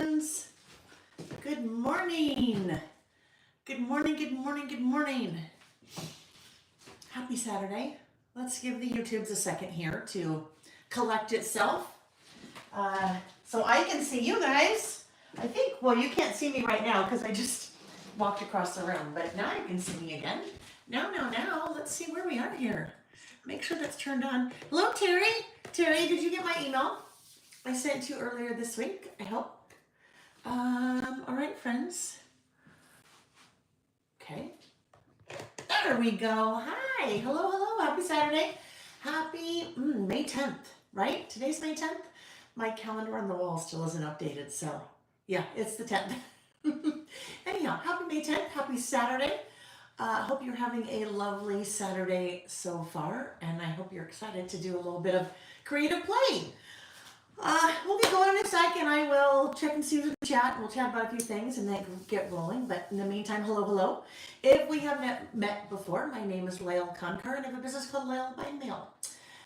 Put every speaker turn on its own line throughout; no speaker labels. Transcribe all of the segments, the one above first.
friends. Good morning. Good morning, good morning, good morning. Happy Saturday. Let's give the YouTubes a second here to collect itself. So I can see you guys. I think, well, you can't see me right now because I just walked across the room, but now you can see me again. Now, let's see where we are here. Make sure that's turned on. Hello, Terry. Terry, did you get my email I sent you earlier this week? I hope. All right, friends. Okay. There we go. Hi. Hello. Happy Saturday. Happy May 10th, right? Today's May 10th. My calendar on the wall still isn't updated, so yeah, it's the 10th. Anyhow, happy May 10th. Happy Saturday. Hope you're having a lovely Saturday so far, and I hope you're excited to do a little bit of creative play. We'll get going in a second. I will check and see who's in the chat. We'll chat about a few things and then get rolling. But in the meantime, hello. If we haven't met before, my name is Lael Kankar, and I have a business called Lael by Mail.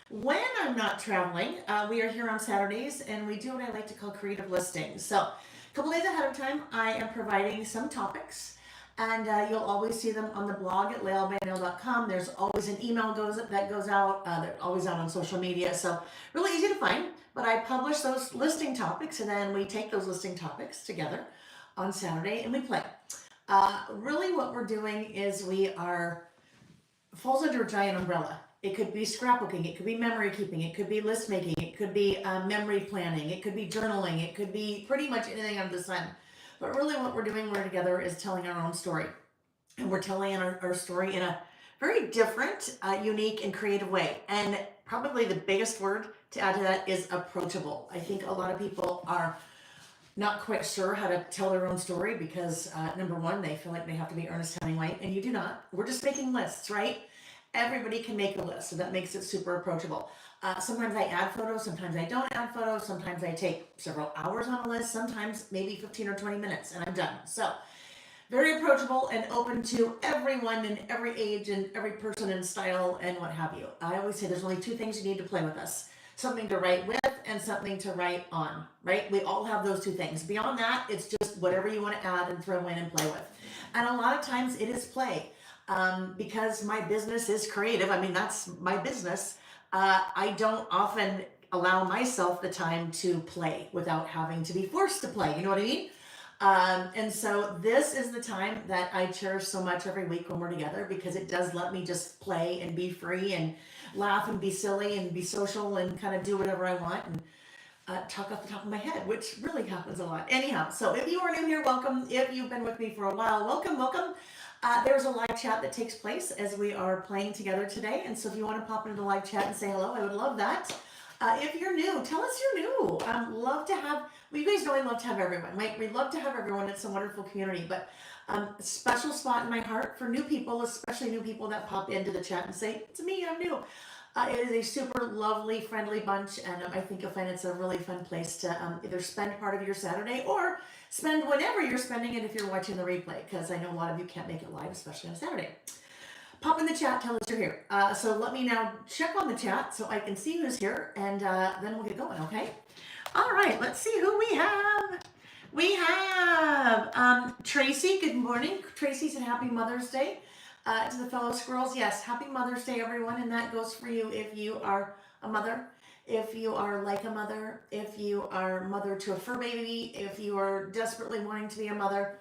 When I'm not traveling, we are here on Saturdays, and we do what I like to call creative listings. So a couple days ahead of time, I am providing some topics, and you'll always see them on the blog at laelbymail.com. There's always an email that goes out. They're always out on social media, so really easy to find. But I publish those listing topics, and then we take those listing topics together on Saturday and we play. Really what we're doing is falls under a giant umbrella. It could be scrapbooking, it could be memory keeping, it could be list making, it could be memory planning, it could be journaling, it could be pretty much anything under the sun. But really what we're doing together is telling our own story. And we're telling our story in a very different, unique, and creative way. And probably the biggest word to add to that is approachable. I think a lot of people are not quite sure how to tell their own story because, number one, they feel like they have to be Ernest Hemingway, and you do not. We're just making lists, right? Everybody can make a list, so that makes it super approachable. Sometimes I add photos, sometimes I don't add photos, sometimes I take several hours on a list, sometimes maybe 15 or 20 minutes, and I'm done. So very approachable and open to everyone in every age and every person and style and what have you. I always say there's only two things you need to play with us. Something to write with and something to write on, right? We all have those two things. Beyond that, it's just whatever you want to add and throw in and play with. And a lot of times it is play. Because my business is creative, I mean, that's my business, I don't often allow myself the time to play without having to be forced to play, you know what I mean? And so this is the time that I cherish so much every week when we're together because it does let me just play and be free and laugh and be silly and be social and kind of do whatever I want and talk off the top of my head, which really happens a lot. Anyhow, so if you are new here, welcome. If you've been with me for a while, welcome. There's a live chat that takes place as we are playing together today. And so if you want to pop into the live chat and say hello, I would love that. If you're new, tell us you're new. Love to have, well, you guys know I love to have everyone, right? We love to have everyone. It's a wonderful community, but a special spot in my heart for new people, especially new people that pop into the chat and say, it's me, I'm new. It is a super lovely, friendly bunch, and I think you'll find it's a really fun place to either spend part of your Saturday or spend whenever you're spending it if you're watching the replay, because I know a lot of you can't make it live, especially on Saturday. Pop in the chat, tell us you're here. So let me now check on the chat so I can see who's here, and then we'll get going, okay? All right, let's see who we have. We have Tracy. Good morning. Tracy said happy Mother's Day. To the fellow squirrels, yes, happy Mother's Day, everyone, and that goes for you if you are a mother, if you are like a mother, if you are mother to a fur baby, if you are desperately wanting to be a mother,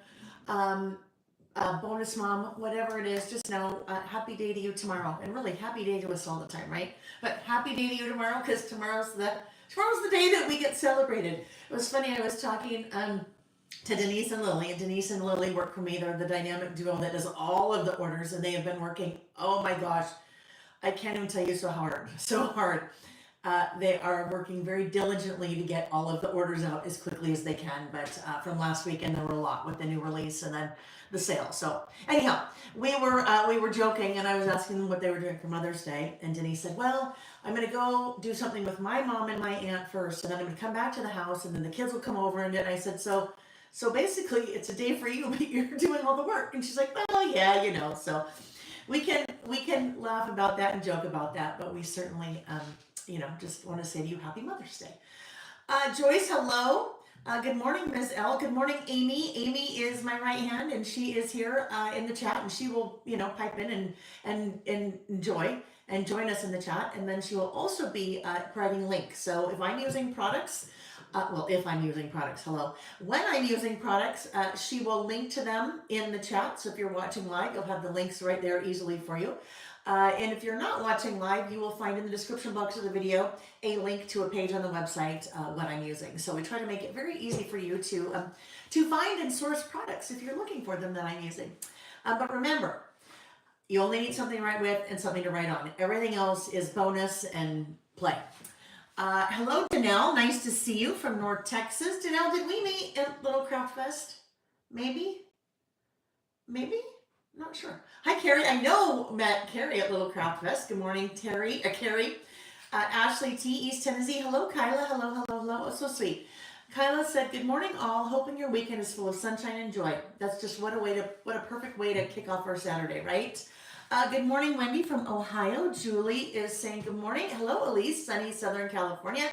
bonus mom, whatever it is, just know, happy day to you tomorrow, and really happy day to us all the time, right? But happy day to you tomorrow, because tomorrow's the day that we get celebrated. It was funny, I was talking, to Denise and Lily, and Denise and Lily work for me. They're the dynamic duo that does all of the orders, and they have been working, oh my gosh, I can't even tell you so hard. They are working very diligently to get all of the orders out as quickly as they can, but from last weekend there were a lot with the new release and then the sale. So anyhow, we were joking, and I was asking them what they were doing for Mother's Day, and Denise said, well, I'm going to go do something with my mom and my aunt first, and then I'm going to come back to the house, and then the kids will come over, and I said, so basically, it's a day for you, but you're doing all the work. And she's like, well, yeah, you know. So we can laugh about that and joke about that, but we certainly, just want to say to you, happy Mother's Day. Joyce, hello. Good morning, Ms. L. Good morning, Amy. Amy is my right hand, and she is here in the chat, and she will, pipe in and enjoy and join us in the chat, and then she will also be providing links. So if I'm using products, if I'm using products, hello. When I'm using products, she will link to them in the chat. So if you're watching live, you'll have the links right there easily for you. And if you're not watching live, you will find in the description box of the video a link to a page on the website what I'm using. So we try to make it very easy for you to find and source products if you're looking for them that I'm using. But remember, you only need something to write with and something to write on. Everything else is bonus and play. Hello, Danelle. Nice to see you from North Texas. Danelle, did we meet at Little Craft Fest? Maybe? Not sure. Hi, Carrie. I know met Carrie at Little Craft Fest. Good morning, Carrie. Ashley T, East Tennessee. Hello, Kyla. Hello. Oh, so sweet. Kyla said, "Good morning, all. Hoping your weekend is full of sunshine and joy." That's just what a perfect way to kick off our Saturday, right? Good morning, Wendy from Ohio. Julie is saying good morning. Hello, Elise, sunny Southern California.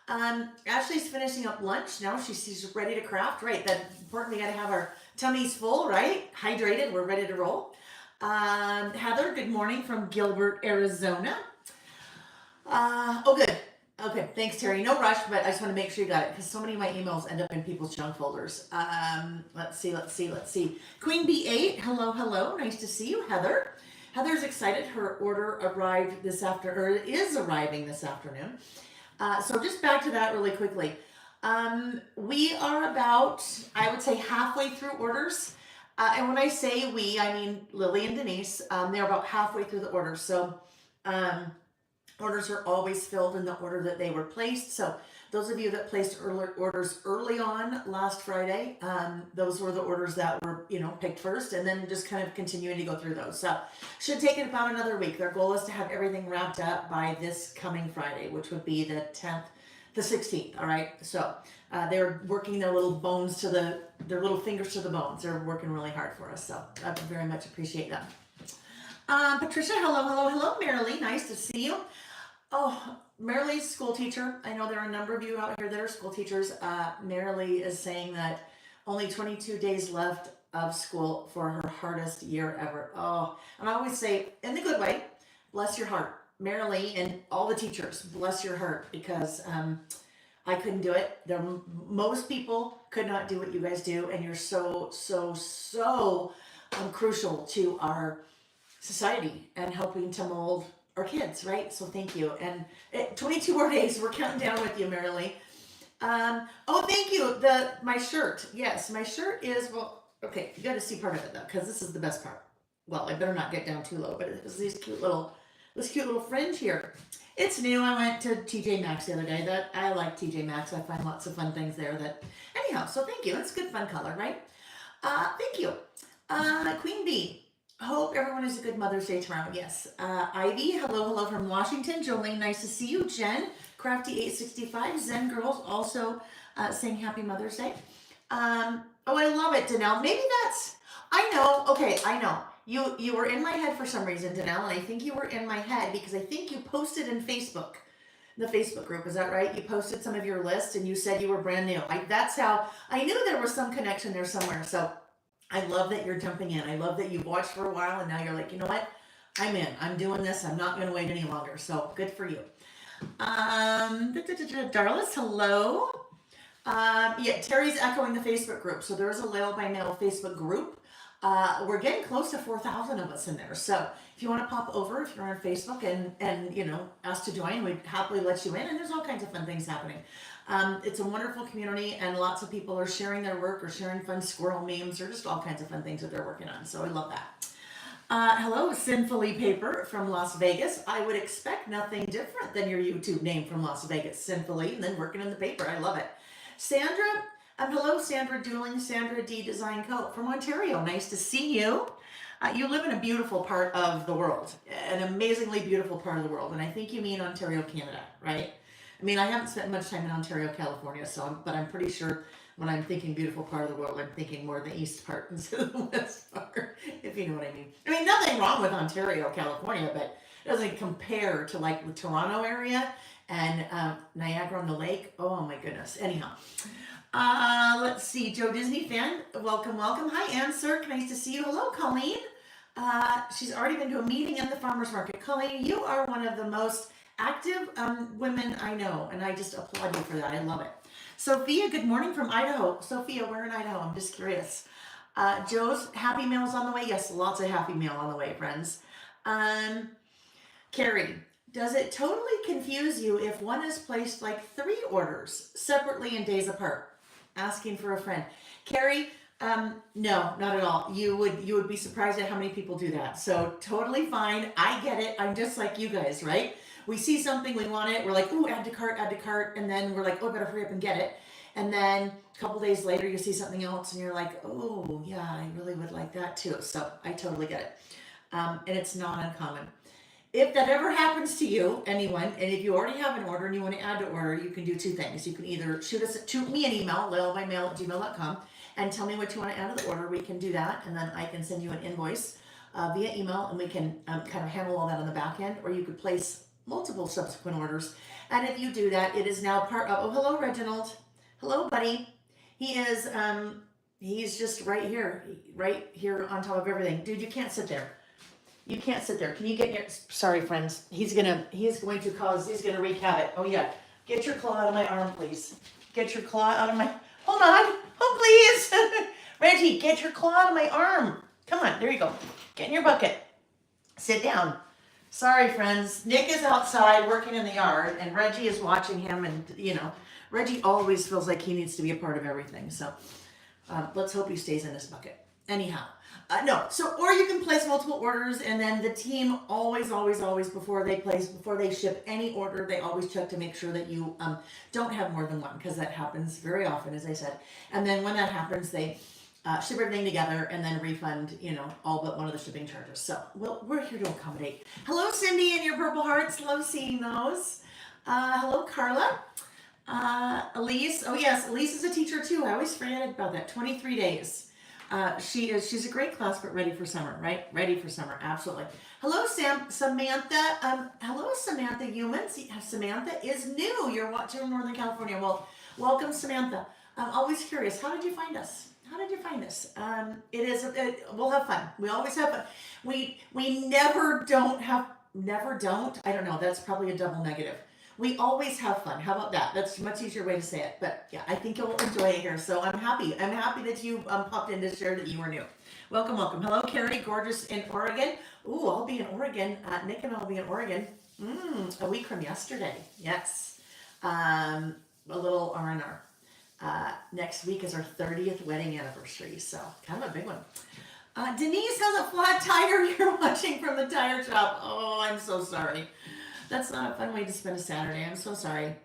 Ashley's finishing up lunch now. She's ready to craft, right? That's important. We got to have our tummies full, right? Hydrated. We're ready to roll. Heather, good morning from Gilbert, Arizona. Good. Okay, thanks, Terry. No rush, but I just want to make sure you got it because so many of my emails end up in people's junk folders. Let's see. Queen B8, hello. Nice to see you, Heather. Heather's excited. Her order arrived this afternoon, or is arriving this afternoon. So just back to that really quickly. We are about, I would say, halfway through orders. And when I say we, I mean Lily and Denise. They're about halfway through the orders. So orders are always filled in the order that they were placed. So those of you that placed orders early on last Friday, those were the orders that were, picked first, and then just kind of continuing to go through those. So should take it about another week. Their goal is to have everything wrapped up by this coming Friday, which would be the 10th, the 16th. All right. So they're working their little little fingers to the bones. They're working really hard for us. So I very much appreciate that. Patricia, hello, Marilee. Nice to see you. Oh, Marilee's school teacher. I know there are a number of you out here that are school teachers. Marilee is saying that only 22 days left of school for her hardest year ever. Oh, and I always say, in the good way, bless your heart. Marilee and all the teachers, bless your heart, because I couldn't do it. Most people could not do what you guys do, and you're so crucial to our society and helping to mold our kids, right? So thank you. And 22 more days, we're counting down with you, Marilee. Thank you. My shirt. Yes, my shirt is, okay, you got to see part of it though, because this is the best part. Well, I better not get down too low, but it's this cute little fringe here. It's new. I went to TJ Maxx the other day. I like TJ Maxx. I find lots of fun things there anyhow, so thank you. It's a good fun color, right? Thank you. Queen Bee. Hope everyone has a good Mother's Day tomorrow. Yes. Ivy, hello from Washington. Jolene, nice to see you. Jen, Crafty865. Zen Girls also saying Happy Mother's Day. I love it, Danelle. Maybe I know. You were in my head for some reason, Danelle, and I think you were in my head because I think you posted in Facebook, the Facebook group. Is that right? You posted some of your list and you said you were brand new. That's how I knew there was some connection there somewhere. So I love that you're jumping in. I love that you've watched for a while and now you're like, you know what? I'm in. I'm doing this. I'm not going to wait any longer. So good for you. Darlis, hello. Terry's echoing the Facebook group. So there is a Lil by Mail Facebook group. We're getting close to 4,000 of us in there. So if you want to pop over, if you're on Facebook and ask to join, we'd happily let you in. And there's all kinds of fun things happening. It's a wonderful community, and lots of people are sharing their work or sharing fun squirrel memes or just all kinds of fun things that they're working on. So I love that. Hello, Sinfully Paper from Las Vegas. I would expect nothing different than your YouTube name from Las Vegas, Sinfully, and then working in the paper. I love it. Sandra, hello, Sandra Dooling, Sandra D Design Co. from Ontario. Nice to see you. You live in a beautiful part of the world, an amazingly beautiful part of the world, and I think you mean Ontario, Canada, right? I mean, I haven't spent much time in Ontario, California, but I'm pretty sure when I'm thinking beautiful part of the world, I'm thinking more the east part instead of the west part, if you know what I mean. I mean, nothing wrong with Ontario, California, but it doesn't compare to like the Toronto area and Niagara on the Lake. Oh my goodness. Anyhow, Let's see, Joe Disney fan, welcome, welcome. Hi, Ann Sirk, nice to see you. Hello, Colleen. She's already been to a meeting in the farmer's market. Colleen, you are one of the most active women I know, and I just applaud you for that. I love it. Sophia, good morning from Idaho. Sophia, where in Idaho? I'm just curious. Joe's happy meal's on the way. Yes, lots of happy meal on the way, friends. Carrie, does it totally confuse you if one has placed like 3 orders separately and days apart? Asking for a friend. Carrie, no, not at all. You would be surprised at how many people do that. So totally fine. I get it. I'm just like you guys, right? We see something, we want it. We're like, ooh, add to cart. And then we're like, oh, I better hurry up and get it. And then a couple days later, you see something else and you're like, oh, yeah, I really would like that too. So I totally get it. And it's not uncommon. If that ever happens to you, anyone, and if you already have an order and you want to add to order, you can do 2 things. You can either shoot me an email, littlebymail@gmail.com, and tell me what you want to add to the order. We can do that, and then I can send you an invoice via email, and we can kind of handle all that on the back end. Or you could place multiple subsequent orders. And if you do that, it is now part of. Oh, hello, Reginald. Hello, buddy. He is. He's just right here on top of everything, dude. You can't sit there. You can't sit there. Can you get your, sorry friends, he's going to wreak havoc. Oh yeah, get your claw out of my arm, please. Get your claw out of my, hold on, oh please. Reggie, get your claw out of my arm. Come on, there you go. Get in your bucket. Sit down. Sorry friends, Nick is outside working in the yard and Reggie is watching him, and Reggie always feels like he needs to be a part of everything. So let's hope he stays in this bucket. Anyhow. No, so, or you can place multiple orders, and then the team always, before they ship any order, they always check to make sure that you don't have more than one, because that happens very often, as I said. And then when that happens, they ship everything together and then refund, all but one of the shipping charges. So we're here to accommodate. Hello, Cindy and your purple hearts. Love seeing those. Hello, Carla. Elise. Oh yes, Elise is a teacher too. I always forget about that. 23 days. She's a great class, but ready for summer, right? Ready for summer, absolutely. Hello, Samantha. Hello, Samantha Humans. Samantha is new. You're watching in Northern California. Well, welcome, Samantha. I'm always curious. How did you find us? We'll have fun. We always have fun. We never don't. I don't know. That's probably a double negative. We always have fun. How about that? That's a much easier way to say it. But yeah, I think you'll enjoy it here. So I'm happy. I'm happy that you popped in to share that you were new. Welcome, welcome. Hello, Carrie, gorgeous in Oregon. Ooh, I'll be in Oregon. Nick and I'll be in Oregon. A week from yesterday. Yes. A little R&R. Next week is our 30th wedding anniversary. So kind of a big one. Denise has a flat tire you're watching from the tire shop. Oh, I'm so sorry. That's not a fun way to spend a Saturday. I'm so sorry.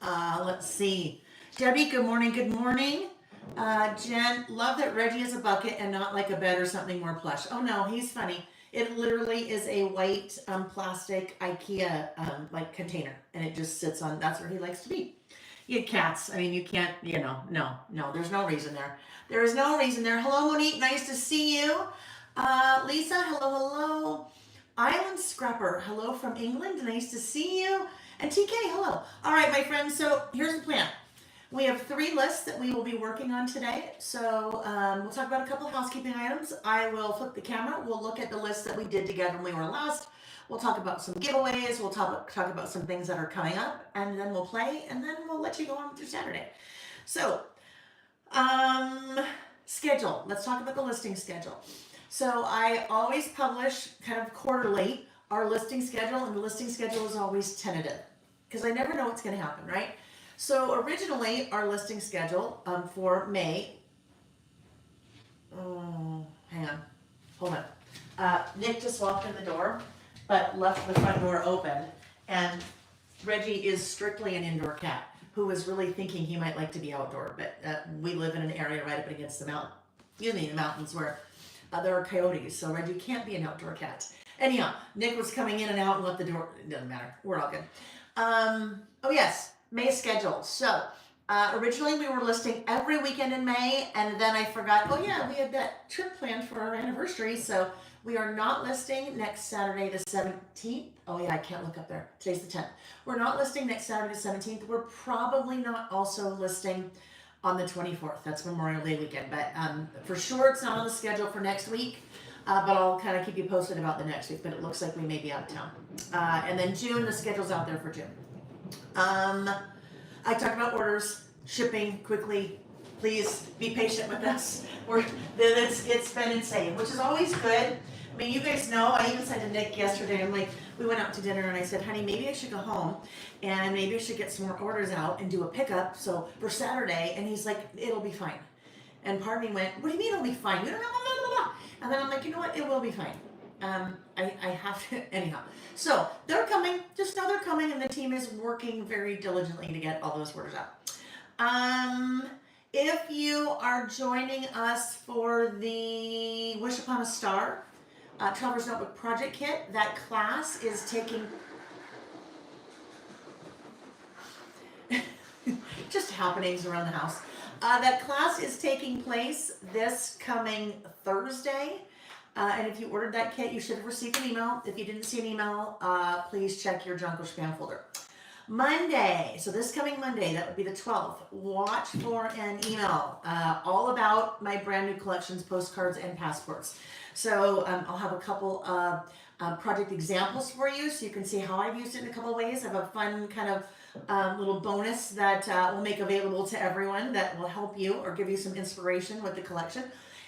Let's see. Debbie, good morning. Good morning. Jen, love that Reggie is a bucket and not like a bed or something more plush. Oh no, he's funny. It literally is a white plastic IKEA like container, and it just sits on. That's where he likes to be. You had cats. I mean, you can't. No. There's no reason there. There is no reason there. Hello, Monique. Nice to see you. Lisa, hello. Island Scrapper, hello from England. Nice to see you. And TK, hello. All right, my friends. So here's the plan. We have 3 lists that we will be working on today. So we'll talk about a couple of housekeeping items. I will flip the camera. We'll look at the list that we did together when we were last. We'll talk about some giveaways. We'll talk about some things that are coming up, and then we'll play, and then we'll let you go on with your Saturday. So schedule. Let's talk about the listing schedule. So I always publish kind of quarterly our listing schedule, and the listing schedule is always tentative because I never know what's going to happen, right? So originally our listing schedule for May, hang on, hold on. Nick just walked in the door, but left the front door open, and Reggie is strictly an indoor cat who was really thinking he might like to be outdoor, but we live in an area right up against the mountains where there are coyotes, so Reggie can't be an outdoor cat. Anyhow, Nick was coming in and out and left the door. It doesn't matter. We're all good. Oh yes, May schedule. So originally we were listing every weekend in May, and then I forgot. Oh yeah, we had that trip planned for our anniversary, so we are not listing next Saturday the 17th. Oh yeah, I can't look up there. Today's the 10th. We're not listing next Saturday the 17th. We're probably not also listing on the 24th. That's Memorial Day weekend. But for sure, it's not on the schedule for next week. But I'll kind of keep you posted about the next week. But it looks like we may be out of town. And then June, the schedule's out there for June. I talked about orders, shipping quickly. Please be patient with us. It's been insane, which is always good. I mean, you guys know, I even said to Nick yesterday, I'm like, we went out to dinner and I said, honey, maybe I should go home and maybe I should get some more orders out and do a pickup so for Saturday. And he's like, it'll be fine. And part of me went, what do you mean it'll be fine? We don't know, blah, blah, blah. And then I'm like, you know what? It will be fine. I have to, anyhow. So they're coming, just know they're coming, and the team is working very diligently to get all those orders out. If you are joining us for the Wish Upon a Star Traveler's Notebook Project Kit, that class is taking, just happenings around the house. That class is taking place this coming Thursday. And if you ordered that kit, you should have received an email. If you didn't see an email, please check your junk or spam folder. Monday, so this coming Monday, that would be the 12th, watch for an email all about my brand new collections, postcards, and passports. So I'll have a couple of project examples for you so you can see how I've used it in a couple of ways. I have a fun kind of little bonus that we'll make available to everyone that will help you or give you some inspiration with the collection.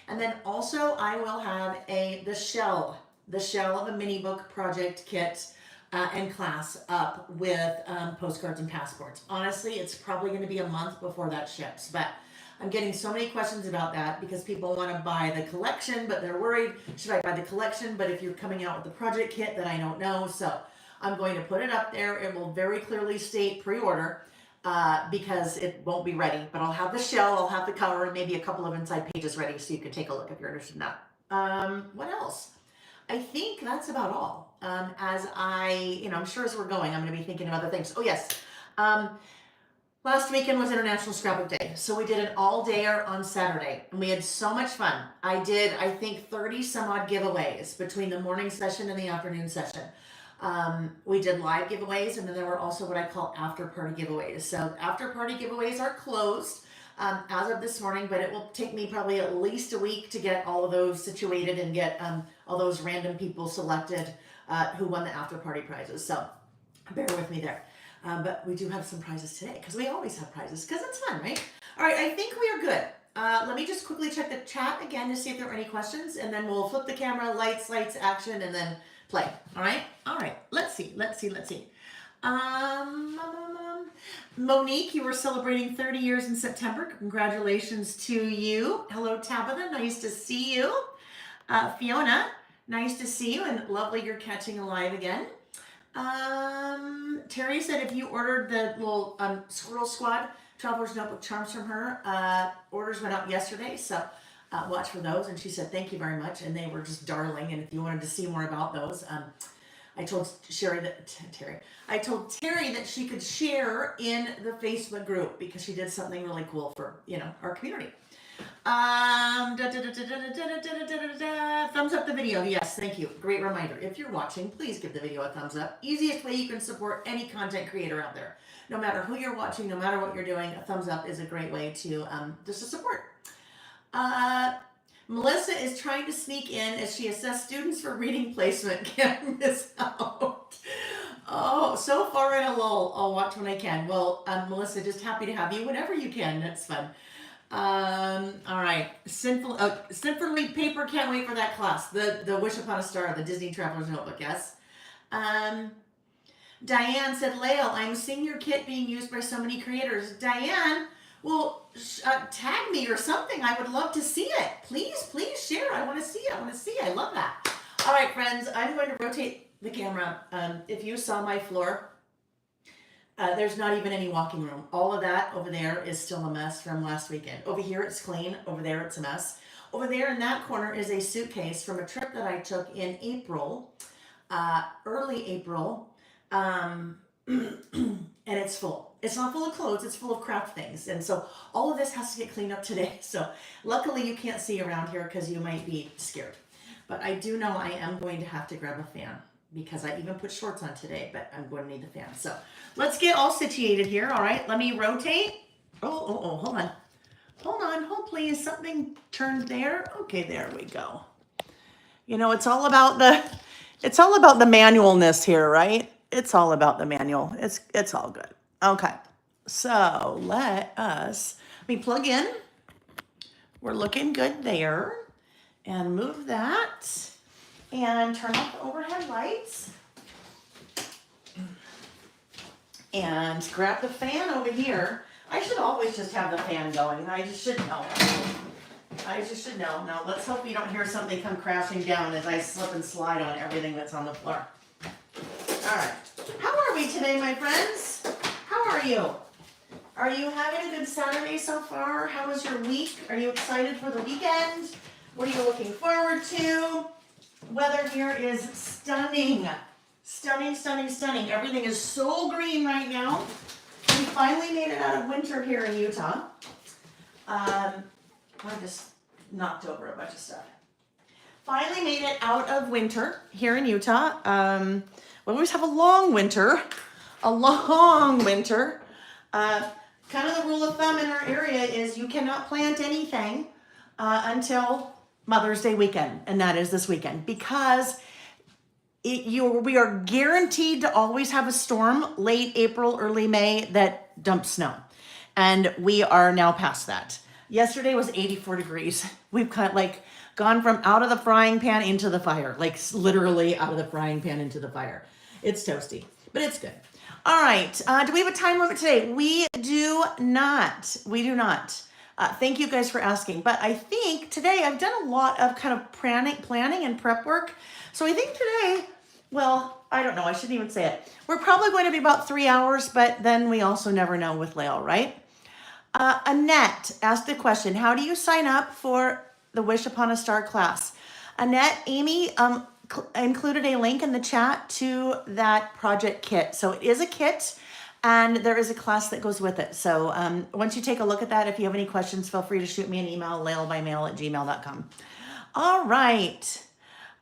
And then also I will have the shell of a mini book project kit and class up with postcards and passports. Honestly, it's probably going to be a month before that ships, but I'm getting so many questions about that because people want to buy the collection, but they're worried, should I buy the collection? But if you're coming out with the project kit, then I don't know. So I'm going to put it up there. It will very clearly state pre-order. Because it won't be ready, but I'll have the shell, I'll have the cover, and maybe a couple of inside pages ready so you can take a look if you're interested in that. What else? I think that's about all. I'm sure as we're going, I'm going to be thinking of other things. Oh yes, last weekend was International Scrapbook Day, so we did an all-dayer on Saturday, and we had so much fun. I did, I think, 30 some odd giveaways between the morning session and the afternoon session. We did live giveaways, and then there were also what I call after party giveaways. So after party giveaways are closed as of this morning, but it will take me probably at least a week to get all of those situated and get all those random people selected who won the after party prizes. So bear with me there. But we do have some prizes today because we always have prizes because it's fun, right? All right, I think we are good. Let me just quickly check the chat again to see if there are any questions, and then we'll flip the camera, lights, action, and then play. All right. Let's see. Monique, you were celebrating 30 years in September. Congratulations to you. Hello, Tabitha. Nice to see you. Fiona, nice to see you, and lovely you're catching alive again. Terry said if you ordered the little Squirrel Squad Traveler's Notebook charms from her, orders went out yesterday, so watch for those. And she said thank you very much, and they were just darling. And if you wanted to see more about those, I told Terry that she could share in the Facebook group because she did something really cool for our community. Thumbs up the video. Yes, thank you. Great reminder. If you're watching, please give the video a thumbs up. Easiest way you can support any content creator out there. No matter who you're watching, no matter what you're doing, a thumbs up is a great way to just to support. Melissa is trying to sneak in as she assessed students for reading placement. Can't miss out. Oh, so far in a lull. I'll watch when I can. Well, Melissa, just happy to have you whenever you can. That's fun. All right. Sinfully Paper, can't wait for that class. The Wish Upon a Star, the Disney Traveler's Notebook, yes. Diane said, Lael, I'm seeing your kit being used by so many creators. Diane, well, tag me or something. I would love to see it. Please share. I want to see it. I love that. All right, friends, I'm going to rotate the camera. If you saw my floor, there's not even any walking room. All of that over there is still a mess from last weekend. Over here, it's clean. Over there, it's a mess. Over there in that corner is a suitcase from a trip that I took in April, early April, and it's full. It's not full of clothes, it's full of craft things. And so all of this has to get cleaned up today. So luckily you can't see around here because you might be scared. But I do know I am going to have to grab a fan because I even put shorts on today, but I'm going to need the fan. So let's get all situated here. All right, let me rotate. Oh, hold on. on, hold please. Something turned there. Okay, there we go. You know, it's all about the manualness here, right? It's all about the manual. It's all good. Okay. So let me plug in. We're looking good there. And move that. And turn off the overhead lights. And grab the fan over here. I should always just have the fan going. I just should know. Now, let's hope you don't hear something come crashing down as I slip and slide on everything that's on the floor. All right. How are we today, my friends? How are you? Are you having a good Saturday so far? How was your week? Are you excited for the weekend? What are you looking forward to? Weather here is stunning. Stunning. Everything is so green right now. We finally made it out of winter here in Utah. I just knocked over a bunch of stuff. Finally made it out of winter here in Utah. We always have a long winter. Kind of the rule of thumb in our area is you cannot plant anything until Mother's Day weekend, and that is this weekend, because we are guaranteed to always have a storm late April, early May that dumps snow. And we are now past that. Yesterday was 84 degrees. We've gone from out of the frying pan into the fire, like literally out of the frying pan into the fire. It's toasty, but it's good. All right. Do we have a time limit today? We do not. Thank you guys for asking. But I think today I've done a lot of kind of planning and prep work. So I think today, well, I don't know. I shouldn't even say it. We're probably going to be about 3 hours, but then we also never know with Lael, right? Annette asked the question, how do you sign up for the Wish Upon a Star class? Annette, Amy included a link in the chat to that project kit. So it is a kit, and there is a class that goes with it. So once you take a look at that, if you have any questions, feel free to shoot me an email, laelbymail@gmail.com. All right.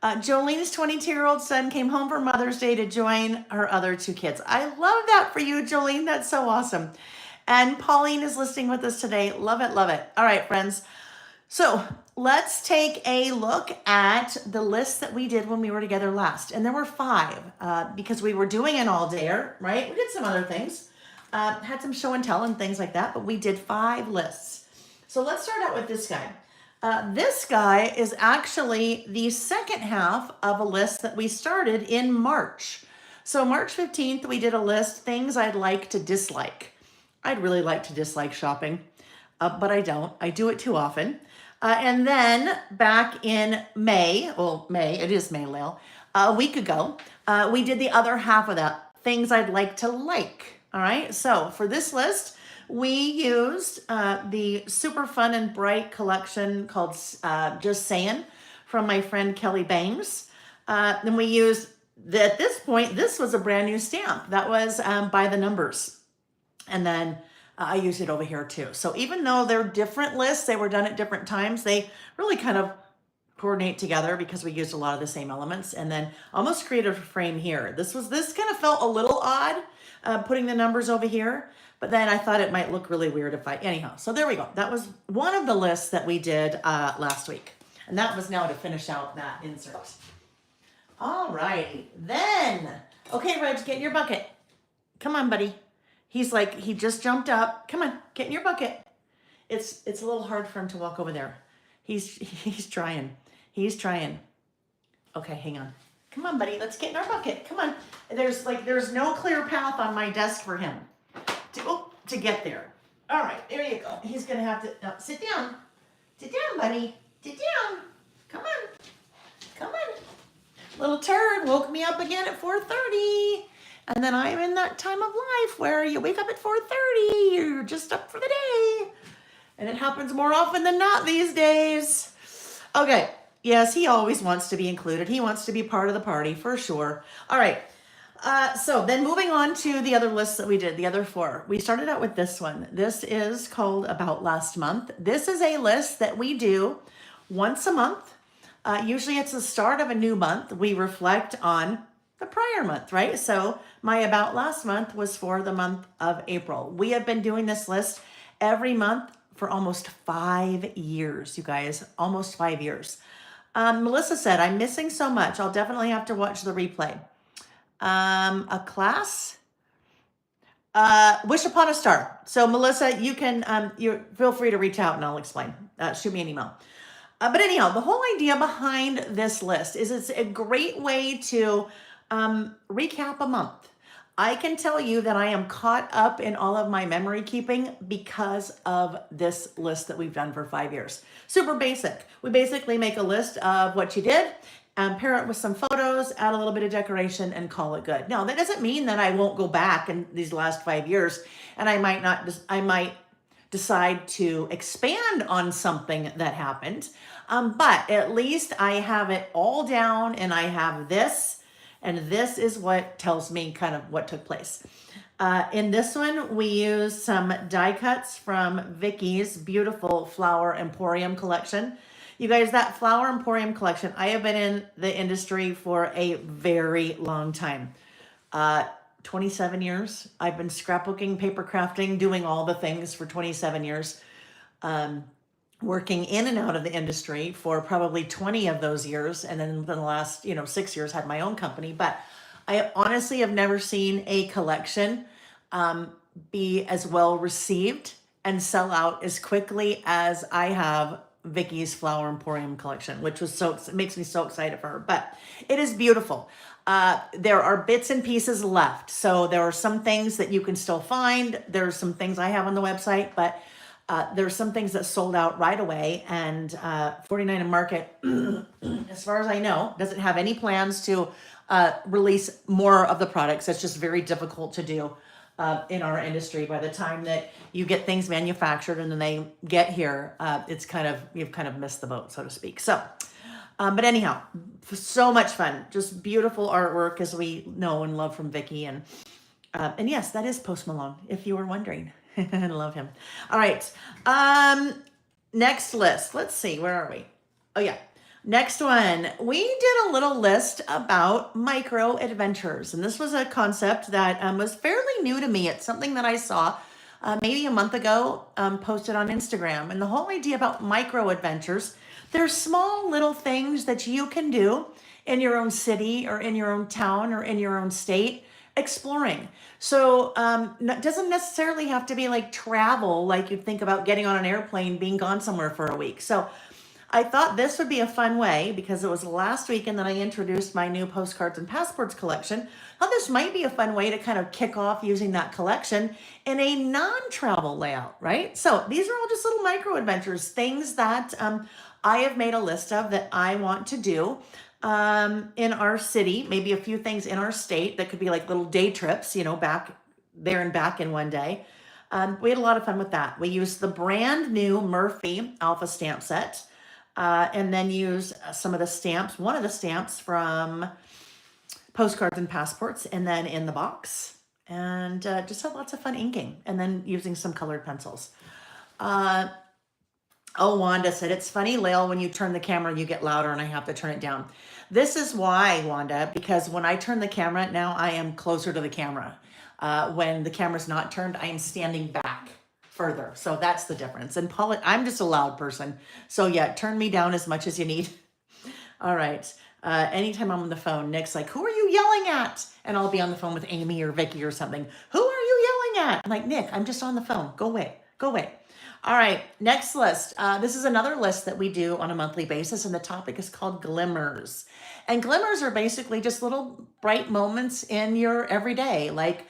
Jolene's 22-year-old son came home for Mother's Day to join her other 2 kids. I love that for you, Jolene. That's so awesome. And Pauline is listening with us today. Love it. All right, friends. So let's take a look at the list that we did when we were together last. And there were 5 because we were doing an all-dayer, right? We did some other things, had some show and tell and things like that, but we did 5 lists. So let's start out with this guy. This guy is actually the second half of a list that we started in March. So March 15th, we did a list, things I'd like to dislike. I'd really like to dislike shopping, but I don't. I do it too often. And then back in May, it is May, Lael, a week ago, we did the other half of that, things I'd like to like. All right. So for this list, we used the super fun and bright collection called Just Saying from my friend Kelly Bangs. Then we used, at this point, this was a brand new stamp. That was by the numbers. And then I used it over here too. So even though they're different lists, they were done at different times, they really kind of coordinate together because we used a lot of the same elements. And then almost created a frame here. This kind of felt a little odd, putting the numbers over here, but then I thought it might look really weird anyhow. So there we go. That was one of the lists that we did last week. And that was now to finish out that insert. All righty, then. Okay, Reg, get in your bucket. Come on, buddy. He's like, he just jumped up. Come on, get in your bucket. It's a little hard for him to walk over there. He's trying. Okay, hang on. Come on, buddy. Let's get in our bucket. Come on. There's no clear path on my desk for him to get there. All right, there you go. He's gonna have to sit down. Sit down, buddy. Sit down. Come on. Little turd woke me up again at 4:30. And then I'm in that time of life where you wake up at 4:30, you're just up for the day. And it happens more often than not these days. Okay, yes, he always wants to be included. He wants to be part of the party for sure. All right, so then moving on to the other lists that we did, the other 4. We started out with this one. This is called About Last Month. This is a list that we do once a month. Usually it's the start of a new month. We reflect on the prior month, right? So my About Last Month was for the month of April. We have been doing this list every month for almost 5 years, you guys, almost 5 years. Melissa said, I'm missing so much. I'll definitely have to watch the replay. A class? Wish upon a star. So Melissa, you can, you feel free to reach out and I'll explain. Shoot me an email. But anyhow, the whole idea behind this list is it's a great way to recap a month. I can tell you that I am caught up in all of my memory keeping because of this list that we've done for 5 years. Super basic. We basically make a list of what you did, pair it with some photos, add a little bit of decoration, and call it good. Now, that doesn't mean that I won't go back in these last 5 years and I might decide to expand on something that happened. But at least I have it all down and I have this, and this is what tells me kind of what took place. In this one, we used some die cuts from Vicky's beautiful Flower Emporium collection. You guys, that Flower Emporium collection, I have been in the industry for a very long time. 27 years. I've been scrapbooking, paper crafting, doing all the things for 27 years. Working in and out of the industry for probably 20 of those years. And then the last, 6 years had my own company. But I honestly have never seen a collection be as well received and sell out as quickly as I have Vicky's Flower Emporium collection, which was it makes me so excited for her. But it is beautiful. There are bits and pieces left. So there are some things that you can still find. There's some things I have on the website, but there's some things that sold out right away. And 49 and Market, as far as I know, doesn't have any plans to release more of the products. It's just very difficult to do in our industry. By the time that you get things manufactured and then they get here, you've kind of missed the boat, so to speak. So, but anyhow, so much fun, just beautiful artwork, as we know and love from Vicky. And yes, that is Post Malone, if you were wondering. I love him. All right. Next list. Let's see. Where are we? Oh, yeah. Next one. We did a little list about micro adventures. And this was a concept that was fairly new to me. It's something that I saw maybe a month ago, posted on Instagram. And the whole idea about micro adventures, they're small little things that you can do in your own city or in your own town or in your own state, exploring. So it doesn't necessarily have to be like travel, like you'd think about getting on an airplane, being gone somewhere for a week. So I thought this would be a fun way, because it was last weekend that I introduced my new postcards and passports collection. How this might be a fun way to kind of kick off using that collection in a non-travel layout, right? So these are all just little micro adventures, things that I have made a list of that I want to do in our city, maybe a few things in our state that could be like little day trips, back there and back in one day. We had a lot of fun with that. We used the brand new Murphy Alpha stamp set, and then used some of the stamps, one of the stamps from Postcards and Passports, and then in the box, and just had lots of fun inking, and then using some colored pencils. Wanda said, it's funny, Lael, when you turn the camera, you get louder and I have to turn it down. This is why, Wanda, because when I turn the camera, now I am closer to the camera. When the camera's not turned, I am standing back further. So that's the difference. And Paula, I'm just a loud person. So yeah, turn me down as much as you need. All right. Anytime I'm on the phone, Nick's like, who are you yelling at? And I'll be on the phone with Amy or Vicky or something. Who are you yelling at? I'm like, Nick, I'm just on the phone. Go away. Go away. All right, next list. This is another list that we do on a monthly basis, and the topic is called glimmers. And glimmers are basically just little bright moments in your everyday, like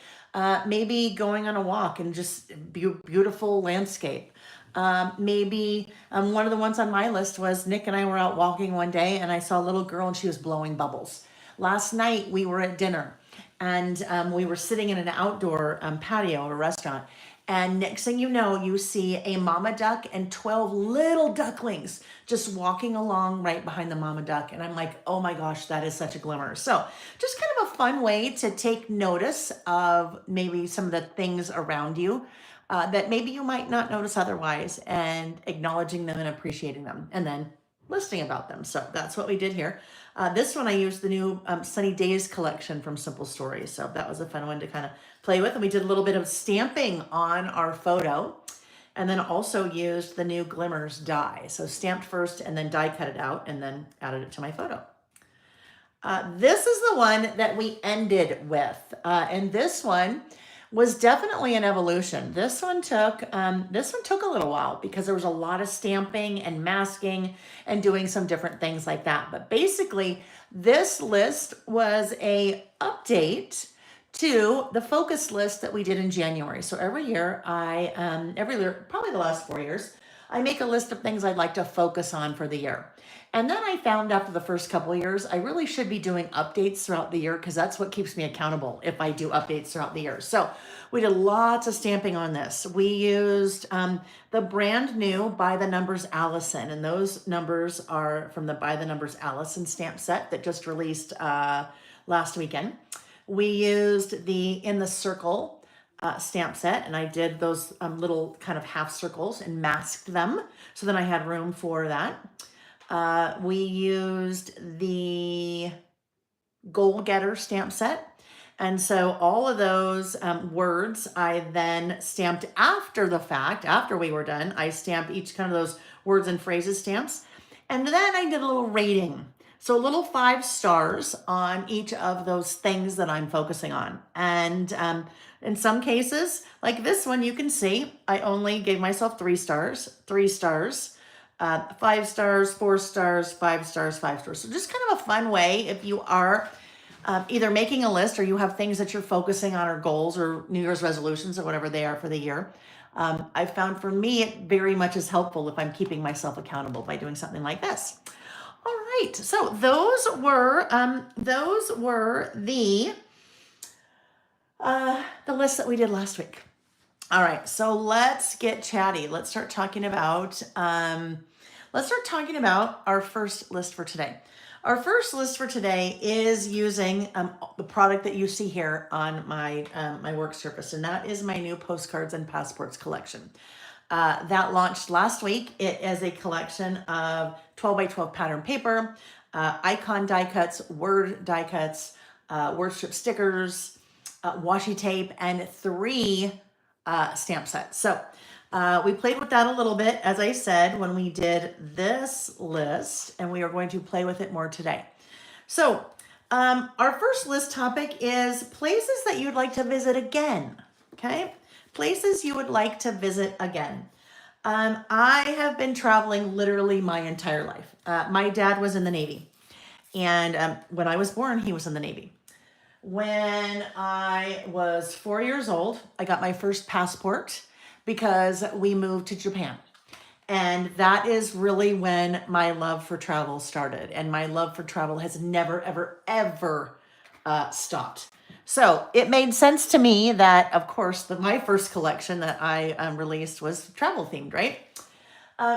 maybe going on a walk and just beautiful landscape. Maybe one of the ones on my list was Nick and I were out walking one day, and I saw a little girl and she was blowing bubbles. Last night we were at dinner, and we were sitting in an outdoor patio of a restaurant. And next thing you know, you see a mama duck and 12 little ducklings just walking along right behind the mama duck. And I'm like, oh my gosh, that is such a glimmer. So just kind of a fun way to take notice of maybe some of the things around you that maybe you might not notice otherwise, and acknowledging them and appreciating them, and then listing about them. So that's what we did here. This one, I used the new Sunny Days collection from Simple Stories. So that was a fun one to kind of play with. And we did a little bit of stamping on our photo. and then also used the new Glimmers die. So stamped first and then die cut it out and then added it to my photo. This is the one that we ended with. And this one was definitely an evolution. This one took a little while because there was a lot of stamping and masking and doing some different things like that. But basically, this list was a update to the focus list that we did in January. So every year, every year, probably the last 4 years, I make a list of things I'd like to focus on for the year. And then I found after the first couple of years, I really should be doing updates throughout the year because that's what keeps me accountable if I do updates throughout the year. So we did lots of stamping on this. We used the brand new By the Numbers Allison, and those numbers are from the By the Numbers Allison stamp set that just released last weekend. We used the In the Circle stamp set, and I did those little kind of half circles and masked them. So then I had room for that. We used the Goal Getter stamp set. And so all of those words I then stamped after the fact, after we were done. I stamped each kind of those words and phrases stamps. And then I did a little rating. So a little 5 stars on each of those things that I'm focusing on. And in some cases, like this one, you can see I only gave myself 3 stars, 5 stars, 4 stars, 5 stars, 5 stars. So just kind of a fun way if you are either making a list or you have things that you're focusing on or goals or New Year's resolutions or whatever they are for the year. I found for me, it very much is helpful if I'm keeping myself accountable by doing something like this. All right, so those were the list that we did last week. All right, so let's get chatty. Let's start talking about our first list for today. Our first list for today is using the product that you see here on my my work surface, and that is my new postcards and passports collection. That launched last week. It is a collection of 12 by 12 pattern paper, icon die cuts, word die cuts, word strip stickers, washi tape, and 3 stamp sets. So we played with that a little bit, as I said, when we did this list, and we are going to play with it more today. So our first list topic is places that you'd like to visit again, okay? Places you would like to visit again. I have been traveling literally my entire life. My dad was in the Navy, and when I was born, he was in the Navy. When I was 4 years old, I got my first passport because we moved to Japan. And that is really when my love for travel started. And my love for travel has never, ever, ever stopped. So it made sense to me that, of course, my first collection that I released was travel themed, right?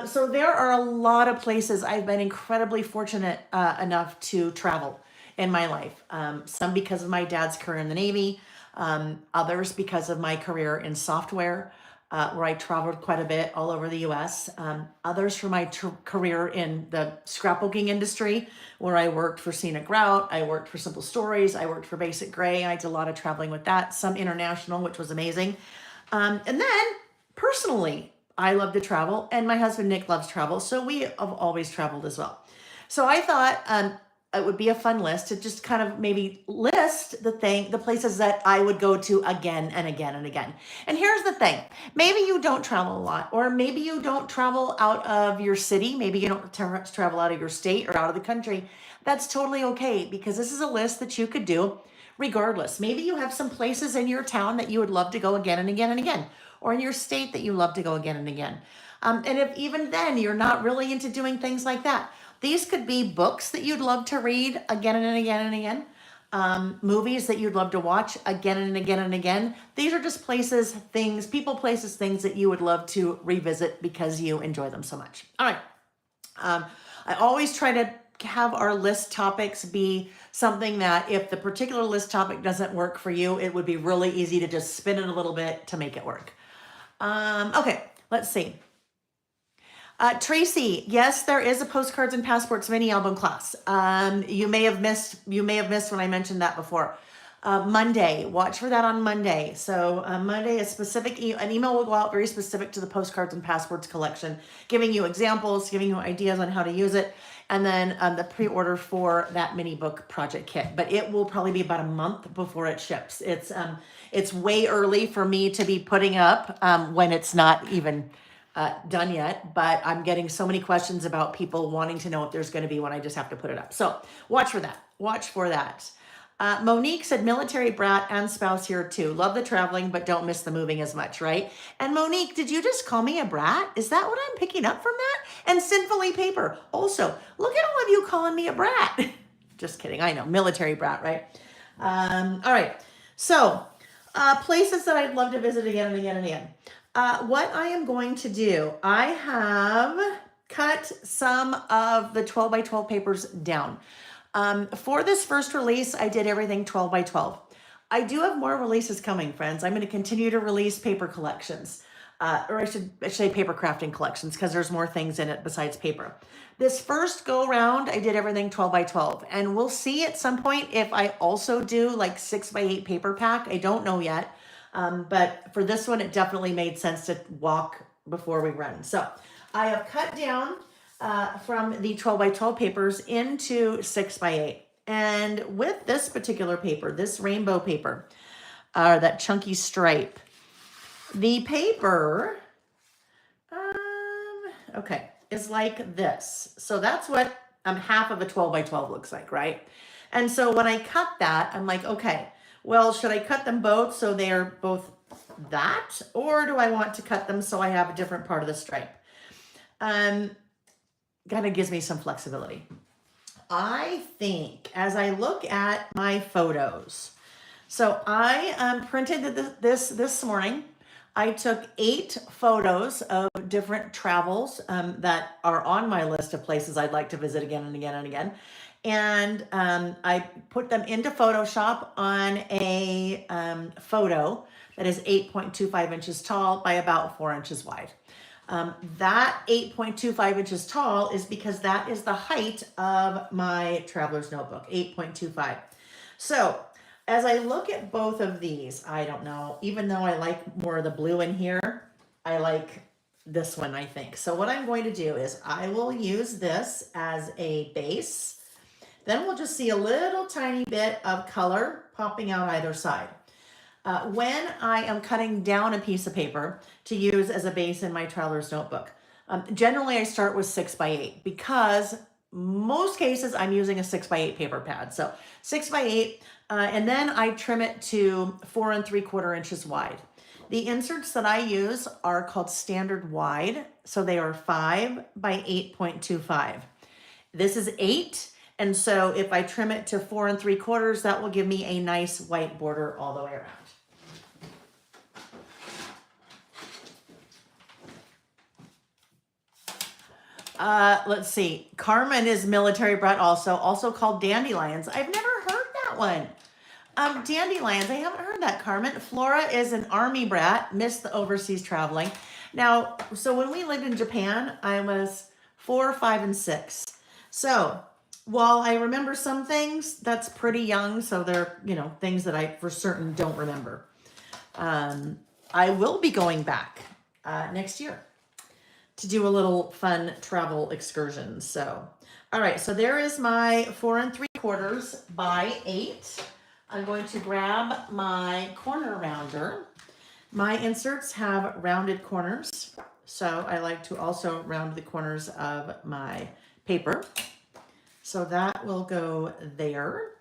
So there are a lot of places I've been incredibly fortunate enough to travel in my life. Some because of my dad's career in the Navy, others because of my career in software, where I traveled quite a bit all over the US. Others for my career in the scrapbooking industry, where I worked for Scenic Route, I worked for Simple Stories, I worked for Basic Gray. I did a lot of traveling with that, some international, which was amazing. And then personally, I love to travel, and my husband Nick loves travel, so we have always traveled as well. So I thought it would be a fun list to just kind of maybe list the places that I would go to again and again and again. And here's the thing. Maybe you don't travel a lot, or maybe you don't travel out of your city. Maybe you don't travel out of your state or out of the country. That's totally okay, because this is a list that you could do regardless. Maybe you have some places in your town that you would love to go again and again and again, or in your state that you love to go again and again. And if even then you're not really into doing things like that, these could be books that you'd love to read again and again and again, movies that you'd love to watch again and again and again. These are just places, things, people, places, things that you would love to revisit because you enjoy them so much. All right. I always try to have our list topics be something that if the particular list topic doesn't work for you, it would be really easy to just spin it a little bit to make it work. Okay, let's see. Tracy, yes, there is a postcards and passports mini album class. You may have missed when I mentioned that before. Monday, watch for that on Monday. So Monday, an email will go out very specific to the postcards and passports collection, giving you examples, giving you ideas on how to use it, and then the pre-order for that mini book project kit. But it will probably be about a month before it ships. It's way early for me to be putting up when it's not even done yet, but I'm getting so many questions about people wanting to know if there's going to be one. I just have to put it up. So watch for that. Watch for that. Monique said, military brat and spouse here too. Love the traveling, but don't miss the moving as much, right? And Monique, did you just call me a brat? Is that what I'm picking up from that? And Sinfully Paper. Also, look at all of you calling me a brat. Just kidding. I know. Military brat, right? All right. So, places that I'd love to visit again and again and again. What I am going to do, I have cut some of the 12 by 12 papers down. For this first release, I did everything 12 by 12. I do have more releases coming, friends. I'm going to continue to release paper collections, or I should say paper crafting collections, because there's more things in it besides paper. This first go round, I did everything 12 by 12, and we'll see at some point if I also do like 6 by 8 paper pack. I don't know yet, but for this one, it definitely made sense to walk before we run. So I have cut down from the 12 by 12 papers into 6 by 8. And with this particular paper, this rainbow paper, that chunky stripe, the paper, okay, is like this. So that's what half of a 12 by 12 looks like, right? And so when I cut that, I'm like, okay, well, should I cut them both so they're both that? Or do I want to cut them so I have a different part of the stripe? Kind of gives me some flexibility. I think as I look at my photos, so I printed this morning. I took 8 photos of different travels that are on my list of places I'd like to visit again and again and again. And I put them into Photoshop on a photo that is 8.25 inches tall by about 4 inches wide. That 8.25 inches tall is because that is the height of my traveler's notebook, 8.25. So as I look at both of these, I don't know, even though I like more of the blue in here, I like this one, I think. So what I'm going to do is I will use this as a base. Then we'll just see a little tiny bit of color popping out either side. When I am cutting down a piece of paper to use as a base in my traveler's notebook, generally I start with 6 by 8 because most cases I'm using a 6 by 8 paper pad. So 6 by 8, and then I trim it to 4 3/4 inches wide. The inserts that I use are called standard wide. So they are 5 by 8.25. This is 8. And so if I trim it to 4 3/4, that will give me a nice white border all the way around. Let's see. Carmen is military brat also called dandelions. I've never heard that one. Dandelions, I haven't heard that, Carmen. Flora is an army brat, missed the overseas traveling. Now, so when we lived in Japan, I was 4, 5, and 6. So while I remember some things, that's pretty young. So they're, things that I for certain don't remember. I will be going back next year to do a little fun travel excursion. So, all right, so there is my 4 3/4 by 8. I'm going to grab my corner rounder. My inserts have rounded corners, so I like to also round the corners of my paper. So that will go there.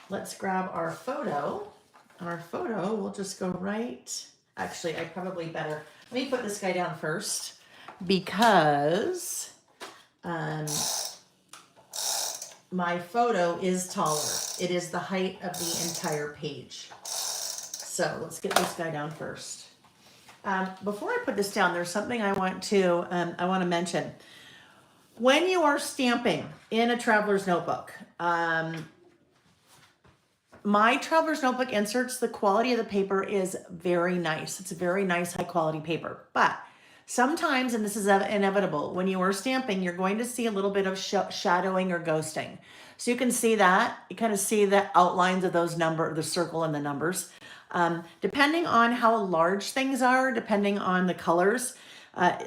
Let's grab our photo. Our photo will just go right. Actually, I probably better, let me put this guy down first, because my photo is taller. It is the height of the entire page. So let's get this guy down first. Before I put this down, there's something I want to mention. When you are stamping in a traveler's notebook, my traveler's notebook inserts, the quality of the paper is very nice. It's a very nice, high quality paper. But Sometimes, and this is inevitable, when you are stamping, you're going to see a little bit of shadowing or ghosting. So you can see that, you kind of see the outlines of those the circle and the numbers. Depending on how large things are, depending on the colors,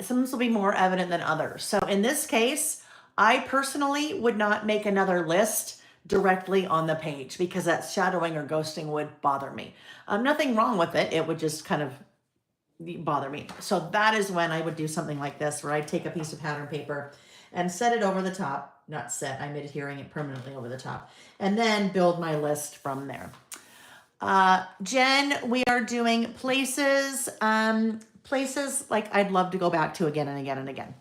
some will be more evident than others. So in this case, I personally would not make another list directly on the page because that shadowing or ghosting would bother me. Nothing wrong with it. It would just kind of bother me. So that is when I would do something like this, where I take a piece of pattern paper and set it over the top. Not set, I'm adhering it permanently over the top, and then build my list from there. Jen, we are doing places, places like I'd love to go back to again and again and again.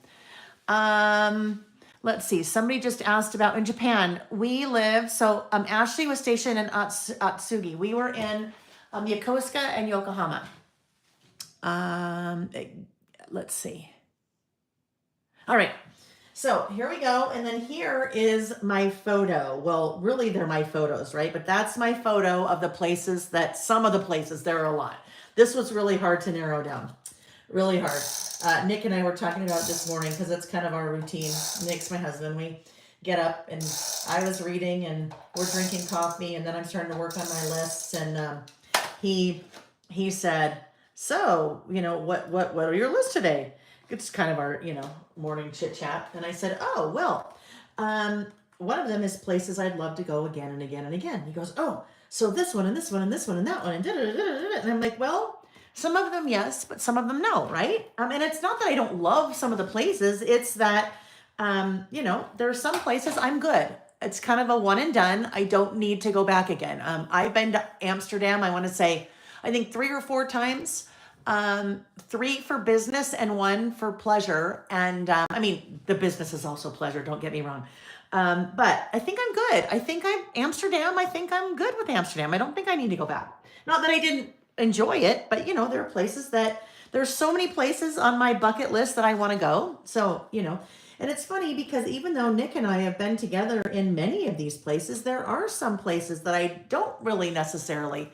Let's see, somebody just asked about in Japan. We live, so Ashley was stationed in Atsugi. We were in Yokosuka and Yokohama. Let's see. All right. So here we go. And then here is my photo. Well, really they're my photos, right? But that's my photo of the places some of the places, there are a lot. This was really hard to narrow down. Really hard. Nick and I were talking about it this morning because it's kind of our routine. Nick's my husband. We get up and I was reading and we're drinking coffee and then I'm starting to work on my lists. And he said, so, what are your lists today? It's kind of our, morning chit chat. And I said, oh, well, one of them is places I'd love to go again and again and again. He goes, oh, so this one and this one and this one and that one and da-da-da-da-da-da. And I'm like, well, some of them, yes, but some of them, no, right? And it's not that I don't love some of the places. It's that, there are some places I'm good. It's kind of a one and done. I don't need to go back again. I've been to Amsterdam, I want to say, I think 3 or 4 times. 3 for business and 1 for pleasure. And the business is also pleasure, don't get me wrong. But I think I'm good. I think I'm good with Amsterdam. I don't think I need to go back. Not that I didn't enjoy it, but there are places there's so many places on my bucket list that I want to go. So, and it's funny because even though Nick and I have been together in many of these places, there are some places that I don't really necessarily,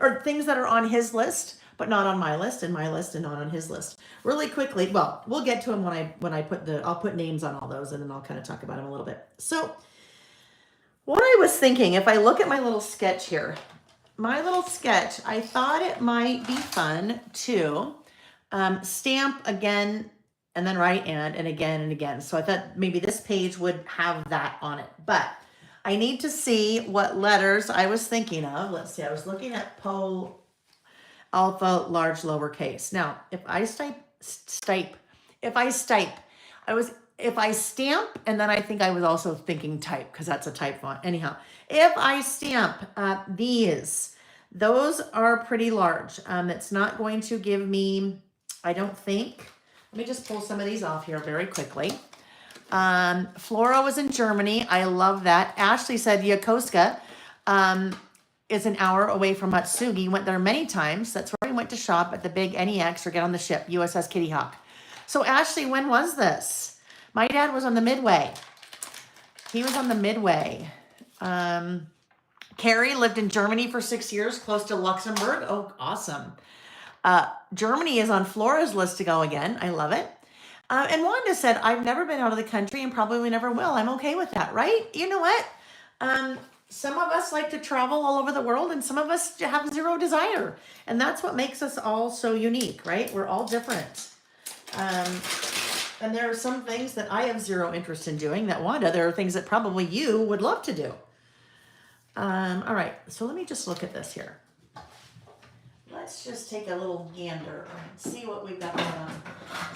or things that are on his list, but not on my list, and my list and not on his list. Really quickly, well, we'll get to him when I I'll put names on all those and then I'll kind of talk about him a little bit. So what I was thinking, if I look at my little sketch here, I thought it might be fun to stamp again and then write and again and again. So I thought maybe this page would have that on it, but I need to see what letters I was thinking of. Let's see, I was looking at Po, alpha, large, lowercase. Now, if I stamp, and then I think I was also thinking type because that's a type font. Anyhow, if I stamp those are pretty large. It's not going to give me, I don't think. Let me just pull some of these off here very quickly. Flora was in Germany. I love that. Ashley said Yokosuka is an hour away from Atsugi. Went there many times. That's where we went to shop at the big NEX or get on the ship, USS Kitty Hawk. So Ashley, when was this? My dad was on the Midway. He was on the Midway. Carrie lived in Germany for 6 years, close to Luxembourg. Oh, awesome. Germany is on Flora's list to go again. I love it. And Wanda said, I've never been out of the country and probably never will. I'm okay with that, right? You know what? Some of us like to travel all over the world and some of us have zero desire. And that's what makes us all so unique, right? We're all different. And there are some things that I have zero interest in doing that Wanda, there are things that probably you would love to do. All right, so let me just look at this here. Let's just take a little gander and see what we've got going on.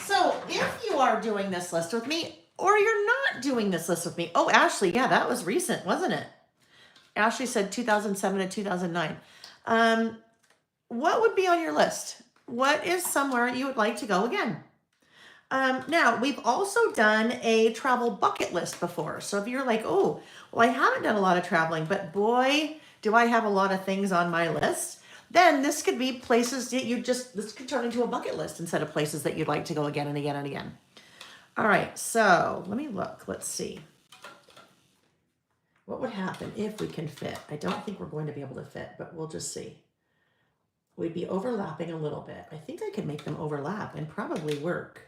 So if you are doing this list with me or you're not doing this list with me, oh, Ashley, yeah, that was recent, wasn't it? Ashley said 2007 to 2009. What would be on your list? What is somewhere you would like to go again? Now, we've also done a travel bucket list before. So if you're like, oh, well, I haven't done a lot of traveling, but boy, do I have a lot of things on my list, then this could be places that this could turn into a bucket list instead of places that you'd like to go again and again and again. All right, so let me look. Let's see. What would happen if we can fit? I don't think we're going to be able to fit, but we'll just see. we'd be overlapping a little bit. I think I could make them overlap and probably work.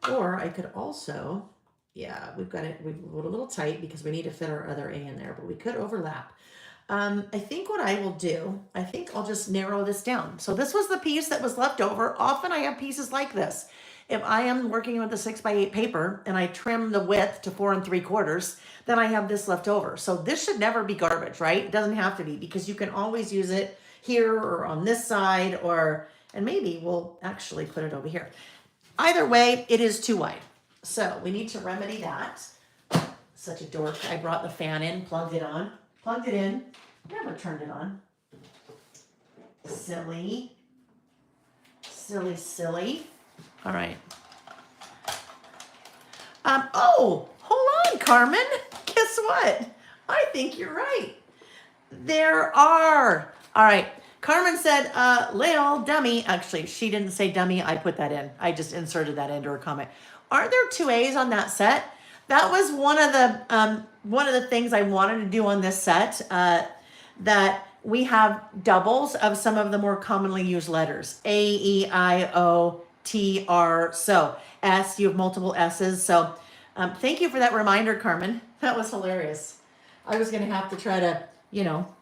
Or I could also, yeah, we're a little tight because we need to fit our other A in there, but we could overlap. I think what I will do, I think I'll just narrow this down. So this was the piece that was left over. Often I have pieces like this. If I am working with a 6x8 paper and I trim the width to 4 3/4, then I have this left over. So this should never be garbage, right? It doesn't have to be, because you can always use it here or on this side, and maybe we'll actually put it over here. Either way, it is too wide. So we need to remedy that. Such a dork. I brought the fan in, plugged it in, never turned it on. Silly. All right. Oh, hold on, Carmen. Guess what? I think you're right. There are. All right. Carmen said, Lael, dummy. Actually, she didn't say dummy. I put that in. I just inserted that into her comment. Aren't there 2 A's on that set? That was one of the things I wanted to do on this set, that we have doubles of some of the more commonly used letters. A, E, I, O, T, R. So S, you have multiple S's. So thank you for that reminder, Carmen. That was hilarious. I was going to have to try to,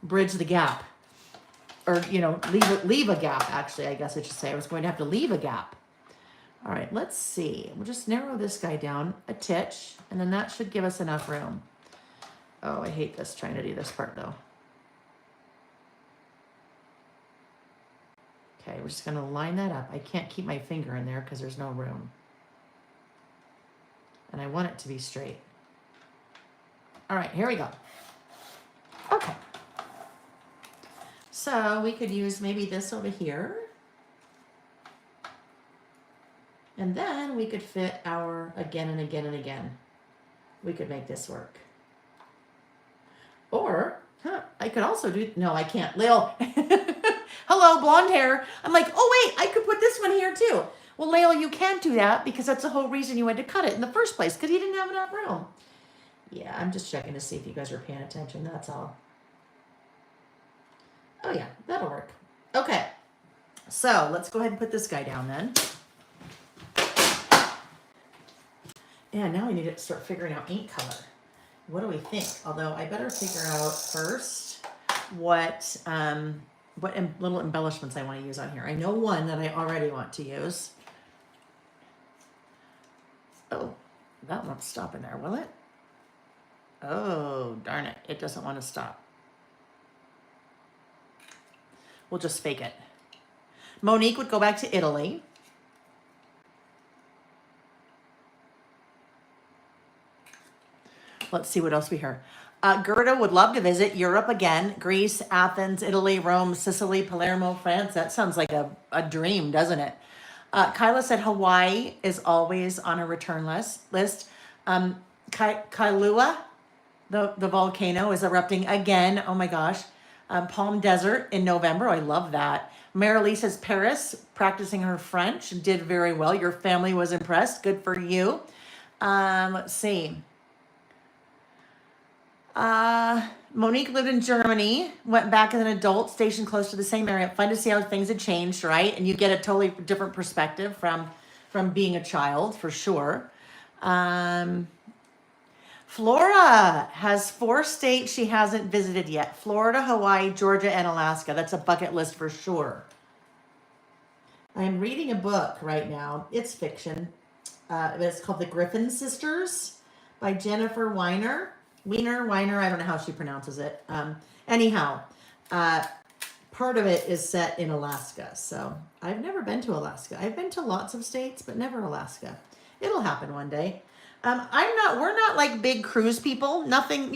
bridge the gap. Or, leave a gap, actually, I guess I should say. I was going to have to leave a gap. All right, let's see. We'll just narrow this guy down a titch, and then that should give us enough room. Oh, I hate this, trying to do this part, though. Okay, we're just going to line that up. I can't keep my finger in there because there's no room. And I want it to be straight. All right, here we go. Okay. So we could use maybe this over here. And then we could fit our again and again and again. We could make this work. Or, I could also do, no, I can't. Lael, hello, blonde hair. I'm like, oh wait, I could put this one here too. Well, Lael, you can't do that because that's the whole reason you had to cut it in the first place, because you didn't have enough room. Yeah, I'm just checking to see if you guys are paying attention, that's all. Oh yeah, that'll work. Okay, so let's go ahead and put this guy down then. And now we need to start figuring out ink color. What do we think? Although I better figure out first what little embellishments I want to use on here. I know one that I already want to use. Oh, that won't stop in there, will it? Oh, darn it. It doesn't want to stop. We'll just fake it. Monique would go back to Italy. Let's see what else we hear. Gerda would love to visit Europe again. Greece, Athens, Italy, Rome, Sicily, Palermo, France. That sounds like a dream, doesn't it? Kyla said Hawaii is always on a return list. Kailua, the volcano, is erupting again. Oh my gosh. Palm Desert in November. I love that. Marilee says Paris, practicing her French, did very well. Your family was impressed. Good for you. Let's see. Monique lived in Germany, went back as an adult, stationed close to the same area. Fun to see how things had changed, right? And you get a totally different perspective from being a child, for sure. Flora has 4 states she hasn't visited yet. Florida, Hawaii, Georgia, and Alaska. That's a bucket list for sure. I'm reading a book right now. It's fiction. It's called The Griffin Sisters by Jennifer Weiner. Weiner, I don't know how she pronounces it. Anyhow, part of it is set in Alaska. So I've never been to Alaska. I've been to lots of states, but never Alaska. It'll happen one day. We're not like big cruise people. Nothing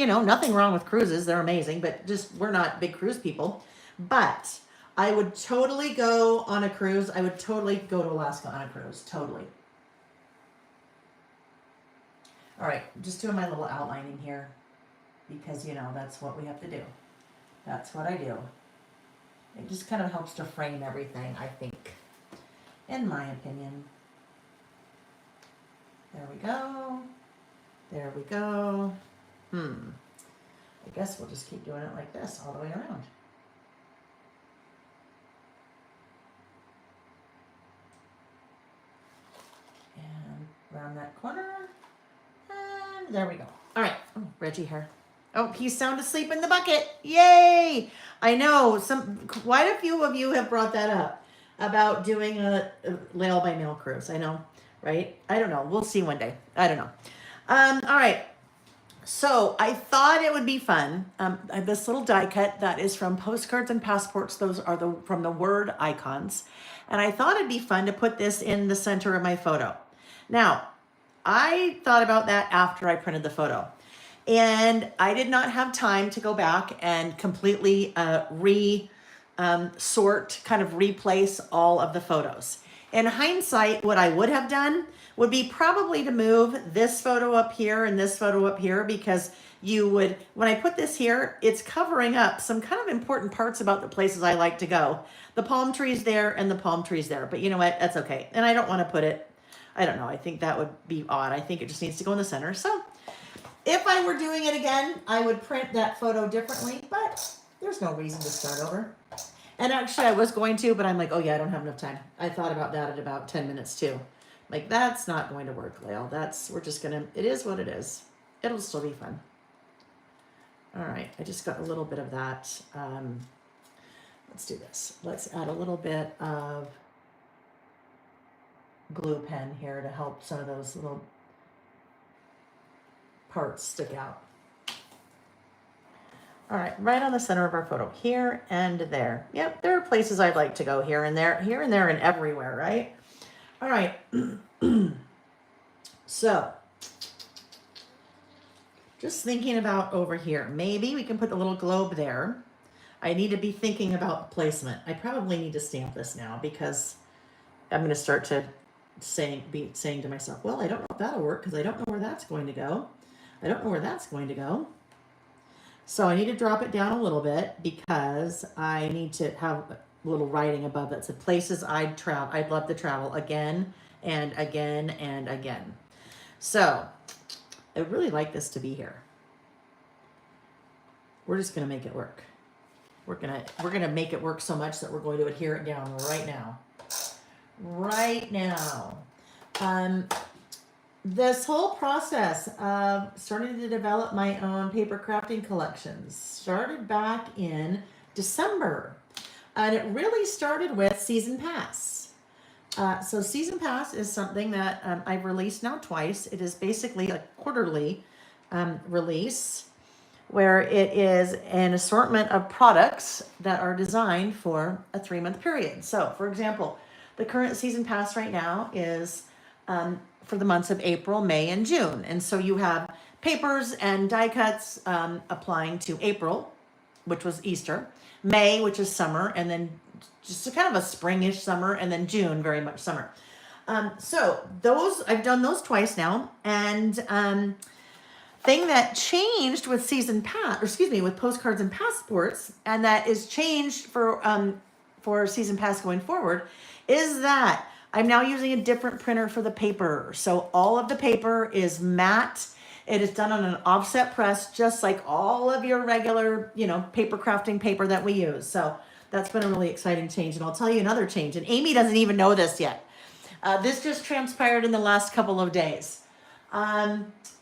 wrong with cruises. They're amazing, but just, we're not big cruise people. But I would totally go on a cruise. I would totally go to Alaska on a cruise. Totally. All right, just doing my little outlining here because, that's what we have to do. That's what I do. It just kind of helps to frame everything, I think, in my opinion. There we go. There we go. I guess we'll just keep doing it like this all the way around. around that corner. And there we go. All right. Oh, Reggie here. Oh, he's sound asleep in the bucket. Yay! I know quite a few of you have brought that up about doing a mail by mail cruise. I know, right? I don't know. We'll see one day. I don't know. All right. So I thought it would be fun. I have this little die cut that is from Postcards and Passports. Those are from the word icons. And I thought it'd be fun to put this in the center of my photo. Now, I thought about that after I printed the photo. And I did not have time to go back and completely sort, kind of replace all of the photos. In hindsight, what I would have done would be probably to move this photo up here and this photo up here, because you would, when I put this here, it's covering up some kind of important parts about the places I like to go. The palm trees there and the palm trees there, but you know what, that's okay. And I don't want to put it, I don't know, I think that would be odd. I think it just needs to go in the center. So if I were doing it again, I would print that photo differently, but there's no reason to start over. And actually I was going to, but I'm like, oh yeah, I don't have enough time. I thought about that at about 10 minutes too. Like, that's not going to work, Lael. We're just gonna, it is what it is. It'll still be fun. All right, I just got a little bit of that. Let's do this. Let's add a little bit of glue pen here to help some of those little parts stick out. All right, right on the center of our photo, here and there. Yep, there are places I'd like to go here and there, and everywhere, right? All right, so just thinking about over here, maybe we can put the little globe there. I need to be thinking about placement. I probably need to stamp this now, because I'm going to start to be saying to myself, well, I don't know if that'll work, because I don't know where that's going to go. I don't know where that's going to go. So I need to drop it down a little bit, because I need to have a little writing above it. So places I'd love to travel again and again and again. So I really like this to be here. We're just going to make it work. We're going to make it work so much that we're going to adhere it down right now. Right now. This whole process of starting to develop my own paper crafting collections started back in December. And it really started with Season Pass. So Season Pass is something that I've released now twice. It is basically a quarterly release, where it is an assortment of products that are designed for a 3-month period. So, for example, the current Season Pass right now is for the months of April, May, and June. And so you have papers and die cuts applying to April, which was Easter, May, which is summer, and then just a kind of a springish summer, and then June, very much summer. So those, I've done those twice now. And thing that changed with with Postcards and Passports, and that is changed for Season Pass going forward, is that I'm now using a different printer for the paper. So all of the paper is matte. It is done on an offset press, just like all of your regular, paper crafting paper that we use. So that's been a really exciting change. And I'll tell you another change. And Amy doesn't even know this yet. This just transpired in the last couple of days.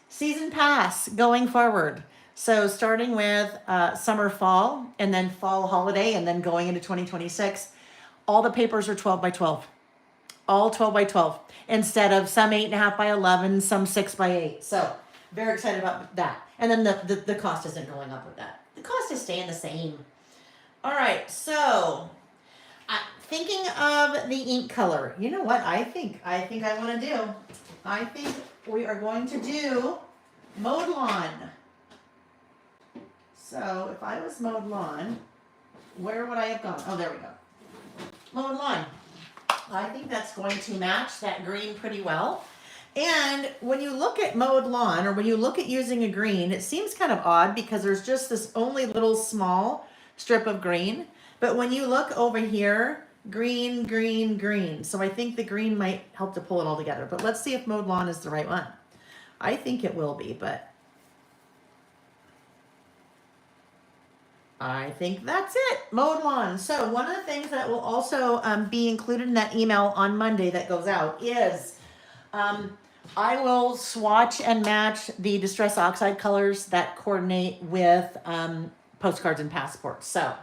Season Pass going forward. So starting with summer, fall, and then fall holiday, and then going into 2026, all the papers are 12 by 12. All 12 by 12, instead of some 8.5 by 11, some 6 by 8. So very excited about that. And then the cost isn't going up with that. The cost is staying the same. All right, so thinking of the ink color. You know what I think I want to do? I think we are going to do Mowed Lawn. So if I was Mowed Lawn, where would I have gone? Oh, there we go. Mowed Lawn. I think that's going to match that green pretty well. And when you look at Mowed Lawn, or when you look at using a green, it seems kind of odd because there's just this only little small strip of green. But when you look over here, green, green, green. So I think the green might help to pull it all together. But let's see if Mowed Lawn is the right one. I think it will be, but I think that's it. Mowed Lawn. So one of the things that will also be included in that email on Monday that goes out is I will swatch and match the Distress Oxide colors that coordinate with postcards and passports. So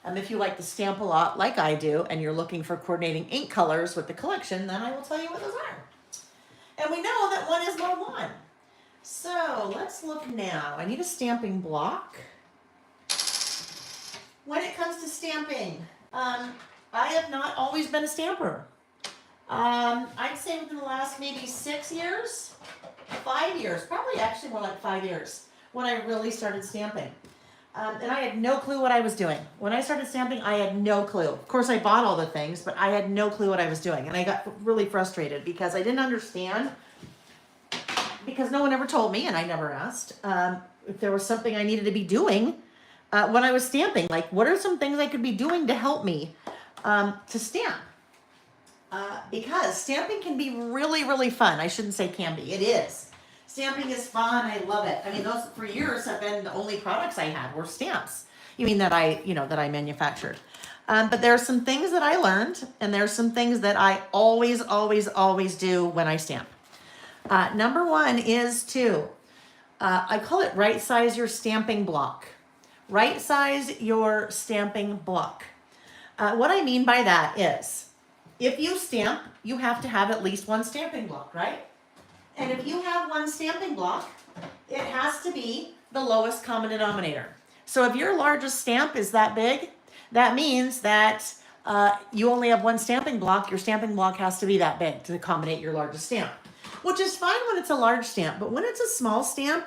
if you like to stamp a lot like I do, and you're looking for coordinating ink colors with the collection, then I will tell you what those are. And we know that one is more one. So let's look now. I need a stamping block. When it comes to stamping, I have not always been a stamper. I'd say within the last maybe 6 years, 5 years, probably actually more like 5 years, when I really started stamping. And I had no clue what I was doing. When I started stamping, I had no clue. Of course, I bought all the things, but I had no clue what I was doing. And I got really frustrated because I didn't understand, because no one ever told me, and I never asked, if there was something I needed to be doing when I was stamping. Like, what are some things I could be doing to help me to stamp? Because stamping can be really, really fun. I shouldn't say can be. It is. Stamping is fun. I love it. I mean, those for years have been the only products I had were stamps. You mean that I manufactured. But there are some things that I learned, and there are some things that I always, always, always do when I stamp. Number one is to, I call it right size your stamping block. Right size your stamping block. What I mean by that is, if you stamp, you have to have at least one stamping block, right? And if you have one stamping block, it has to be the lowest common denominator. So if your largest stamp is that big, that means that you only have one stamping block. Your stamping block has to be that big to accommodate your largest stamp, which is fine when it's a large stamp. But when it's a small stamp,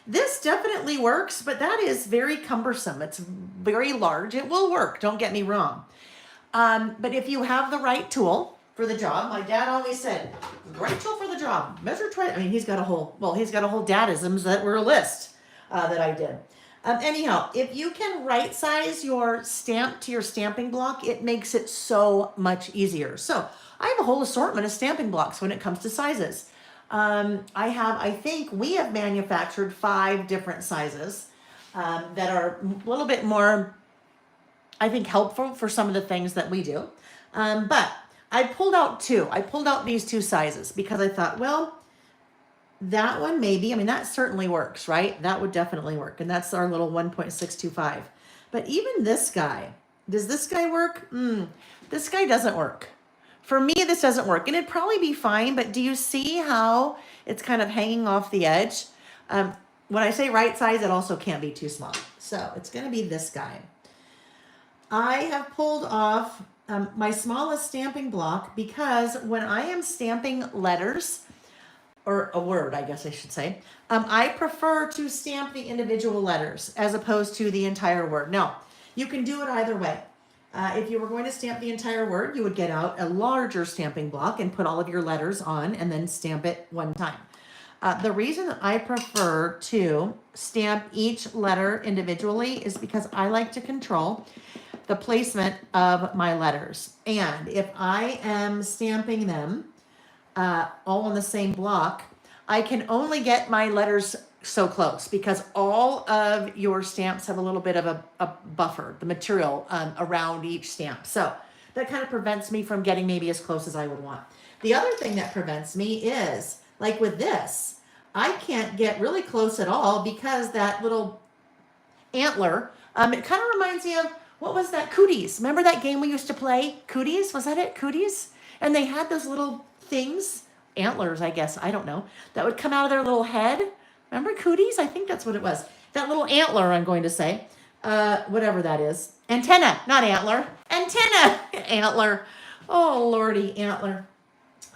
this definitely works, but that is very cumbersome. It's very large. It will work, don't get me wrong. But if you have the right tool for the job, my dad always said, right tool for the job, measure twice. I mean, he's got a whole dadisms that were a list that I did. Anyhow, if you can right size your stamp to your stamping block, it makes it so much easier. So I have a whole assortment of stamping blocks when it comes to sizes. I think we have manufactured 5 different sizes that are a little bit more, I think, helpful for some of the things that we do. But I pulled out 2. I pulled out these 2 sizes because I thought, well, that one maybe, I mean, that certainly works, right? That would definitely work. And that's our little 1.625. But even this guy, does this guy work? This guy doesn't work. For me, this doesn't work. And it'd probably be fine, but do you see how it's kind of hanging off the edge? When I say right size, it also can't be too small. So it's going to be this guy. I have pulled off my smallest stamping block because when I am stamping letters, or a word, I guess I should say, I prefer to stamp the individual letters as opposed to the entire word. Now, you can do it either way. If you were going to stamp the entire word, you would get out a larger stamping block and put all of your letters on and then stamp it one time. The reason that I prefer to stamp each letter individually is because I like to control the placement of my letters. And if I am stamping them all on the same block, I can only get my letters so close because all of your stamps have a little bit of a buffer, the material around each stamp. So that kind of prevents me from getting maybe as close as I would want. The other thing that prevents me is, like with this, I can't get really close at all because that little antler, it kind of reminds me of, what was that? Cooties. Remember that game we used to play? Cooties? Was that it? Cooties? And they had those little things, antlers, I guess, I don't know, that would come out of their little head. Remember Cooties? I think that's what it was. That little antler, I'm going to say. Whatever that is. Antenna, not antler. Antenna! Antler. Oh, lordy, antler.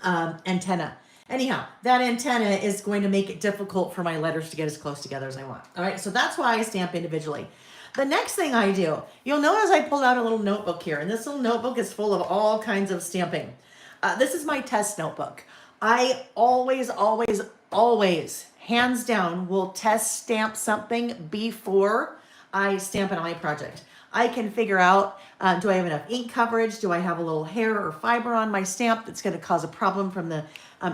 Antenna. Anyhow, that antenna is going to make it difficult for my letters to get as close together as I want. All right, so that's why I stamp individually. The next thing I do, you'll notice I pulled out a little notebook here, and this little notebook is full of all kinds of stamping. This is my test notebook. I always, always, always, hands down, will test stamp something before I stamp it on my project. I can figure out, do I have enough ink coverage? Do I have a little hair or fiber on my stamp that's going to cause a problem from the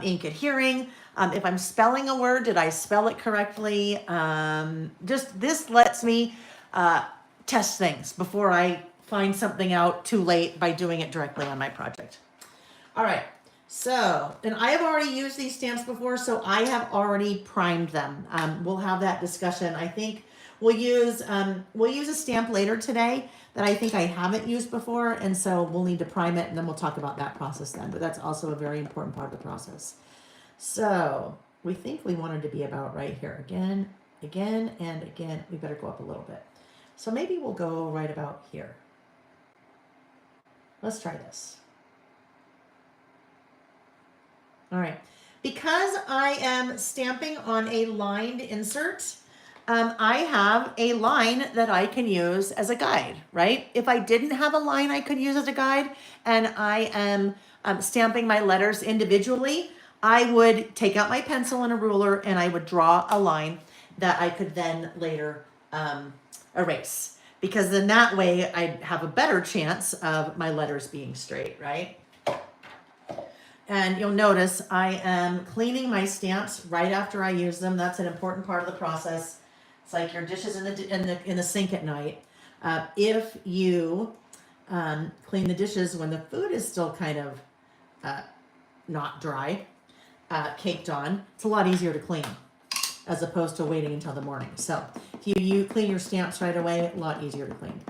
ink adhering? If I'm spelling a word, did I spell it correctly? Just this lets me test things before I find something out too late by doing it directly on my project. All right, So, and I have already used these stamps before, so I have already primed them. We'll have that discussion. I think we'll use a stamp later today that I think I haven't used before, and so we'll need to prime it, and then we'll talk about that process then. But that's also a very important part of the process. So we think we wanted to be about right here. Again, and again. We better go up a little bit. So maybe we'll go right about here. Let's try this. All right, because I am stamping on a lined insert, I have a line that I can use as a guide, right? If I didn't have a line I could use as a guide and I am stamping my letters individually, I would take out my pencil and a ruler and I would draw a line that I could then later erase. Because then that way I'd have a better chance of my letters being straight, right? And you'll notice I am cleaning my stamps right after I use them. That's an important part of the process. It's like your dishes in the sink at night. If you clean the dishes when the food is still kind of not dry, caked on, it's a lot easier to clean as opposed to waiting until the morning. So if you clean your stamps right away, a lot easier to clean.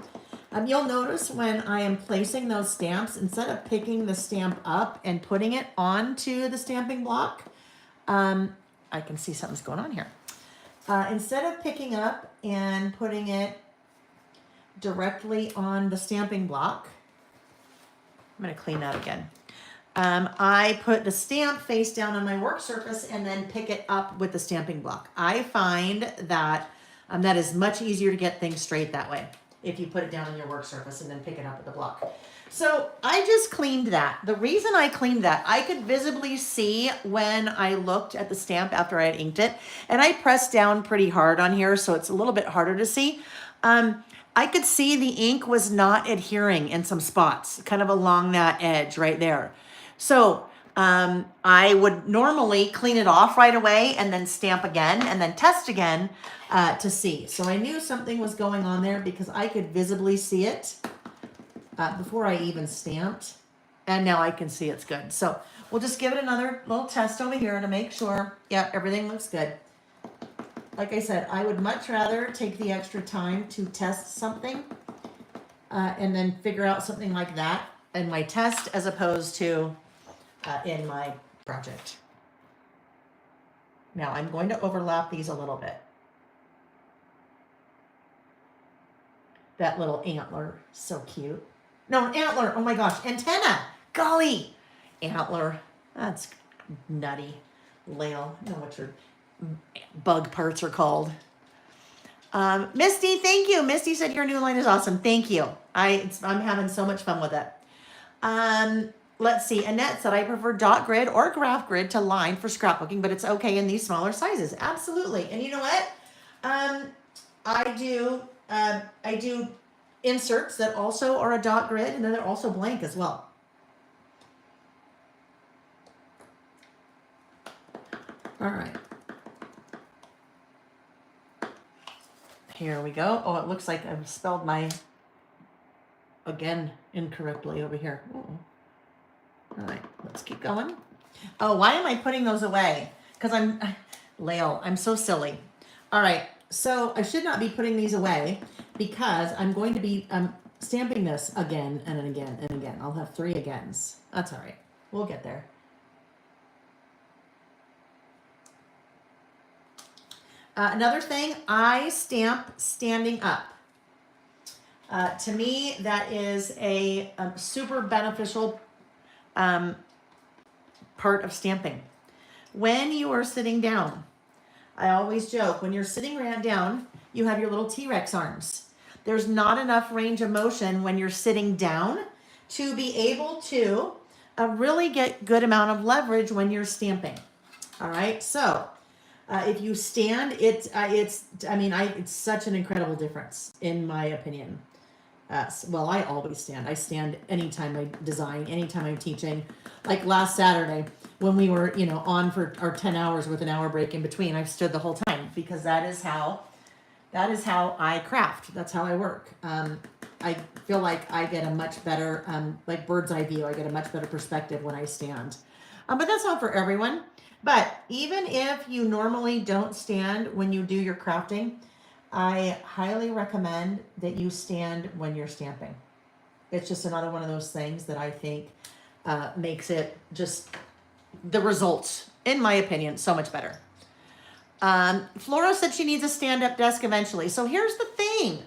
You'll notice when I am placing those stamps, instead of picking the stamp up and putting it onto the stamping block, I can see something's going on here. Instead of picking up and putting it directly on the stamping block, I'm going to clean that again. I put the stamp face down on my work surface and then pick it up with the stamping block. I find that that is much easier to get things straight that way, if you put it down on your work surface and then pick it up with the block. So I just cleaned that. The reason I cleaned that, I could visibly see when I looked at the stamp after I had inked it, and I pressed down pretty hard on here, so it's a little bit harder to see. I could see the ink was not adhering in some spots, kind of along that edge right there. So I would normally clean it off right away and then stamp again and then test again to see. So I knew something was going on there because I could visibly see it before I even stamped. And now I can see it's good. So we'll just give it another little test over here to make sure, yeah, everything looks good. Like I said, I would much rather take the extra time to test something and then figure out something like that in my test as opposed to in my project. Now I'm going to overlap these a little bit. That little antler, so cute. No, antler, oh my gosh, antenna, golly, antler, that's nutty. Lael, I don't know what your bug parts are called. Misty, thank you. Misty said your new line is awesome. Thank you. I'm having so much fun with it. Let's see. Annette said I prefer dot grid or graph grid to line for scrapbooking, but it's okay in these smaller sizes. Absolutely. And you know what? I do inserts that also are a dot grid, and then they're also blank as well. All right. Here we go. Oh, it looks like I've spelled my again incorrectly over here. Ooh. All right, let's keep going. Oh, why am I putting those away? Because Lael, I'm so silly. All right, so I should not be putting these away because I'm going to be stamping this again and again and again. I'll have 3 agains. That's all right. We'll get there. Another thing, I stamp standing up. To me, that is a super beneficial part of stamping. When you are sitting down, I always joke, when you're sitting right down, you have your little T-Rex arms. There's not enough range of motion when you're sitting down to be able to really get good amount of leverage when you're stamping. All right, so if you stand, it's such an incredible difference in my opinion. Well, I always stand. I stand anytime I design, anytime I'm teaching. Like last Saturday when we were, on for our 10 hours with an hour break in between, I stood the whole time because that is how I craft. That's how I work. I feel like I get a much better, like bird's eye view. I get a much better perspective when I stand. But that's not for everyone. But even if you normally don't stand when you do your crafting, I highly recommend that you stand when you're stamping. It's just another one of those things that I think makes it just the results, in my opinion, so much better. Flora said she needs a stand-up desk eventually. So here's the thing.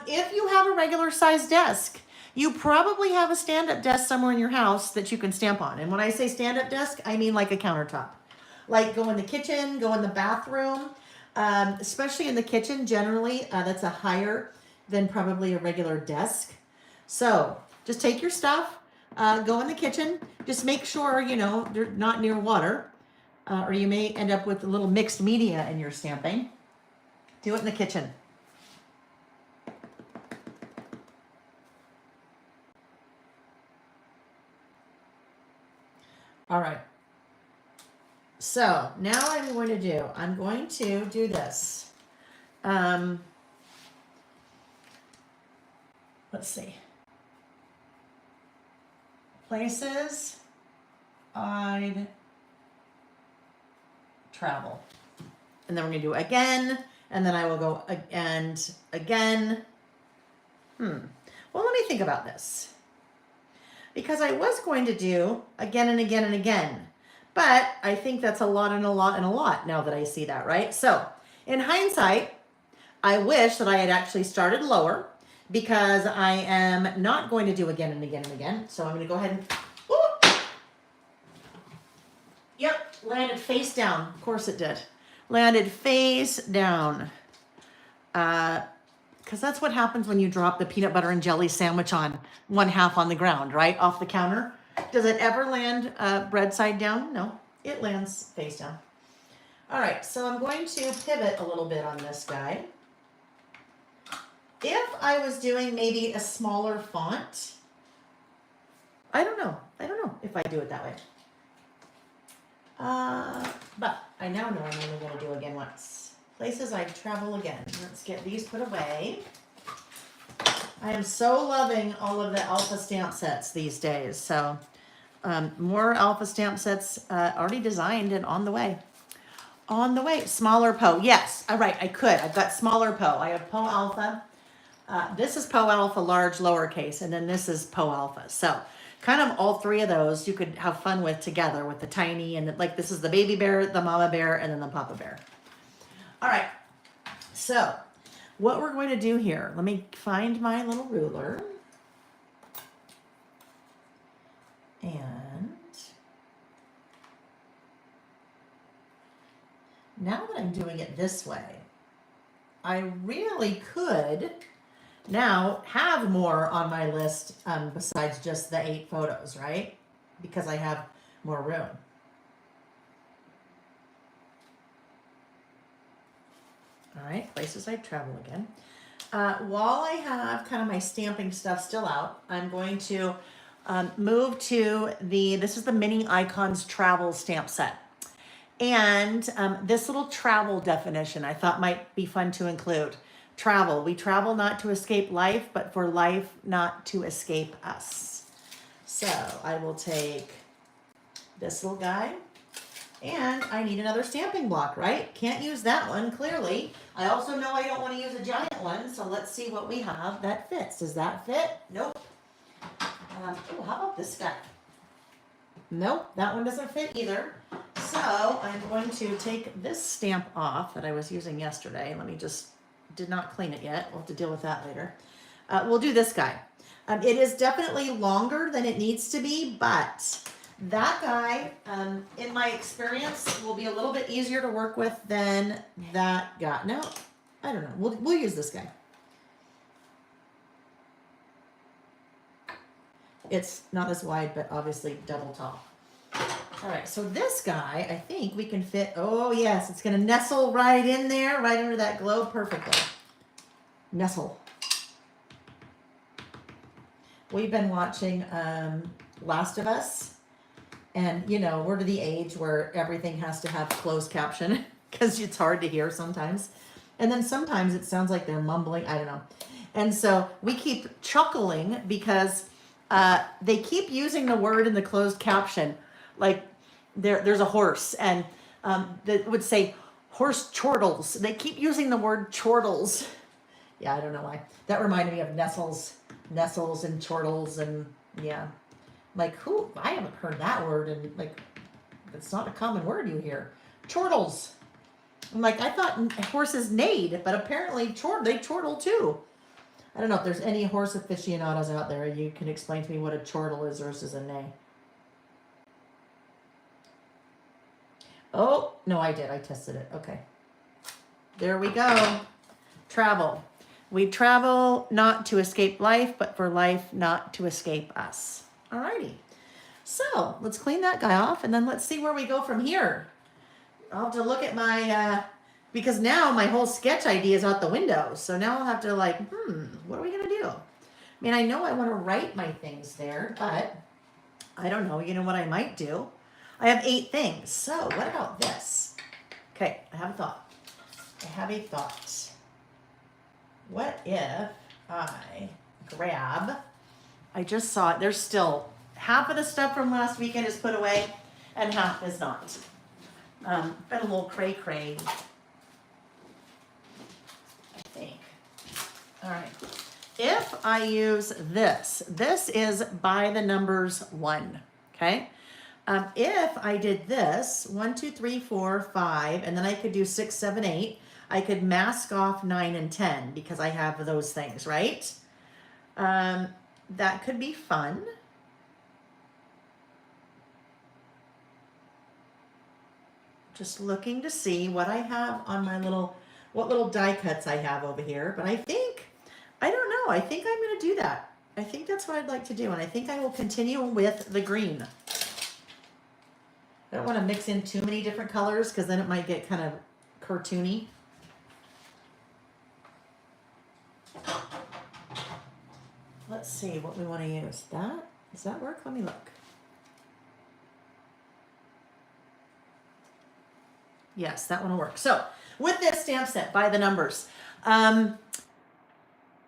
If you have a regular size desk, you probably have a stand-up desk somewhere in your house that you can stamp on. And when I say stand-up desk, I mean like a countertop. Like go in the kitchen, go in the bathroom, especially in the kitchen, generally that's a higher than probably a regular desk. So just take your stuff, go in the kitchen, just make sure, you know, they're not near water, or you may end up with a little mixed media in your stamping. Do it in the kitchen. All right. So now I'm going to do this. Let's see. Places I'd travel. And then we're going to do again, and then I will go and again. Well, let me think about this. Because I was going to do again and again and again. But I think that's a lot and a lot and a lot now that I see that, right? So in hindsight, I wish that I had actually started lower because I am not going to do again and again and again. So I'm going to go ahead and, whoop. Yep, landed face down. Of course it did. Landed face down. Because that's what happens when you drop the peanut butter and jelly sandwich on one half on the ground, right? Off the counter. Does it ever land bread side down? No, it lands face down. All right, so I'm going to pivot a little bit on this guy. If I was doing maybe a smaller font, I don't know if I do it that way. But I now know I'm only going to do again once. Places I travel again. Let's get these put away. I am so loving all of the alpha stamp sets these days. So more alpha stamp sets already designed and on the way. On the way. Smaller Poe. Yes. All right. I could. I've got smaller Poe. I have Poe Alpha. This is Poe Alpha large lowercase. And then this is Poe Alpha. So kind of all three of those you could have fun with together with the tiny and like this is the baby bear, the mama bear, and then the papa bear. All right, so what we're going to do here, let me find my little ruler. And now that I'm doing it this way, I really could now have more on my list besides just the 8 photos, right? Because I have more room. All right, places I travel again. While I have kind of my stamping stuff still out, I'm going to move to this is the Mini Icons Travel stamp set. And this little travel definition I thought might be fun to include. Travel. We travel not to escape life, but for life not to escape us. So I will take this little guy. And I need another stamping block, right? Can't use that one, clearly. I also know I don't want to use a giant one, so let's see what we have that fits. Does that fit? Nope. Oh, how about this guy? Nope, that one doesn't fit either. So I'm going to take this stamp off that I was using yesterday. Let me did not clean it yet. We'll have to deal with that later. We'll do this guy. It is definitely longer than it needs to be, but that guy, in my experience, will be a little bit easier to work with than that guy. No, I don't know. We'll use this guy. It's not as wide, but obviously double tall. All right, so this guy, I think we can fit. Oh, yes, it's going to nestle right in there, right under that globe perfectly. Nestle. We've been watching Last of Us. And, you know, we're to the age where everything has to have closed caption because it's hard to hear sometimes. And then sometimes it sounds like they're mumbling. I don't know. And so we keep chuckling because they keep using the word in the closed caption Like there's a horse, and that would say horse chortles. They keep using the word chortles. Yeah, I don't know why. That reminded me of nestles and chortles, and yeah. Like, who? I haven't heard that word, and like, it's not a common word you hear. Chortles. I'm like, I thought horses neighed, but apparently they chortle too. I don't know if there's any horse aficionados out there. You can explain to me what a chortle is versus a neigh. Oh, no, I did. I tested it. Okay. There we go. Travel. We travel not to escape life, but for life not to escape us. Alrighty. So let's clean that guy off, and then let's see where we go from here. I'll have to look at my, because now my whole sketch idea is out the window. So now I'll have to like, what are we going to do? I mean, I know I want to write my things there, but I don't know. You know what I might do? I have 8 things. So what about this? Okay, I have a thought. What if I grab, I just saw it, there's still half of the stuff from last weekend is put away and half is not. Been a little cray-cray, I think. All right. If I use this is by the numbers 1, okay? If I did this, 1, 2, 3, 4, 5, and then I could do 6, 7, 8, I could mask off 9 and 10 because I have those things, right? That could be fun. Just looking to see what I have on my what little die cuts I have over here. But I don't know, I think I'm going to do that. I think that's what I'd like to do. And I think I will continue with the green. I don't want to mix in too many different colors because then it might get kind of cartoony. Let's see what we want to use. Does that work? Let me look. Yes, that one will work. So with this stamp set by the numbers,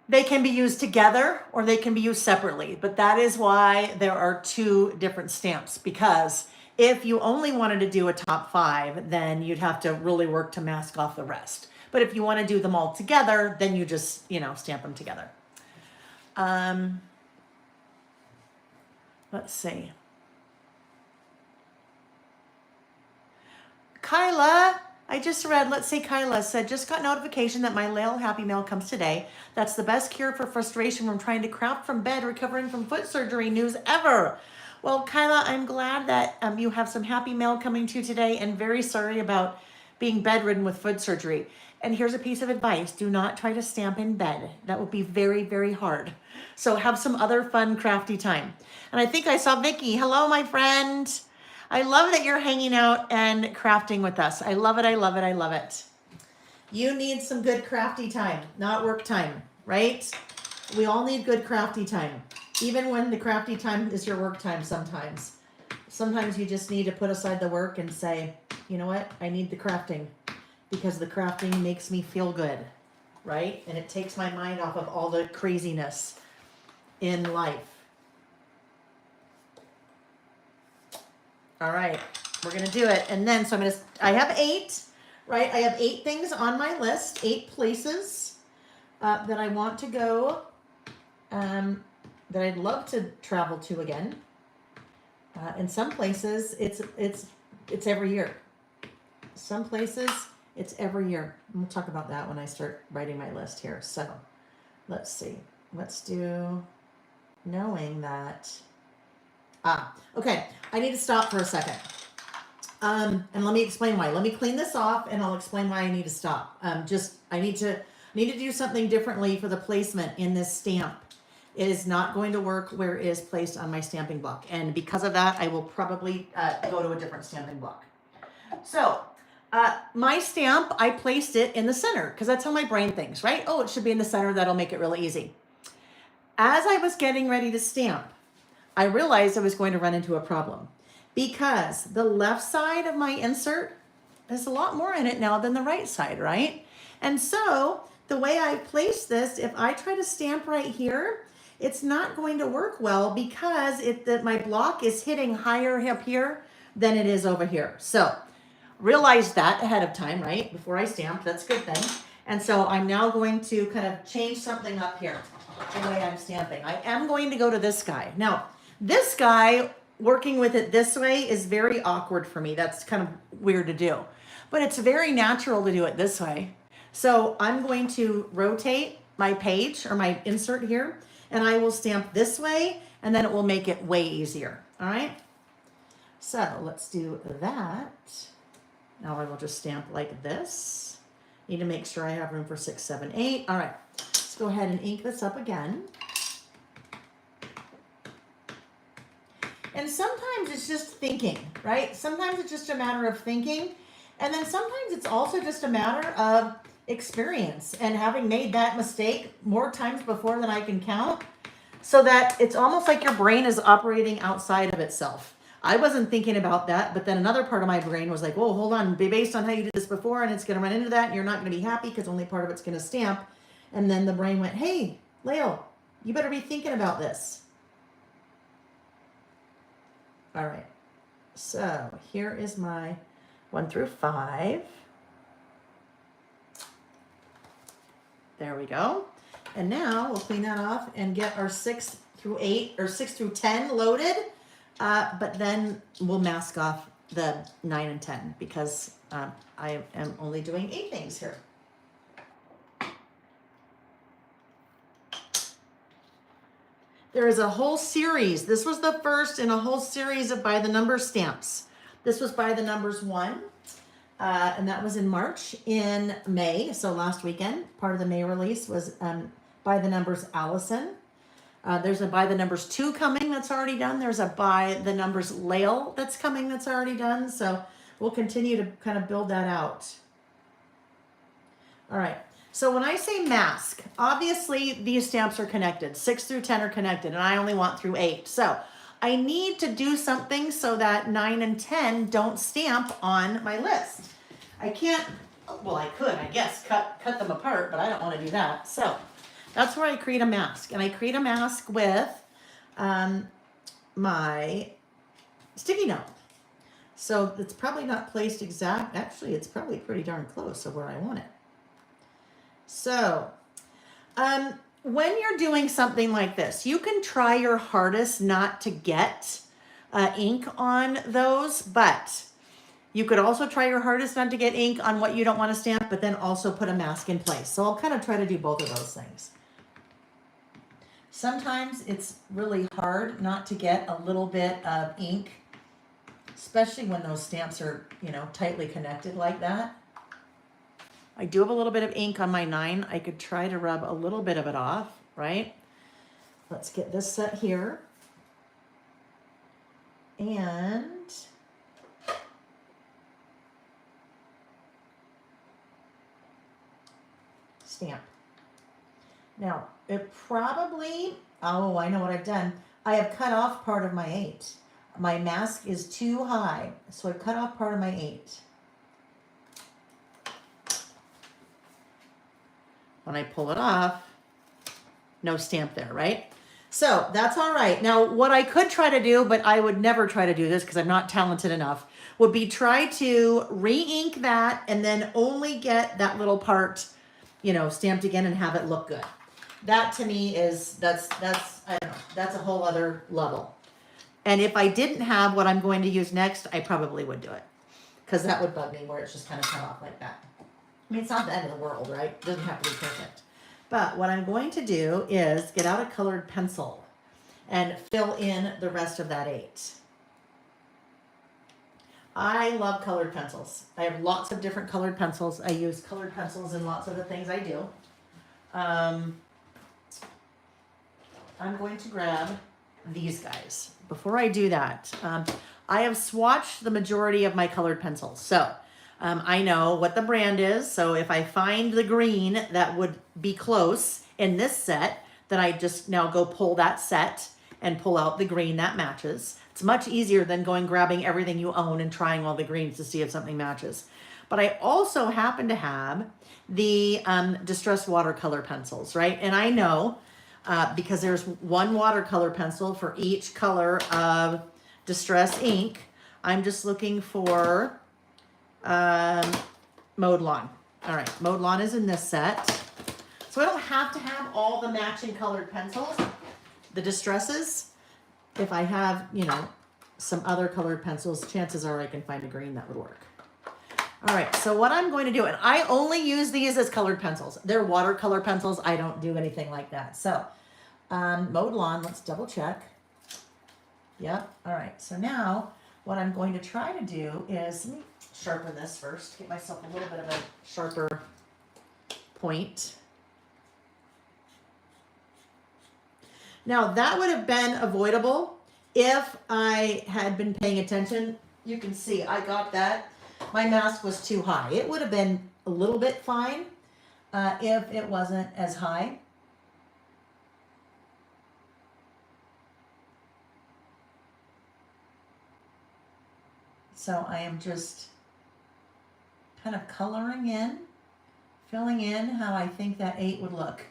they can be used together or they can be used separately. But that is why there are 2 different stamps, because if you only wanted to do a top 5, then you'd have to really work to mask off the rest. But if you want to do them all together, then you just, stamp them together. Let's see. Kyla, I just read, let's see, Kyla said, just got notification that my little Happy Mail comes today. That's the best cure for frustration from trying to craft from bed, recovering from foot surgery news ever. Well, Kyla, I'm glad that you have some Happy Mail coming to you today, and very sorry about being bedridden with foot surgery. And here's a piece of advice. Do not try to stamp in bed. That would be very, very hard. So have some other fun, crafty time. And I think I saw Vicky. Hello, my friend. I love that you're hanging out and crafting with us. I love it, I love it, I love it. You need some good crafty time, not work time, right? We all need good crafty time. Even when the crafty time is your work time sometimes. Sometimes you just need to put aside the work and say, you know what? I need the crafting because the crafting makes me feel good, right? And it takes my mind off of all the craziness in life. All right, we're gonna do it. And then, so I have 8, right? I have 8 things on my list, 8 places that I want to go, that I'd love to travel to again. In some places, it's every year. Some places, it's every year. We'll talk about that when I start writing my list here. So, let's see. Let's do knowing that. Okay. I need to stop for a second. And let me explain why. Let me clean this off and I'll explain why I need to stop. I need to do something differently for the placement in this stamp. It is not going to work where it is placed on my stamping block. And because of that, I will probably go to a different stamping block. So my stamp, I placed it in the center because that's how my brain thinks, right? Oh, it should be in the center. That'll make it really easy. As I was getting ready to stamp, I realized I was going to run into a problem because the left side of my insert, there's a lot more in it now than the right side, right? And so the way I place this, if I try to stamp right here, it's not going to work well because my block is hitting higher up here than it is over here. So realize that ahead of time, right? Before I stamp, that's a good thing. And so I'm now going to kind of change something up here, the way I'm stamping. I am going to go to this guy. Now, this guy, working with it this way is very awkward for me. That's kind of weird to do. But it's very natural to do it this way. So I'm going to rotate my page or my insert here, and I will stamp this way, and then it will make it way easier. All right? So let's do that. Now I will just stamp like this. Need to make sure I have room for 6, 7, 8. All right, let's go ahead and ink this up again. And sometimes it's just thinking, right? Sometimes it's just a matter of thinking. And then sometimes it's also just a matter of experience and having made that mistake more times before than I can count, so that it's almost like your brain is operating outside of itself. I wasn't thinking about that, but then another part of my brain was like, whoa, hold on, based on how you did this before, and it's going to run into that, and you're not going to be happy because only part of it's going to stamp. And then the brain went, hey, Leo, you better be thinking about this. All right, so here is my 1 through 5. There we go. And now we'll clean that off and get our 6 through 8 or 6 through 10 loaded. But then we'll mask off the 9 and 10 because I am only doing 8 things here. There is a whole series. This was the first in a whole series of by the number stamps. This was by the numbers 1, and that was in March. In May, so last weekend, part of the May release was by the numbers Allison. There's a by the numbers 2 coming that's already done. There's a by the numbers Lael that's coming that's already done. So we'll continue to kind of build that out. All right. So when I say mask, obviously these stamps are connected. 6 through 10 are connected, and I only want through 8. So I need to do something so that 9 and 10 don't stamp on my list. I can't, well, I could, I guess, cut them apart, but I don't want to do that. So that's where I create a mask. And I create a mask with my sticky note. So it's probably not placed exact. Actually, it's probably pretty darn close to where I want it. So when you're doing something like this, you can try your hardest not to get ink on those, but you could also try your hardest not to get ink on what you don't want to stamp, but then also put a mask in place. So I'll kind of try to do both of those things. Sometimes it's really hard not to get a little bit of ink, especially when those stamps are, you know, tightly connected like that. I do have a little bit of ink on my 9. I could try to rub a little bit of it off, right? Let's get this set here. And stamp. Now, it probably, oh, I know what I've done. I have cut off part of my 8. My mask is too high, so I cut off part of my 8. When I pull it off, no stamp there, right? So that's all right. Now, what I could try to do, but I would never try to do this because I'm not talented enough, would be try to re-ink that and then only get that little part, you know, stamped again and have it look good. That to me is, that's I don't know, that's a whole other level. And if I didn't have what I'm going to use next, I probably would do it because that would bug me where it's just kind of cut off like that. I mean, it's not the end of the world, right? It doesn't have to be perfect. But what I'm going to do is get out a colored pencil and fill in the rest of that 8. I love colored pencils. I have lots of different colored pencils. I use colored pencils in lots of the things I do. I'm going to grab these guys. Before I do that, I have swatched the majority of my colored pencils. So I know what the brand is. So if I find the green that would be close in this set, then I just now go pull that set and pull out the green that matches. It's much easier than going grabbing everything you own and trying all the greens to see if something matches. But I also happen to have the distressed watercolor pencils, right? And I know because there's one watercolor pencil for each color of distress ink. I'm just looking for mowed lawn. All right, mowed lawn is in this set. So I don't have to have all the matching colored pencils, the distresses. If I have, you know, some other colored pencils, chances are I can find a green that would work. All right, so what I'm going to do, and I only use these as colored pencils. They're watercolor pencils. I don't do anything like that. So mowed lawn, let's double check. Yep, all right. So now what I'm going to try to do is, let me sharpen this first, get myself a little bit of a sharper point. Now that would have been avoidable if I had been paying attention. You can see I got that. My mask was too high. It would have been a little bit fine if it wasn't as high. So I am just kind of coloring in, filling in how I think that 8 would look.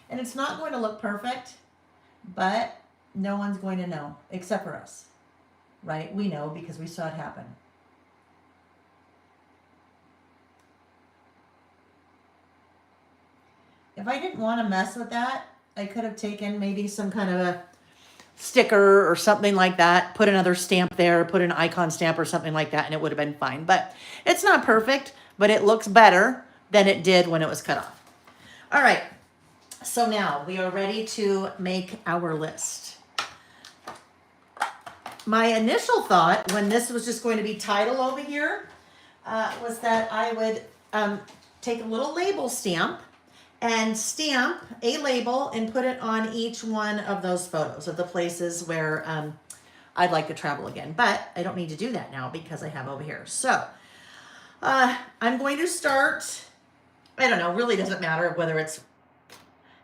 And it's not going to look perfect, but no one's going to know except for us, right? We know because we saw it happen. If I didn't want to mess with that, I could have taken maybe some kind of a sticker or something like that, put another stamp there, put an icon stamp or something like that, and it would have been fine. But it's not perfect, but it looks better than it did when it was cut off. All right. So now we are ready to make our list. My initial thought when this was just going to be title over here was that I would take a little label stamp and stamp a label and put it on each one of those photos of the places where I'd like to travel again. But I don't need to do that now because I have over here. So I'm going to start, I don't know, really doesn't matter whether it's,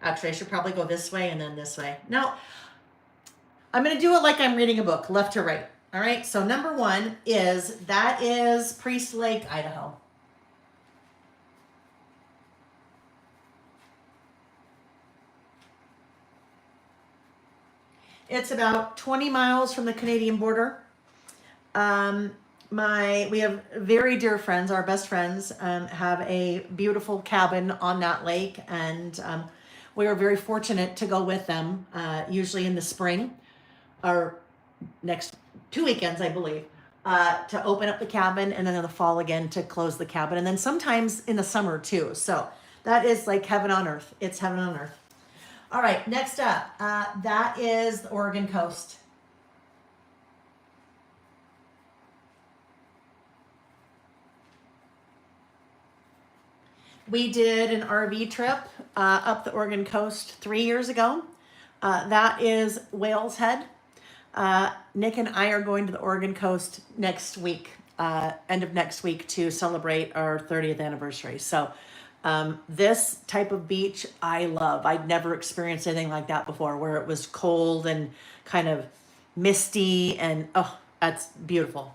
actually, I should probably go this way and then this way. No, I'm going to do it like I'm reading a book, left to right. All right, so number 1 is, that is Priest Lake, Idaho. It's about 20 miles from the Canadian border. We have very dear friends, our best friends, have a beautiful cabin on that lake, and we are very fortunate to go with them, usually in the spring, or next 2 weekends, I believe, to open up the cabin, and then in the fall again to close the cabin, and then sometimes in the summer too. So that is like heaven on earth. It's heaven on earth. All right, next up, that is the Oregon coast. We did an RV trip up the Oregon coast 3 years ago. That is Whale's Head. Nick and I are going to the Oregon coast next week, end of next week, to celebrate our 30th anniversary. So this type of beach I love. I'd never experienced anything like that before, where it was cold and kind of misty, and oh, that's beautiful.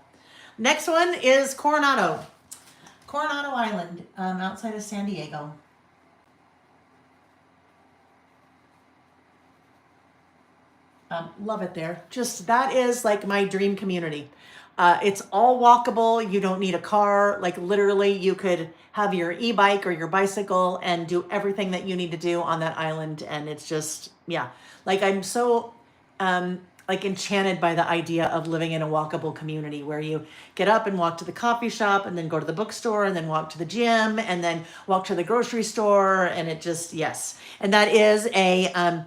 Next one is Coronado Island, outside of San Diego. Love it there. Just, that is like my dream community. It's all walkable. You don't need a car. Like literally you could have your e-bike or your bicycle and do everything that you need to do on that island. And it's just, yeah, like I'm so like enchanted by the idea of living in a walkable community where you get up and walk to the coffee shop and then go to the bookstore and then walk to the gym and then walk to the grocery store. And it just, yes. And that is the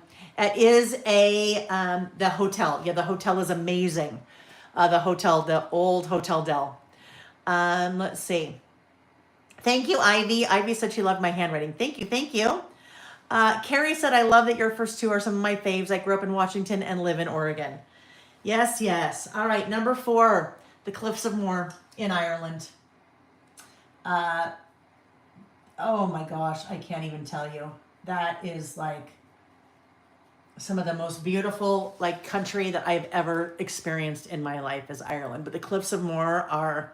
hotel. Yeah, the hotel is amazing. The old Hotel Del. Let's see. Thank you, Ivy. Ivy said she loved my handwriting. Thank you, thank you. Carrie said, I love that your first 2 are some of my faves. I grew up in Washington and live in Oregon. Yes, yes. All right, number 4, the Cliffs of Moher in Ireland. Oh my gosh, I can't even tell you. That is like some of the most beautiful like country that I've ever experienced in my life is Ireland. But the Cliffs of Moher are,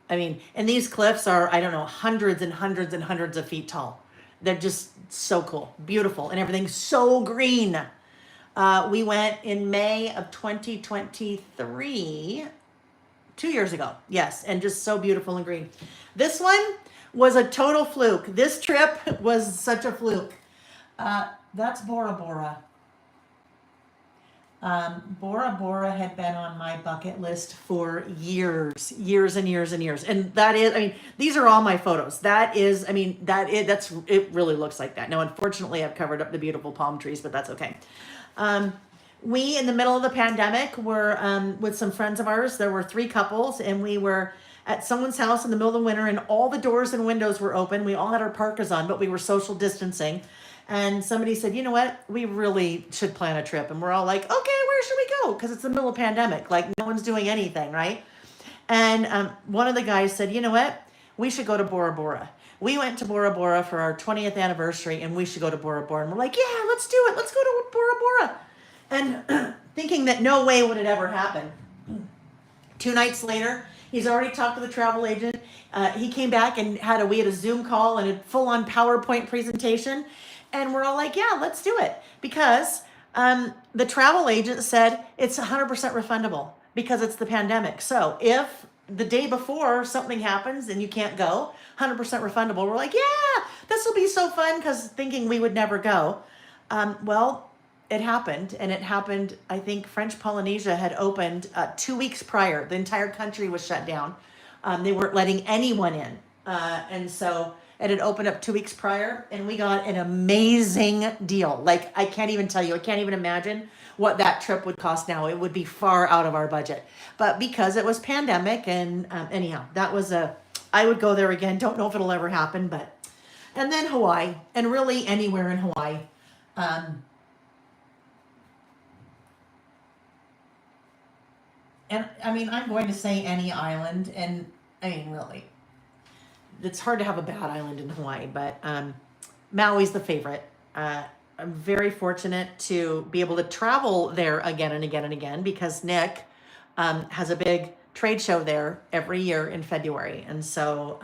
I mean, and these cliffs are, I don't know, hundreds and hundreds and hundreds of feet tall. They're just so cool, beautiful, and everything's so green. We went in May of 2023, 2 years ago. Yes, and just so beautiful and green. This one was a total fluke. This trip was such a fluke. That's Bora Bora. Bora Bora had been on my bucket list for years, years and years and years. And that is, I mean, these are all my photos. That is, I mean, it really looks like that. Now, unfortunately, I've covered up the beautiful palm trees, but that's okay. We, in the middle of the pandemic, were with some friends of ours. There were 3 couples, and we were at someone's house in the middle of the winter, and all the doors and windows were open. We all had our parkas on, but we were social distancing. And somebody said, you know what, we really should plan a trip. And we're all like, okay, where should we go? Because it's the middle of pandemic. Like, no one's doing anything, right? And one of the guys said, you know what, we should go to Bora Bora. We went to Bora Bora for our 20th anniversary, and we should go to Bora Bora. And we're like, yeah, let's do it. Let's go to Bora Bora. And thinking that no way would it ever happen. 2 nights later, he's already talked to the travel agent. He came back and we had a Zoom call and a full-on PowerPoint presentation. And we're all like, yeah, let's do it. Because the travel agent said it's 100% refundable because it's the pandemic. So if the day before something happens and you can't go, 100% refundable. We're like, yeah, this will be so fun, because thinking we would never go. Well, it happened. And it happened, I think French Polynesia had opened 2 weeks prior. The entire country was shut down. They weren't letting anyone in. And so it had opened up 2 weeks prior, and we got an amazing deal. Like, I can't even tell you, I can't even imagine what that trip would cost now. It would be far out of our budget. But because it was pandemic, and anyhow, I would go there again. Don't know if it'll ever happen, but, and then Hawaii, and really anywhere in Hawaii. And I mean, I'm going to say any island, and I mean, really, it's hard to have a bad island in Hawaii, but Maui's the favorite. I'm very fortunate to be able to travel there again and again and again, because Nick has a big trade show there every year in February. And so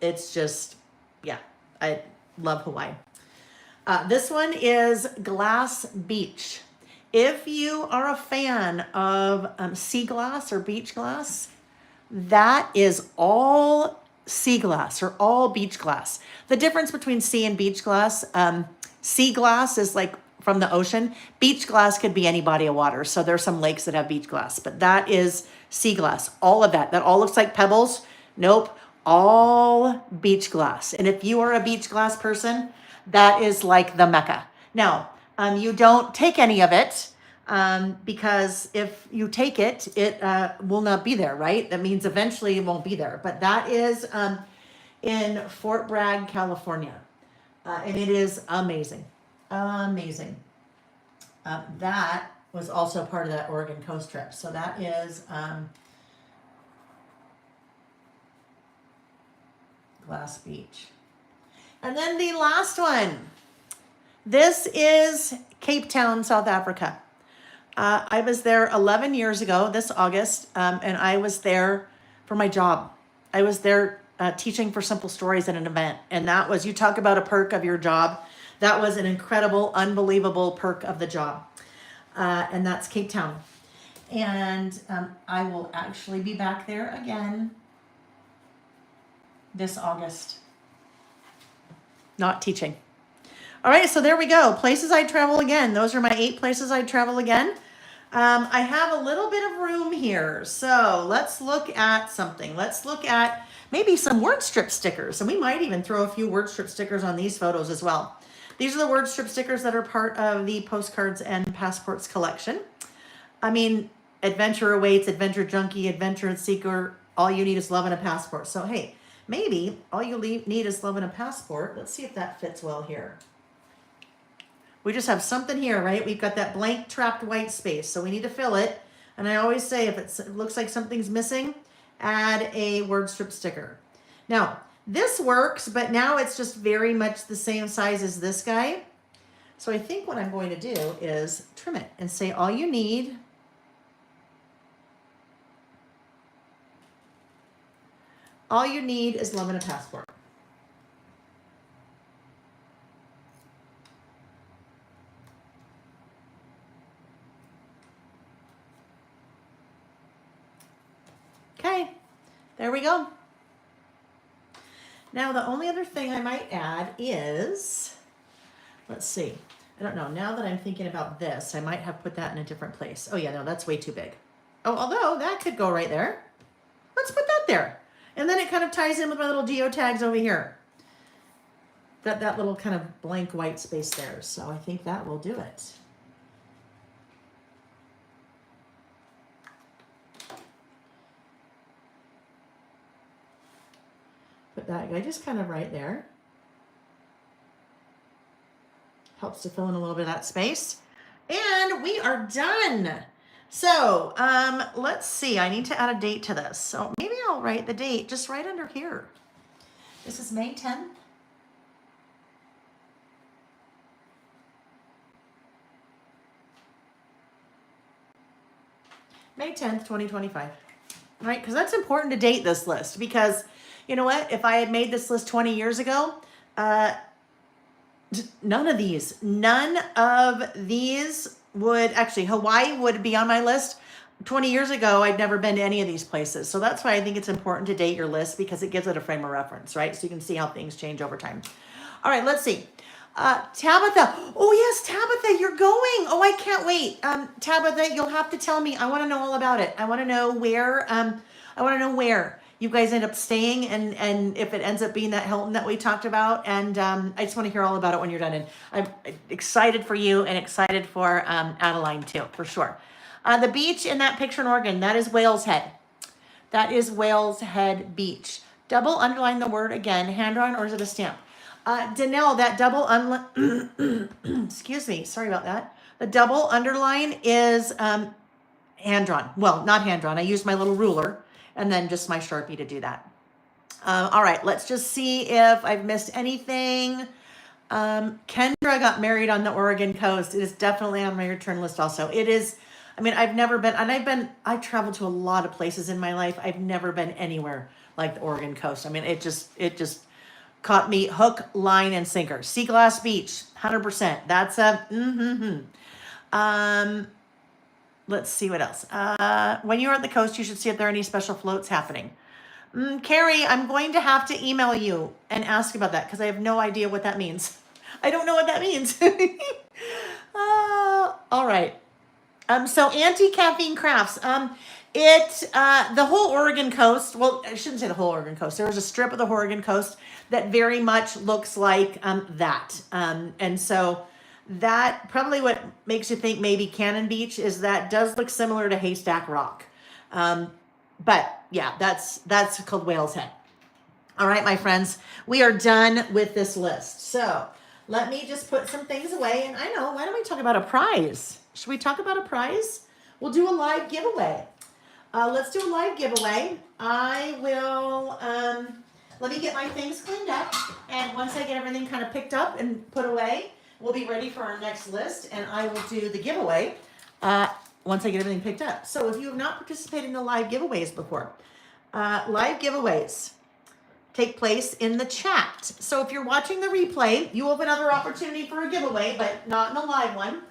it's just, yeah, I love Hawaii. This one is Glass Beach. If you are a fan of sea glass or beach glass, that is all sea glass or all beach glass. The difference between sea and beach glass, sea glass is like from the ocean. Beach glass could be any body of water. So there's some lakes that have beach glass, but that is sea glass. All of that all looks like pebbles. Nope, all beach glass. And if you are a beach glass person, that is like the Mecca. Now, you don't take any of it, because if you take it, it will not be there, right? That means eventually it won't be there. But that is in Fort Bragg, California. And it is amazing. Amazing. That was also part of that Oregon coast trip. So that is Glass Beach. And then the last one. This is Cape Town, South Africa. I was there 11 years ago this August, and I was there for my job. I was there teaching for Simple Stories at an event, and that was, you talk about a perk of your job. That was an incredible, unbelievable perk of the job, and that's Cape Town. And I will actually be back there again this August. Not teaching. All right, so there we go. Places I'd travel again. Those are my 8 places I'd travel again. I have a little bit of room here. So let's look at something. Let's look at maybe some word strip stickers. And we might even throw a few word strip stickers on these photos as well. These are the word strip stickers that are part of the Postcards and Passports collection. I mean, adventure awaits, adventure junkie, adventure seeker. All you need is love and a passport. So, hey, maybe all you need is love and a passport. Let's see if that fits well here. We just have something here, right? We've got that blank trapped white space, so we need to fill it. And I always say, if it looks like something's missing, add a word strip sticker. Now, this works, but now it's just very much the same size as this guy. So I think what I'm going to do is trim it and say all you need is love and a passport. Okay, there we go. Now the only other thing I might add is, let's see. I don't know. Now that I'm thinking about this, I might have put that in a different place. Oh yeah, no, that's way too big. Oh, although that could go right there. Let's put that there. And then it kind of ties in with my little geotags over here. That little kind of blank white space there. So I think that will do it. Put that guy just kind of right there. Helps to fill in a little bit of that space. And we are done. So let's see, I need to add a date to this. So maybe I'll write the date just right under here. This is May 10th. May 10th, 2025. Right, because that's important to date this list, because you know what? If I had made this list 20 years ago, none of these would, actually, Hawaii would be on my list. 20 years ago, I'd never been to any of these places. So that's why I think it's important to date your list, because it gives it a frame of reference, right? So you can see how things change over time. All right, let's see. Tabitha. Oh yes, Tabitha, you're going. Oh, I can't wait. Tabitha, you'll have to tell me. I want to know all about it. I want to know where you guys end up staying, and if it ends up being that Hilton that we talked about. And I just want to hear all about it when you're done. And I'm excited for you and excited for Adeline too, for sure. The beach in that picture in Oregon, that is Whale's Head. That is Whale's Head Beach. Double underline the word again, hand drawn, or is it a stamp? Danelle, that double excuse me, sorry about that. The double underline is hand drawn. Well, not hand drawn. I used my little ruler and then just my Sharpie to do that. All right, let's just see if I've missed anything. Kendra got married on the Oregon coast. It is definitely on my return list also. It is, I mean, I've never been, and I've traveled to a lot of places in my life. I've never been anywhere like the Oregon coast. I mean, it just caught me hook, line, and sinker. Sea Glass Beach, 100%. That's a, let's see what else. When you're at the coast, you should see if there are any special floats happening. Carrie, I'm going to have to email you and ask about that, because I have no idea what that means. I don't know what that means. All right. So anti-caffeine crafts. The whole Oregon coast, well, I shouldn't say the whole Oregon coast. There's a strip of the Oregon coast that very much looks like that. And so that probably what makes you think maybe Cannon Beach is that does look similar to Haystack Rock. But yeah, that's called Whale's Head. All right, my friends, we are done with this list. So let me just put some things away. And I know, why don't we talk about a prize? Should we talk about a prize? We'll do a live giveaway. Let's do a live giveaway. I will, let me get my things cleaned up. And once I get everything kind of picked up and put away, we'll be ready for our next list. And I will do the giveaway once I get everything picked up. So if you have not participated in the live giveaways before, live giveaways take place in the chat. So if you're watching the replay, you will have another opportunity for a giveaway, but not in the live one.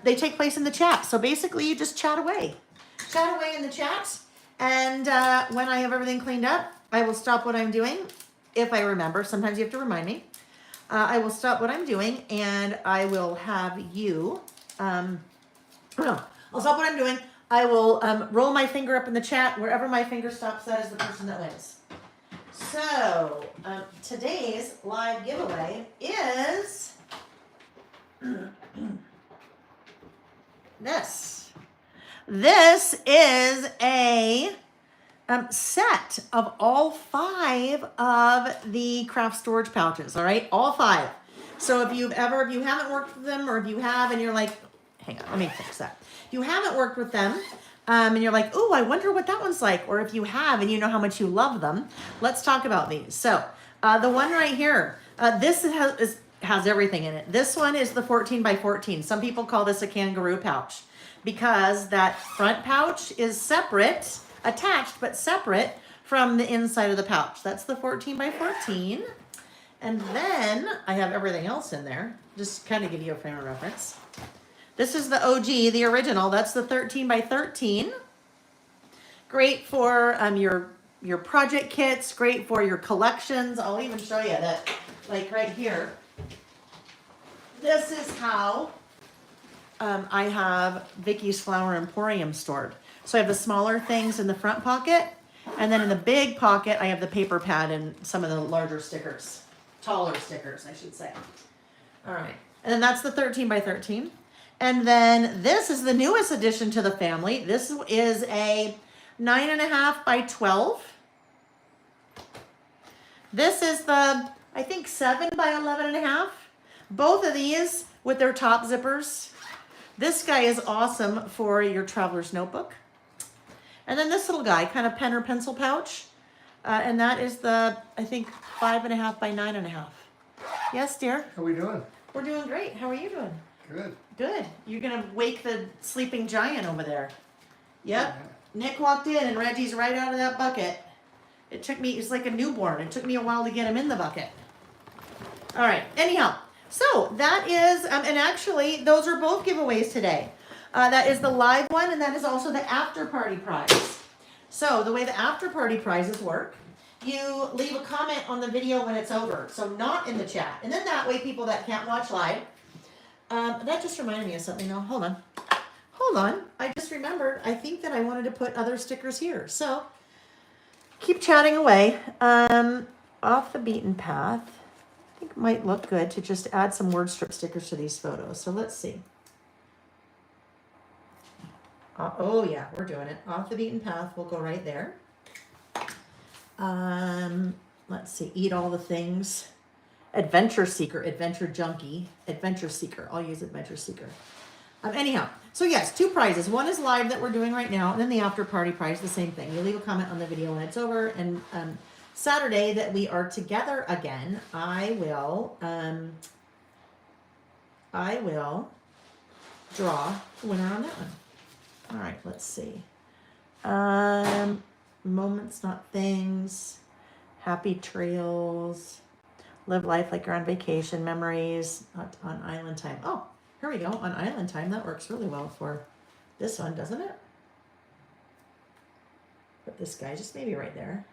They take place in the chat. So basically you just chat away. Chat away in the chat. And when I have everything cleaned up, I will stop what I'm doing. If I remember, sometimes you have to remind me. I will stop what I'm doing and I will have you, I'll stop what I'm doing. I will roll my finger up in the chat. Wherever my finger stops, that is the person that wins. So today's live giveaway is this. This is a set of all 5 of the craft storage pouches. All right, all 5. So if you haven't worked with them, or if you have and you're like, hang on, let me fix that. If you haven't worked with them, and you're like, oh, I wonder what that one's like. Or if you have and you know how much you love them, let's talk about these. So the one right here, this has everything in it. This one is the 14 by 14. Some people call this a kangaroo pouch because that front pouch is separate, attached, but separate from the inside of the pouch. That's the 14 by 14. And then I have everything else in there, just kind of give you a frame of reference. This is the OG, the original. That's the 13 by 13. Great for your project kits, great for your collections. I'll even show you that, like right here. This is how I have Vicky's Flower Emporium stored. So I have the smaller things in the front pocket, and then in the big pocket, I have the paper pad and some of the larger stickers. Taller stickers, I should say. All right. And then that's the 13 by 13. And then this is the newest addition to the family. This is a 9.5 by 12. This is the, I think, 7 by 11.5. Both of these with their top zippers. This guy is awesome for your traveler's notebook. And then this little guy, kind of pen or pencil pouch. And that is the, I think, 5.5 by 9.5. Yes, dear?
How are we doing?
We're doing great. How are you doing?
Good.
Good. You're going to wake the sleeping giant over there. Yep. Nick walked in and Reggie's right out of that bucket. It took me, it's like a newborn. It took me a while to get him in the bucket. All right. Anyhow, so that is, and actually, those are both giveaways today. That is the live one, and that is also the after party prize. So the way the after party prizes work, you leave a comment on the video when it's over, so not in the chat. And then that way, people that can't watch live, that just reminded me of something. Now, hold on. Hold on. I just remembered, I think that I wanted to put other stickers here. So keep chatting away. Off the beaten path. I think it might look good to just add some word strip stickers to these photos. So let's see. Oh yeah, we're doing it. Off the beaten path, we'll go right there. Let's see, eat all the things. Adventure seeker, adventure junkie, adventure seeker. I'll use adventure seeker. Anyhow, so yes, two prizes. One is live that we're doing right now, and then the after party prize, the same thing. You leave a comment on the video when it's over, and Saturday that we are together again, I will draw the winner on that one. All right, let's see. Moments, not things. Happy trails. Live life like you're on vacation. Memories, not on island time. Oh, here we go. On island time, that works really well for this one, doesn't it? Put this guy just maybe right there.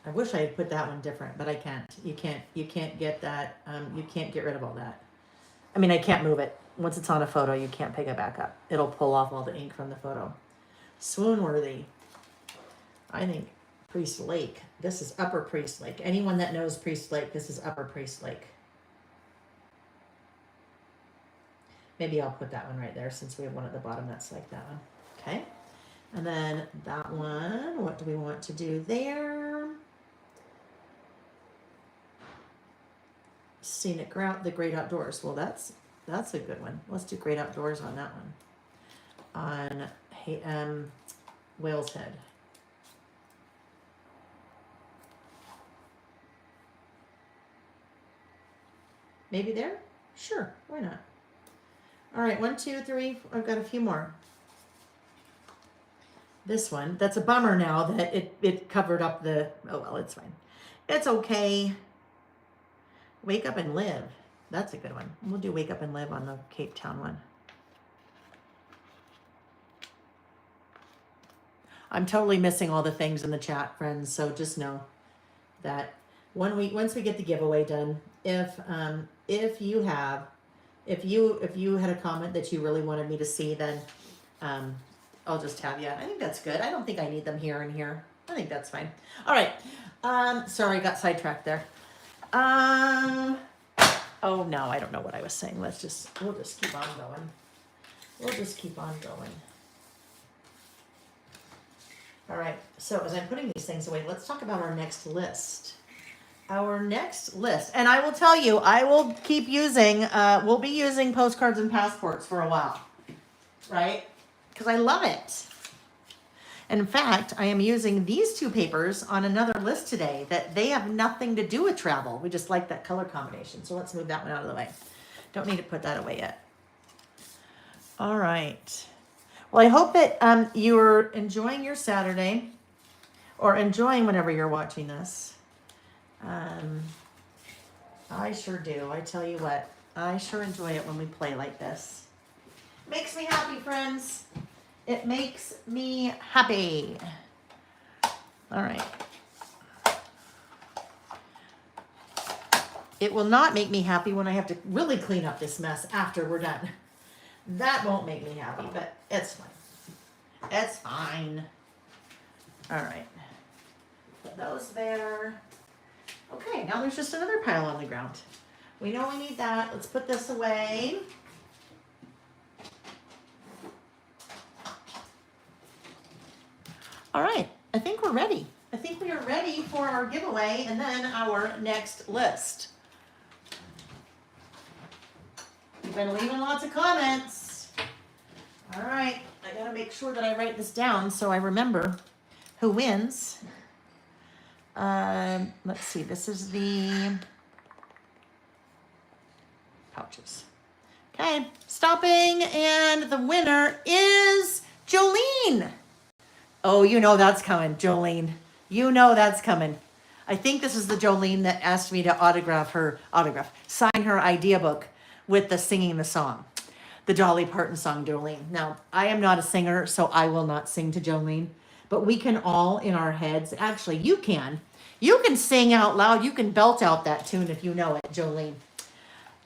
I wish I had put that one different, but I can't. You can't get that. You can't get rid of all that. I mean, I can't move it. Once it's on a photo, you can't pick it back up. It'll pull off all the ink from the photo. Swoon-worthy. I think Priest Lake. This is Upper Priest Lake. Anyone that knows Priest Lake, this is Upper Priest Lake. Maybe I'll put that one right there since we have one at the bottom that's like that one. Okay. And then that one, what do we want to do there? Scenic route, the great outdoors. Well, that's a good one. Let's do great outdoors on that one. On Whale's Head. Maybe there? Sure, why not? All right, 1, 2, 3. I've got a few more. This one, that's a bummer now that it covered up the, oh well, it's fine. It's okay. Wake Up and Live. That's a good one. We'll do Wake Up and Live on the Cape Town one. I'm totally missing all the things in the chat, friends, so just know that once we get the giveaway done, if you had a comment that you really wanted me to see, then I'll just have you. I think that's good. I don't think I need them here and here. I think that's fine. All right. Sorry, I got sidetracked there. Oh no, I don't know what I was saying. We'll just keep on going. We'll just keep on going. All right, so as I'm putting these things away, let's talk about our next list. Our next list, and I will tell you, I will keep using, we'll be using postcards and passports for a while, right? Because I love it. In fact, I am using these two papers on another list today that they have nothing to do with travel. We just like that color combination. So let's move that one out of the way. Don't need to put that away yet. All right. Well, I hope that you're enjoying your Saturday or enjoying whenever you're watching this. I sure do. I tell you what, I sure enjoy it when we play like this. Makes me happy, friends. It makes me happy. All right. It will not make me happy when I have to really clean up this mess after we're done. That won't make me happy, but it's fine. It's fine. All right. Put those there. Okay, now there's just another pile on the ground. We know we need that. Let's put this away. All right, I think we're ready. I think we are ready for our giveaway and then our next list. You've been leaving lots of comments. All right, I gotta make sure that I write this down so I remember who wins. Let's see, this is the pouches. Okay, stopping, and the winner is Jolene. Oh, you know that's coming, Jolene. You know that's coming. I think this is the Jolene that asked me to sign her idea book with the singing the song. The Dolly Parton song, Jolene. Now, I am not a singer, so I will not sing to Jolene, but we can all in our heads, actually you can sing out loud, you can belt out that tune if you know it, Jolene.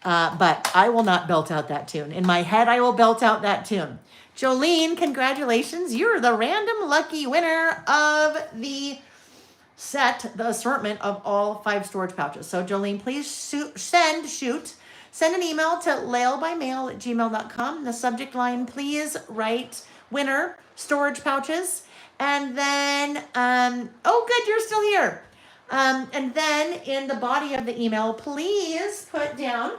But I will not belt out that tune. In my head, I will belt out that tune. Jolene, congratulations. You're the random lucky winner of the set, the assortment of all 5 storage pouches. So Jolene, please send an email to lailbymail@gmail.com. The subject line, please write winner, storage pouches. And then, oh good, you're still here. And then in the body of the email, please put down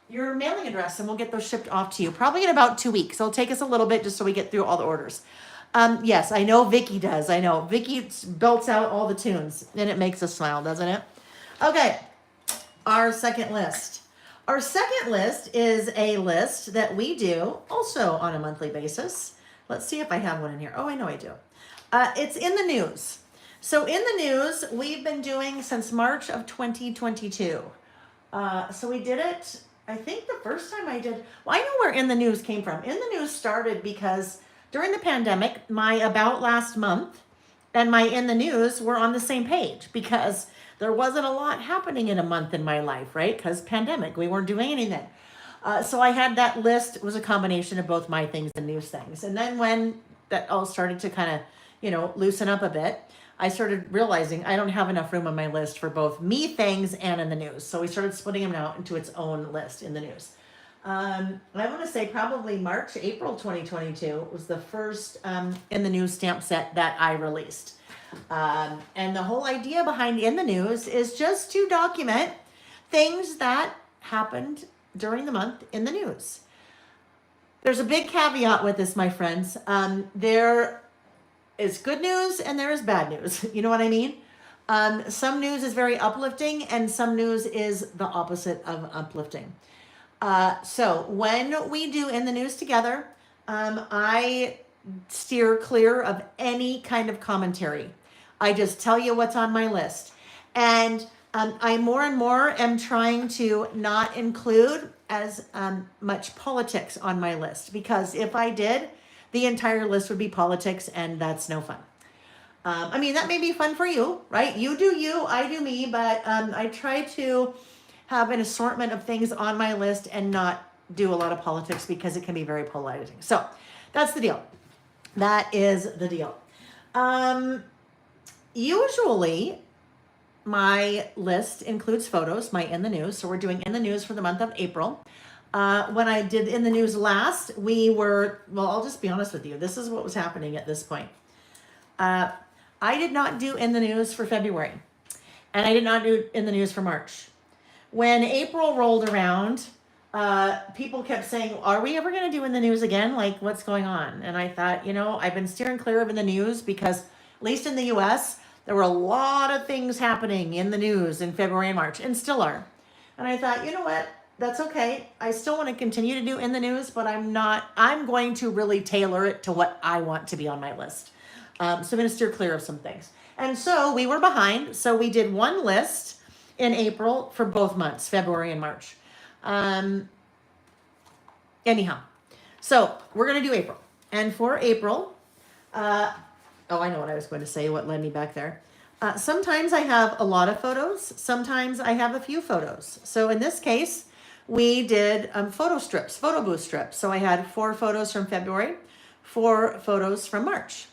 your mailing address and we'll get those shipped off to you. Probably in about 2 weeks. It'll take us a little bit just so we get through all the orders. Yes, I know Vicky does. I know. Vicky belts out all the tunes and it makes us smile, doesn't it? Okay, our second list. Our second list is a list that we do also on a monthly basis. Let's see if I have one in here. Oh, I know I do. It's in the news. So in the news, we've been doing since March of 2022. So we did it, I think the first time I did, well, I know where In the News came from. In the News started because during the pandemic, my About Last Month and my In the News were on the same page because there wasn't a lot happening in a month in my life, right? Because pandemic, we weren't doing anything. So I had that list. It was a combination of both my things and news things. And then when that all started to kind of, loosen up a bit, I started realizing I don't have enough room on my list for both me things and in the news. So we started splitting them out into its own list in the news. I want to say probably March, April 2022 was the first in the news stamp set that I released. And the whole idea behind In the News is just to document things that happened during the month in the news. There's a big caveat with this, my friends. There is good news and there is bad news. You know what I mean? Some news is very uplifting and some news is the opposite of uplifting. So when we do In the News together, I steer clear of any kind of commentary. I just tell you what's on my list. And I more and more am trying to not include as much politics on my list, because if I did, the entire list would be politics and that's no fun. I mean, that may be fun for you, right? You do you, I do me, but I try to have an assortment of things on my list and not do a lot of politics because it can be very polarizing. So that's the deal. That is the deal. Usually my list includes photos, my In the News. So we're doing In the News for the month of April. When I did In the News last, I'll just be honest with you. This is what was happening at this point. I did not do In the News for February, and I did not do In the News for March. When April rolled around, people kept saying, are we ever going to do In the News again? Like, what's going on? And I thought, I've been steering clear of In the News because, at least in the US, there were a lot of things happening in the news in February and March, and still are. And I thought, you know what? That's okay. I still want to continue to do In the News, but I'm going to really tailor it to what I want to be on my list. So I'm going to steer clear of some things. And so we were behind. So we did one list in April for both months, February and March. Anyhow, so we're going to do April. And for April, oh, I know what I was going to say, what led me back there. Sometimes I have a lot of photos. Sometimes I have a few photos. So in this case, we did photo strips, photo booth strips. So I had 4 photos from February, 4 photos from March.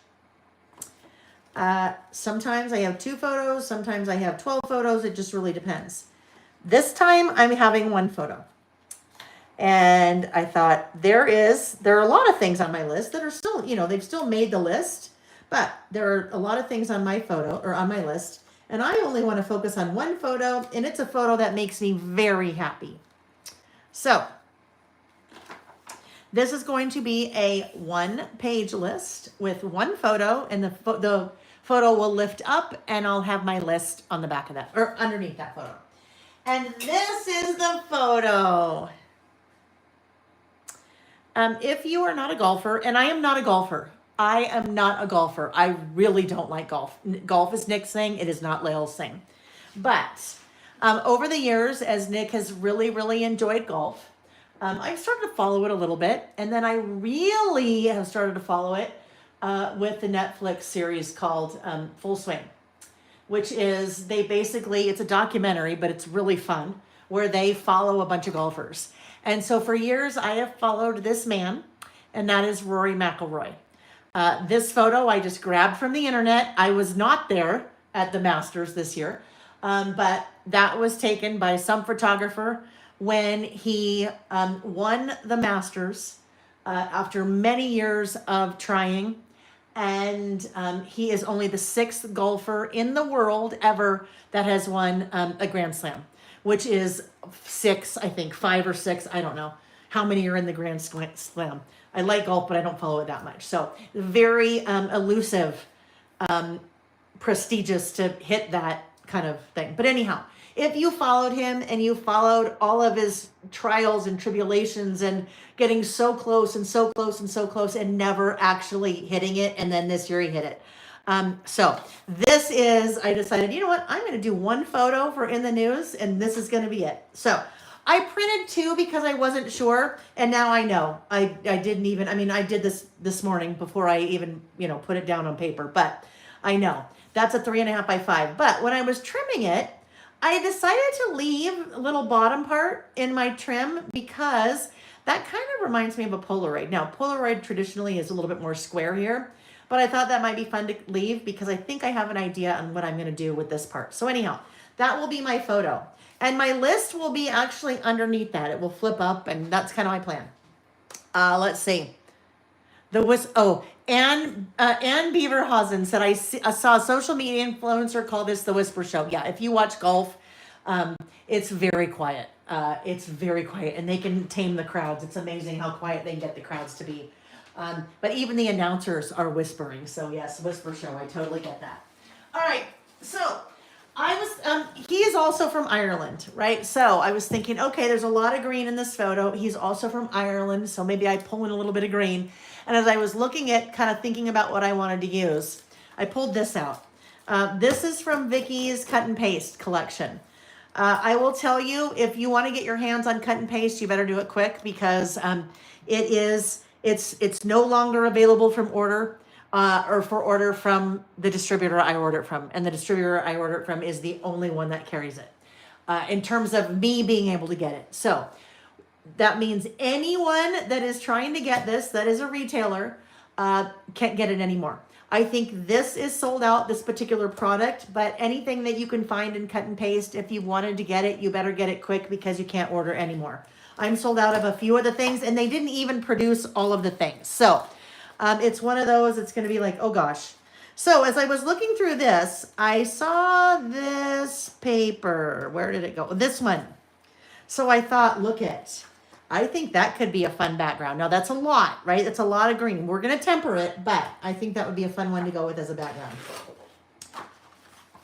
Sometimes I have 2 photos. Sometimes I have 12 photos. It just really depends. This time I'm having 1 photo. And I thought there are a lot of things on my list that are still, they've still made the list, but there are a lot of things on my photo or on my list. And I only want to focus on 1 photo, and it's a photo that makes me very happy. So this is going to be a 1-page list with 1 photo, and the photo will lift up, and I'll have my list on the back of that or underneath that photo. And this is the photo. If you are not a golfer, and I am not a golfer, I really don't like golf. Golf is Nick's thing. It is not Lael's thing. But over the years, as Nick has really, really enjoyed golf, I've started to follow it a little bit. And then I really have started to follow it with the Netflix series called Full Swing, which is it's a documentary, but it's really fun, where they follow a bunch of golfers. And so for years, I have followed this man, and that is Rory McIlroy. This photo I just grabbed from the internet. I was not there at the Masters this year, but that was taken by some photographer when he won the Masters after many years of trying. And he is only the 6th golfer in the world ever that has won a Grand Slam, which is 6, I think, 5 or 6. I don't know how many are in the Grand Slam. I like golf, but I don't follow it that much. So very elusive, prestigious to hit that kind of thing. But anyhow, if you followed him and you followed all of his trials and tribulations and getting so close and so close and so close and never actually hitting it, and then this year he hit it. So this is, I decided, you know what, I'm going to do 1 photo for In the News, and this is going to be it. So I printed 2 because I wasn't sure, and now I know. I did this morning before I even, put it down on paper, but I know. That's a 3.5 by 5. But when I was trimming it, I decided to leave a little bottom part in my trim because that kind of reminds me of a Polaroid. Now, Polaroid traditionally is a little bit more square here, but I thought that might be fun to leave because I think I have an idea on what I'm going to do with this part. So anyhow, that will be my photo. And my list will be actually underneath that. It will flip up, and that's kind of my plan. Let's see. Ann Beaverhausen said, I saw a social media influencer call this the Whisper Show. Yeah, if you watch golf, it's very quiet. And they can tame the crowds. It's amazing how quiet they can get the crowds to be. But even the announcers are whispering. So yes, Whisper Show. I totally get that. All right. So he is also from Ireland, right? So I was thinking, okay, there's a lot of green in this photo. He's also from Ireland. So maybe I pull in a little bit of green. And as I was looking at kind of thinking about what I wanted to use, I pulled this out. This is from Vicky's Cut and Paste collection. I will tell you, if you want to get your hands on cut and paste, you better do it quick because it's no longer available from order or for order from the distributor I order it from. And the distributor I order it from is the only one that carries it in terms of me being able to get it. So that means anyone that is trying to get this, that is a retailer, can't get it anymore. I think this is sold out, this particular product, but anything that you can find in cut and paste, if you wanted to get it, you better get it quick because you can't order anymore. I'm sold out of a few of the things, and they didn't even produce all of the things. So it's one of those, it's going to be like, oh gosh. So as I was looking through this, I saw this paper. Where did it go? This one. So I thought, I think that could be a fun background. Now that's a lot, right? That's a lot of green. We're going to temper it, but I think that would be a fun one to go with as a background.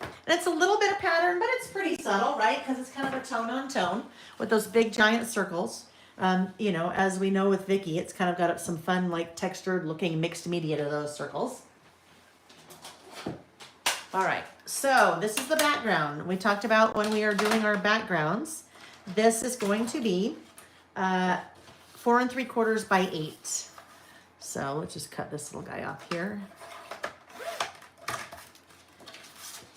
And it's a little bit of pattern, but it's pretty subtle, right? Because it's kind of a tone on tone with those big giant circles. As we know with Vicky, it's kind of got some fun, like textured looking mixed media to those circles. All right. So this is the background. We talked about when we are doing our backgrounds. This is going to be 4 3/4 by 8. So let's just cut this little guy off here.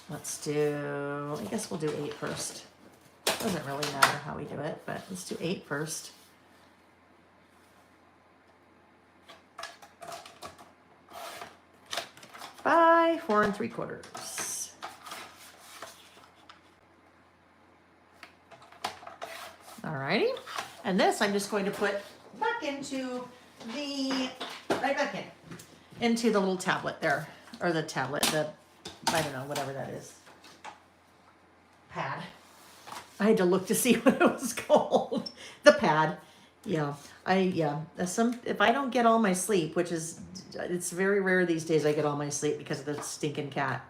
Let's do, I guess we'll do 8 first. Doesn't really matter how we do it, but let's do 8 first. By 4 3/4. Alrighty. And this I'm just going to put back into the, right back into the little tablet there. Or the tablet, I don't know, whatever that is. Pad. I had to look to see what it was called. The pad. Yeah. If I don't get all my sleep, which is, it's very rare these days I get all my sleep because of the stinking cat.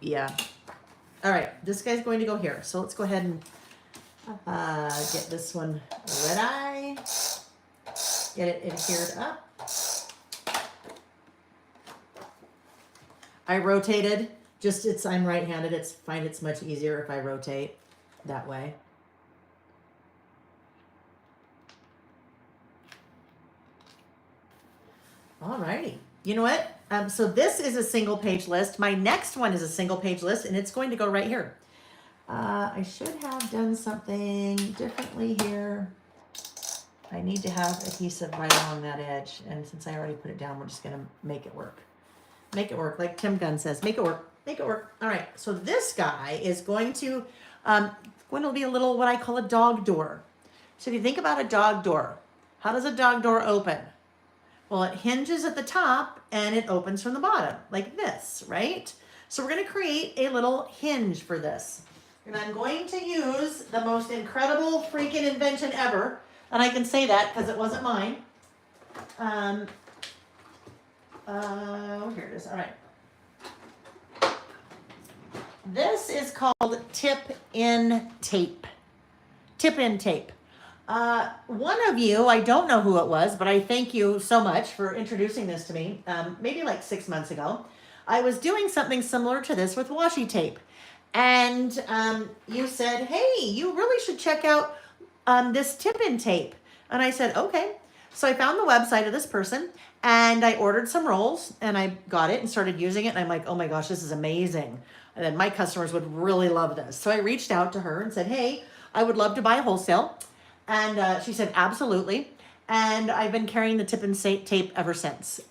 Yeah. All right. This guy's going to go here. So let's go ahead and get this one red eye. Get it adhered up. I rotated. I'm right-handed. Find it's much easier if I rotate that way. Alrighty. You know what? So this is a single page list. My next one is a single page list, and it's going to go right here. I should have done something differently here. I need to have adhesive right along that edge, and since I already put it down, we're just going to make it work. Make it work, like Tim Gunn says. Make it work. Make it work. All right. So this guy is going to be a little what I call a dog door. So if you think about a dog door, how does a dog door open? Well, it hinges at the top and it opens from the bottom like this, right? So we're going to create a little hinge for this. And I'm going to use the most incredible freaking invention ever. And I can say that because it wasn't mine. Here it is. All right. This is called tip-in tape. Tip-in tape. One of you, I don't know who it was, but I thank you so much for introducing this to me. Maybe like 6 months ago, I was doing something similar to this with washi tape. And you said, hey, you really should check out this tip-in tape. And I said, okay. So I found the website of this person and I ordered some rolls and I got it and started using it. And I'm like, oh my gosh, this is amazing. And then my customers would really love this. So I reached out to her and said, hey, I would love to buy wholesale. And she said, absolutely. And I've been carrying the tip-in tape ever since.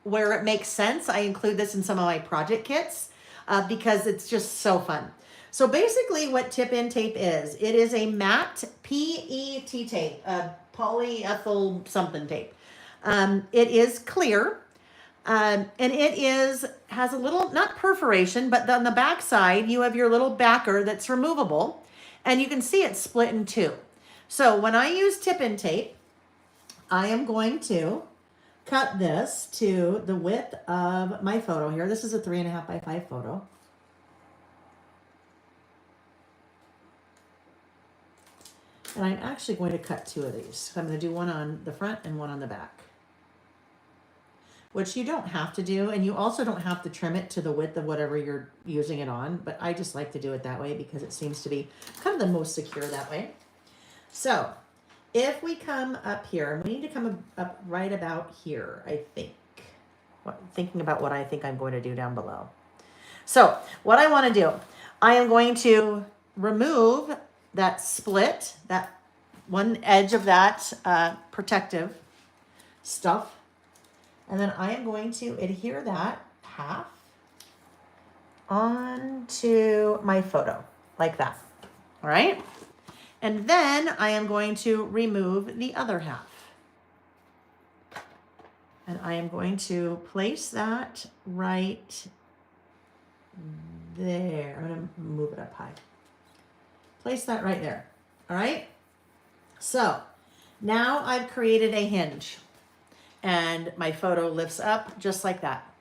Where it makes sense, I include this in some of my project kits because it's just so fun. So basically what tip-in tape is, it is a matte PET tape, polyethyl something tape. It is clear. And it has a little, not perforation, but on the back side, you have your little backer that's removable. And you can see it's split in two. So when I use tip-in tape, I am going to cut this to the width of my photo here. This is a 3.5 by 5 photo. And I'm actually going to cut 2 of these. So I'm going to do one on the front and one on the back. Which you don't have to do, and you also don't have to trim it to the width of whatever you're using it on, but I just like to do it that way because it seems to be kind of the most secure that way. So if we come up here, we need to come up right about here, I think. Thinking about what I think I'm going to do down below. So what I want to do, I am going to remove that split, that one edge of that protective stuff. And then I am going to adhere that half onto my photo, like that. All right? And then I am going to remove the other half. And I am going to place that right there. I'm going to move it up high. Place that right there. All right? So now I've created a hinge. And my photo lifts up just like that.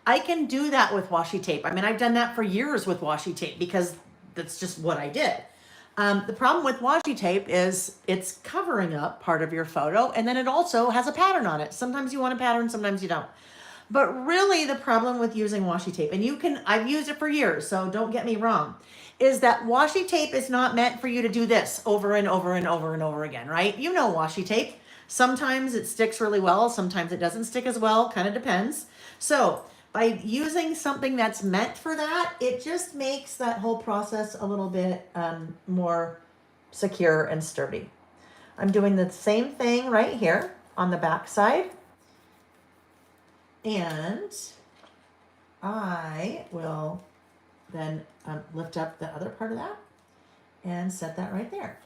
I can do that with washi tape. I mean, I've done that for years with washi tape because that's just what I did. The problem with washi tape is it's covering up part of your photo, and then it also has a pattern on it. Sometimes you want a pattern, sometimes you don't. But really the problem with using washi tape, and I've used it for years, so don't get me wrong, is that washi tape is not meant for you to do this over and over and over and over again, right? You know washi tape. Sometimes it sticks really well, sometimes it doesn't stick as well, kind of depends. So by using something that's meant for that, it just makes that whole process a little bit more secure and sturdy. I'm doing the same thing right here on the back side. And I will then lift up the other part of that and set that right there.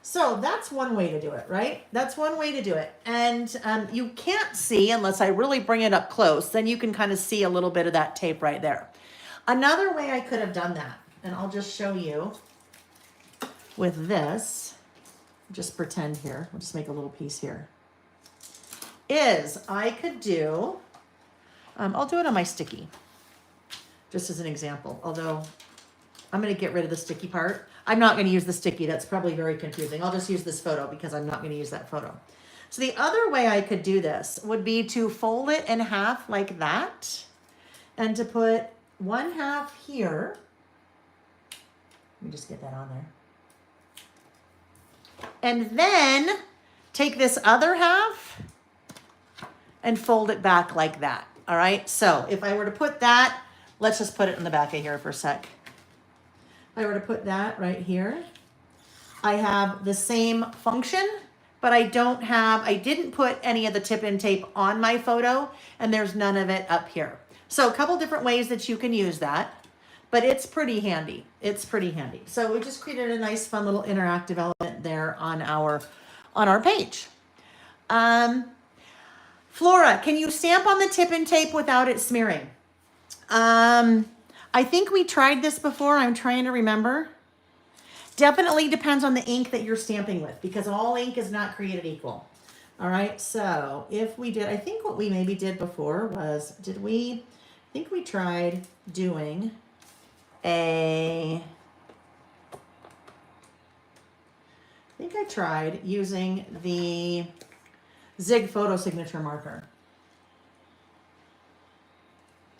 So that's one way to do it, right? That's one way to do it. And you can't see unless I really bring it up close, then you can kind of see a little bit of that tape right there. Another way I could have done that, and I'll just show you with this, just pretend here, we'll just make a little piece here, is I could do, I'll do it on my sticky, just as an example, although I'm going to get rid of the sticky part. I'm not going to use the sticky. That's probably very confusing. I'll just use this photo because I'm not going to use that photo. So the other way I could do this would be to fold it in half like that and to put one half here. Let me just get that on there. And then take this other half and fold it back like that. All right. So if I were to put that, let's just put it in the back of here for a sec. If I were to put that right here, I have the same function, but I didn't put any of the tip-in tape on my photo, and there's none of it up here. So a couple different ways that you can use that, but it's pretty handy. It's pretty handy. So we just created a nice, fun little interactive element there on our page. Flora, can you stamp on the tip-in tape without it smearing? I think we tried this before. I'm trying to remember. Definitely depends on the ink that you're stamping with, because all ink is not created equal. All right, so if we did, I think what we maybe did before was, I think we tried doing I think I tried using the Zig photo signature marker.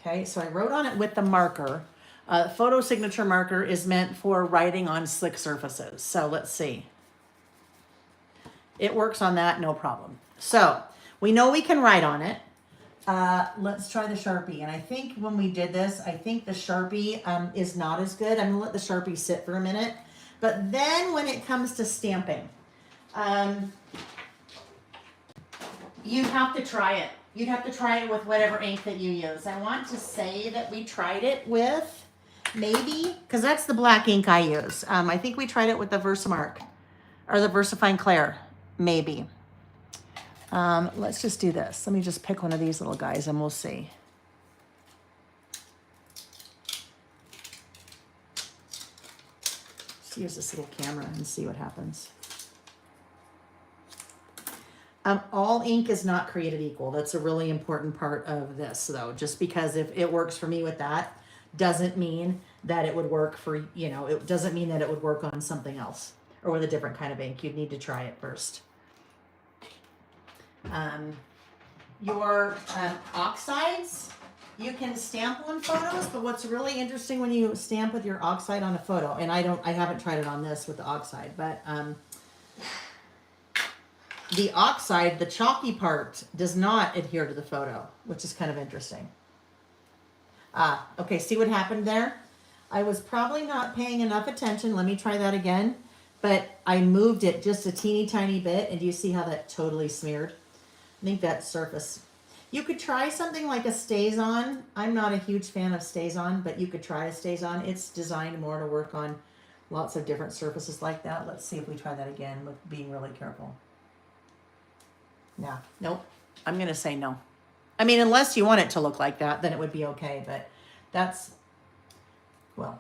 Okay, so I wrote on it with the marker. Photo signature marker is meant for writing on slick surfaces. So let's see. It works on that, no problem. So we know we can write on it. Let's try the Sharpie. And I think when we did this, I think the Sharpie is not as good. I'm gonna let the Sharpie sit for a minute. But then when it comes to stamping, you have to try it. You'd have to try it with whatever ink that you use. I want to say that we tried it with maybe, because that's the black ink I use. I think we tried it with the Versamark or the VersaFine Clair, maybe. Let's just do this. Let me just pick one of these little guys and we'll see. Let's use this little camera and see what happens. All ink is not created equal. That's a really important part of this, though. Just because if it works for me with that doesn't mean that it would work for, it doesn't mean that it would work on something else or with a different kind of ink. You'd need to try it first. Your oxides, you can stamp on photos, but what's really interesting when you stamp with your oxide on a photo, and I haven't tried it on this with the oxide, but the oxide, the chalky part, does not adhere to the photo, which is kind of interesting. Okay, see what happened there? I was probably not paying enough attention. Let me try that again. But I moved it just a teeny tiny bit, and do you see how that totally smeared? I think that surface. You could try something like a Stays-On. I'm not a huge fan of Stays-On, but you could try a Stays-On. It's designed more to work on lots of different surfaces like that. Let's see if we try that again with being really careful. No, nope. I'm going to say no. I mean, unless you want it to look like that, then it would be okay. But that's, well,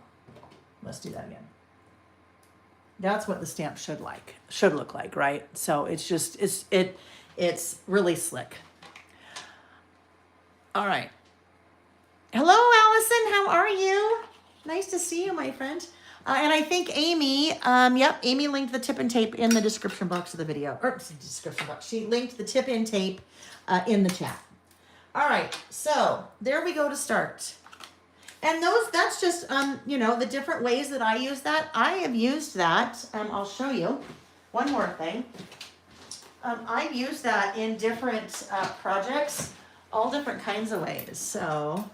let's do that again. That's what the stamp should look like, right? So it's just, it's really slick. All right. Hello, Allison. How are you? Nice to see you, my friend. And I think Amy, Amy linked the tip and tape in the description box of the video. Or description box. She linked the tip and tape in the chat. All right, so there we go to start. And that's just, the different ways that I use that. I have used that. I'll show you one more thing. I use that in different projects, all different kinds of ways. So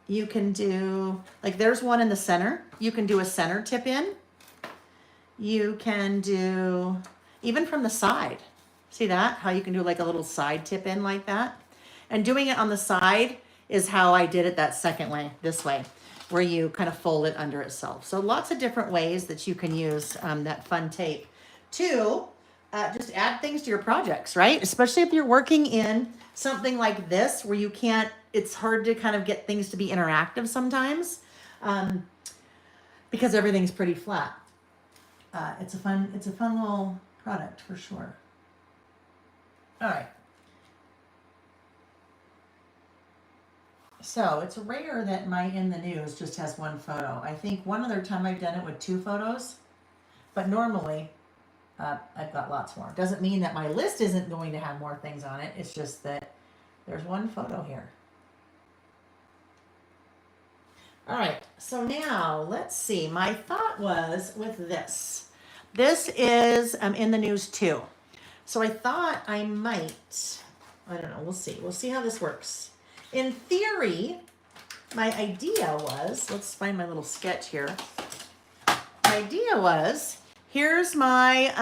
you can do, like there's one in the center. You can do a center tip in. You can do, even from the side. See that? How you can do like a little side tip in like that. And doing it on the side is how I did it that second way, this way, where you kind of fold it under itself. So lots of different ways that you can use that fun tape to just add things to your projects, right? Especially if you're working in something like this where you can't, it's hard to kind of get things to be interactive sometimes because everything's pretty flat. It's a fun little product for sure. All right. So it's rare that my in the news just has one photo. I think one other time I've done it with 2 photos, but normally I've got lots more. Doesn't mean that my list isn't going to have more things on it. It's just that there's one photo here. All right, so now let's see. My thought was with this. This is in the news too. So I thought I might, I don't know, we'll see. We'll see how this works. In theory, my idea was, let's find my little sketch here. My idea was, here's my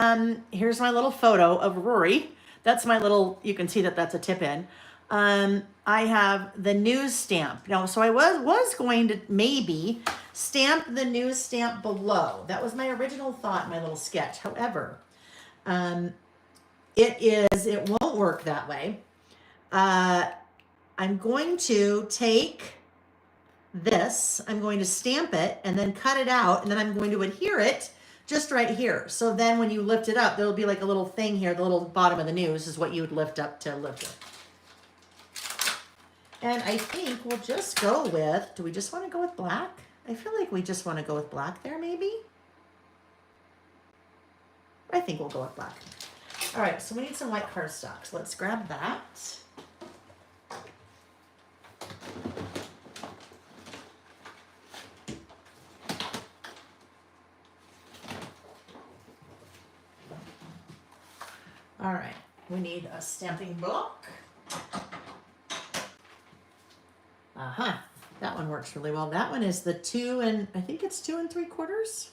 little photo of Rory. That's my little, you can see that that's a tip in. I have the news stamp. Now, so I was going to maybe stamp the news stamp below. That was my original thought in my little sketch. However, it won't work that way. I'm going to take this, I'm going to stamp it and then cut it out, and then I'm going to adhere it just right here. So then when you lift it up, there'll be like a little thing here, the little bottom of the news is what you would lift up to lift it. And I think we'll just go with, do we just want to go with black? I feel like we just want to go with black there maybe. I think we'll go with black. All right, so we need some white cardstock. So let's grab that. All right, we need a stamping book. That one works really well. That one is the 2 and, I think it's 2 3/4.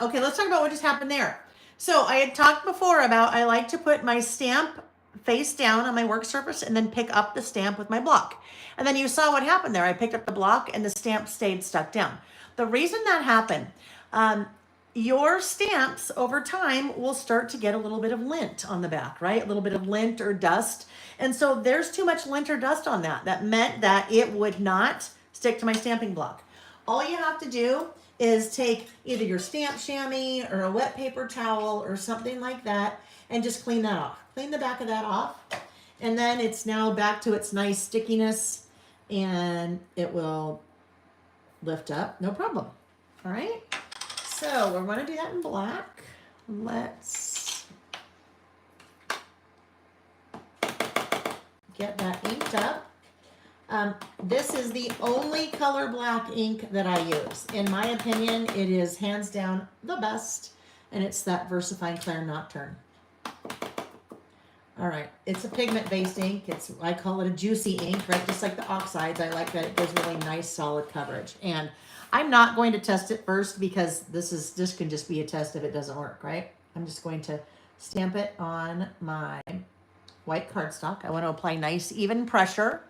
Okay, let's talk about what just happened there. So I had talked before about I like to put my stamp face down on my work surface and then pick up the stamp with my block. And then you saw what happened there. I picked up the block and the stamp stayed stuck down. The reason that happened, your stamps over time will start to get a little bit of lint on the back, right? A little bit of lint or dust. And so there's too much lint or dust on that. That meant that it would not stick to my stamping block. All you have to do is take either your stamp chamois or a wet paper towel or something like that and just clean that off. Clean the back of that off. And then it's now back to its nice stickiness and it will lift up, no problem. All right. So we're going to do that in black. Let's get that inked up. This is the only color black ink that I use. In my opinion, it is hands down the best, and it's that VersaFine Clair Nocturne. All right, it's a pigment-based ink. I call it a juicy ink, right? Just like the oxides, I like that it gives really nice, solid coverage. And I'm not going to test it first because this can just be a test if it doesn't work, right? I'm just going to stamp it on my white cardstock. I want to apply nice, even pressure.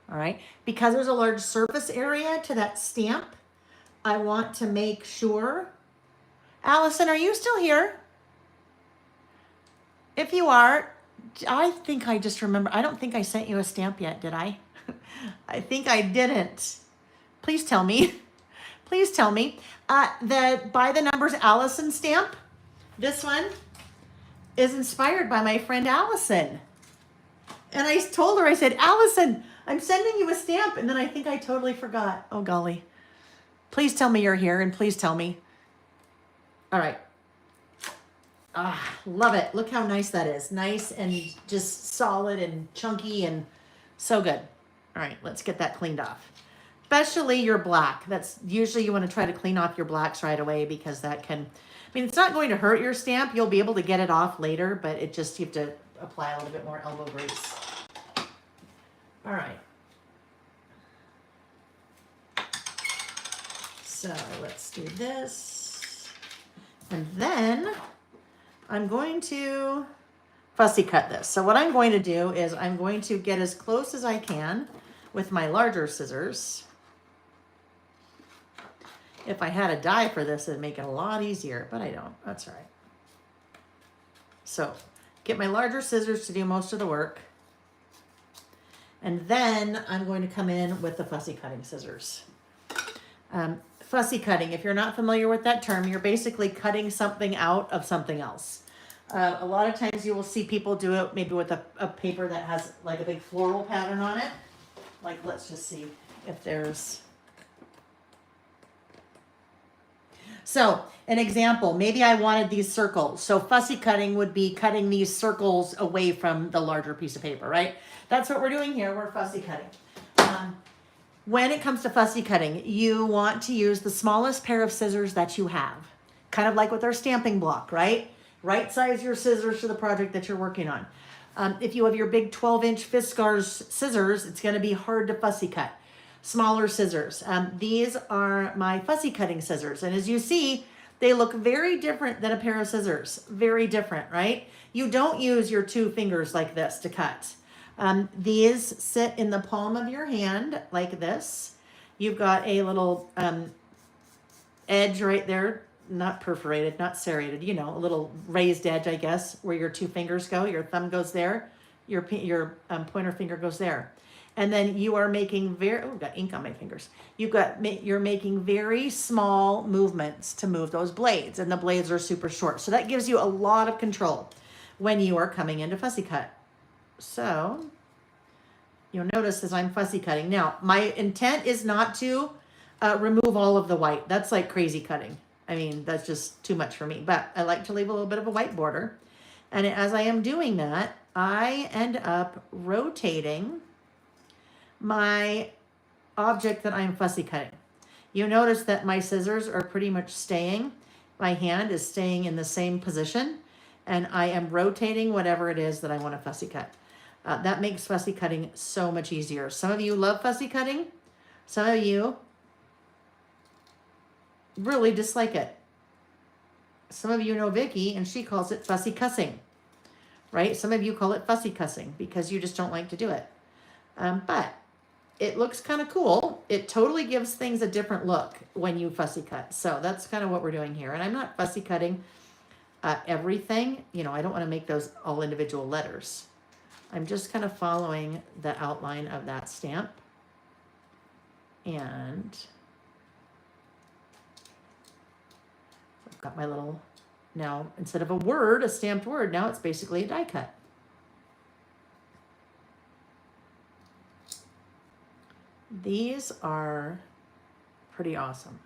All right, because there's a large surface area to that stamp, I want to make sure. Allison, are you still here? If you are, I think I just remember, I don't think I sent you a stamp yet, did I? I think I didn't. Please tell me. Please tell me. The By the Numbers Allison stamp, this one, is inspired by my friend Allison. And I told her, I said, Allison, I'm sending you a stamp. And then I think I totally forgot. Oh, golly. Please tell me you're here and please tell me. All right. Love it. Look how nice that is. Nice and just solid and chunky and so good. All right, let's get that cleaned off. especially your black. That's usually you want to try to clean off your blacks right away because that can, I mean, it's not going to hurt your stamp. You'll be able to get it off later, but it just, you have to apply a little bit more elbow grease. All right. So let's do this. And then I'm going to fussy cut this. So what I'm going to do is I'm going to get as close as I can with my larger scissors. If I had a die for this, it'd make it a lot easier, but I don't. That's all right. So get my larger scissors to do most of the work. And then I'm going to come in with the fussy cutting scissors. Fussy cutting, if you're not familiar with that term, you're basically cutting something out of something else. A lot of times you will see people do it maybe with a paper that has like a big floral pattern on it. Like, let's just see if there's... So, an example, maybe I wanted these circles. So fussy cutting would be cutting these circles away from the larger piece of paper, right? That's what we're doing here. We're fussy cutting. When it comes to fussy cutting, you want to use the smallest pair of scissors that you have. Kind of like with our stamping block, right? Right size your scissors to the project that you're working on. If you have your big 12-inch Fiskars scissors, it's going to be hard to fussy cut. Smaller scissors. These are my fussy cutting scissors. And as you see, they look very different than a pair of scissors. Very different, right? You don't use your two fingers like this to cut. These sit in the palm of your hand like this. You've got a little edge right there, not perforated, not serrated, you know, a little raised edge, I guess, where your two fingers go. Your thumb goes there, your pointer finger goes there. And then you are making got ink on my fingers. You're making very small movements to move those blades, and the blades are super short. So that gives you a lot of control when you are coming into fussy cut. So you'll notice as I'm fussy cutting. Now, my intent is not to remove all of the white. That's like crazy cutting. I mean, that's just too much for me. But I like to leave a little bit of a white border. And as I am doing that, I end up rotating my object that I'm fussy cutting. You notice that my scissors are pretty much staying. My hand is staying in the same position. And I am rotating whatever it is that I want to fussy cut. That makes fussy cutting so much easier. Some of you love fussy cutting. Some of you really dislike it. Some of you know Vicky, and she calls it fussy cussing, right? Some of you call it fussy cussing because you just don't like to do it. But it looks kind of cool. It totally gives things a different look when you fussy cut. So that's kind of what we're doing here. And I'm not fussy cutting everything. You know, I don't want to make those all individual letters. I'm just kind of following the outline of that stamp. And I've got my little, now instead of a word, a stamped word, now it's basically a die cut. These are pretty awesome.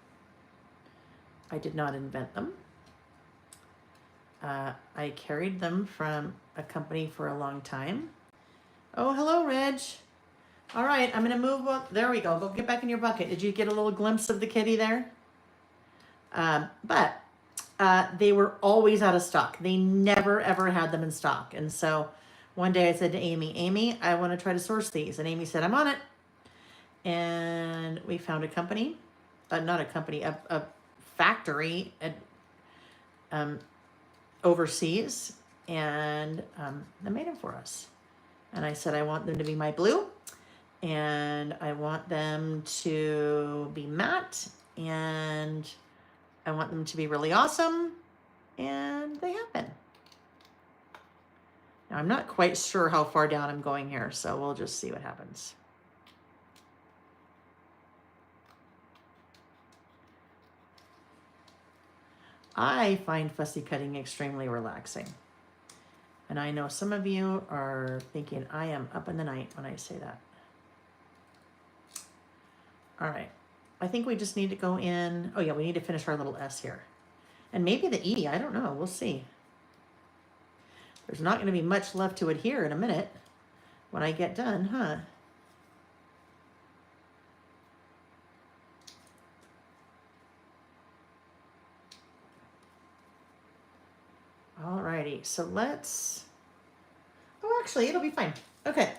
I did not invent them. I carried them from a company for a long time. Oh, hello, Reg. All right, I'm gonna move up. There we go. Go get back in your bucket. Did you get a little glimpse of the kitty there? But they were always out of stock. They never, ever had them in stock. And so one day I said to Amy, I want to try to source these. And Amy said, I'm on it. And we found a company, not a company, a factory overseas, and they made them for us. And I said, I want them to be my blue, and I want them to be matte, and I want them to be really awesome, and they have been. Now, I'm not quite sure how far down I'm going here, so we'll just see what happens. I find fussy cutting extremely relaxing. And I know some of you are thinking I am up in the night when I say that. All right. I think we just need to go in. Oh yeah, we need to finish our little S here. And maybe the E, I don't know. We'll see. There's not going to be much left to adhere in a minute when I get done, huh? Alrighty, so let's, oh, actually, it'll be fine. Okay,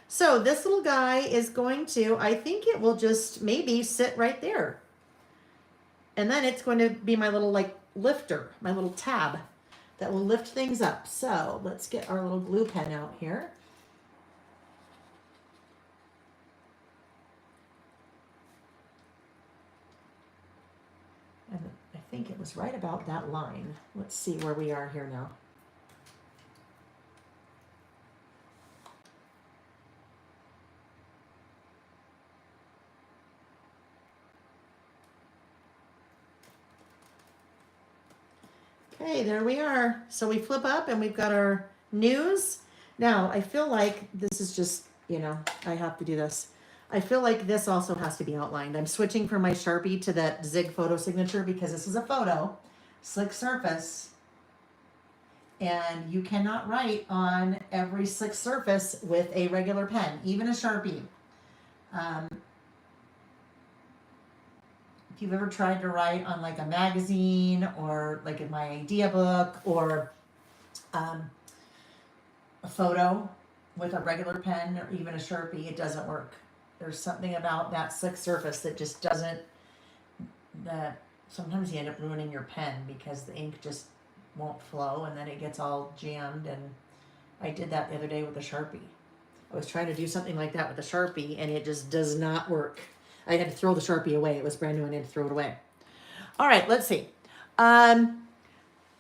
so this little guy is going to, I think it will just maybe sit right there. And then it's going to be my little like lifter, my little tab that will lift things up. So let's get our little glue pen out here. And I think it was right about that line. Let's see where we are here now. Okay, there we are. So we flip up and we've got our news. Now, I feel like this is just, you know, I have to do this. I feel like this also has to be outlined. I'm switching from my Sharpie to that Zig photo signature because this is a photo, slick surface. And you cannot write on every slick surface with a regular pen, even a Sharpie. If you've ever tried to write on like a magazine or like in my idea book or a photo with a regular pen or even a Sharpie, it doesn't work. There's something about that slick surface that just doesn't, that sometimes you end up ruining your pen because the ink just won't flow and then it gets all jammed. And I did that the other day with a Sharpie. I was trying to do something like that with a Sharpie and it just does not work. I had to throw the Sharpie away. It was brand new and I had to throw it away. All right, let's see.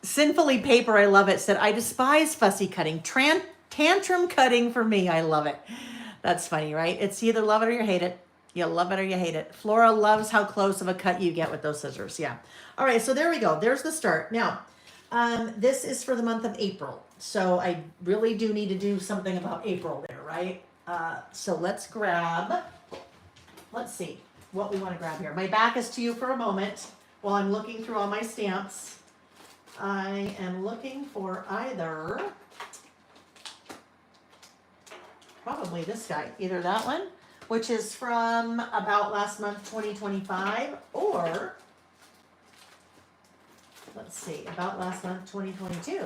Sinfully Paper, I love it, said, I despise fussy cutting. Tantrum cutting for me. I love it. That's funny, right? It's either love it or you hate it. You love it or you hate it. Flora loves how close of a cut you get with those scissors. Yeah. All right, so there we go. There's the start. Now, this is for the month of April. So I really do need to do something about April there, right? So let's grab, let's see what we want to grab here. My back is to you for a moment while I'm looking through all my stamps. I am looking for either, probably this guy, either that one, which is from about last month, 2025, or let's see, about last month, 2022.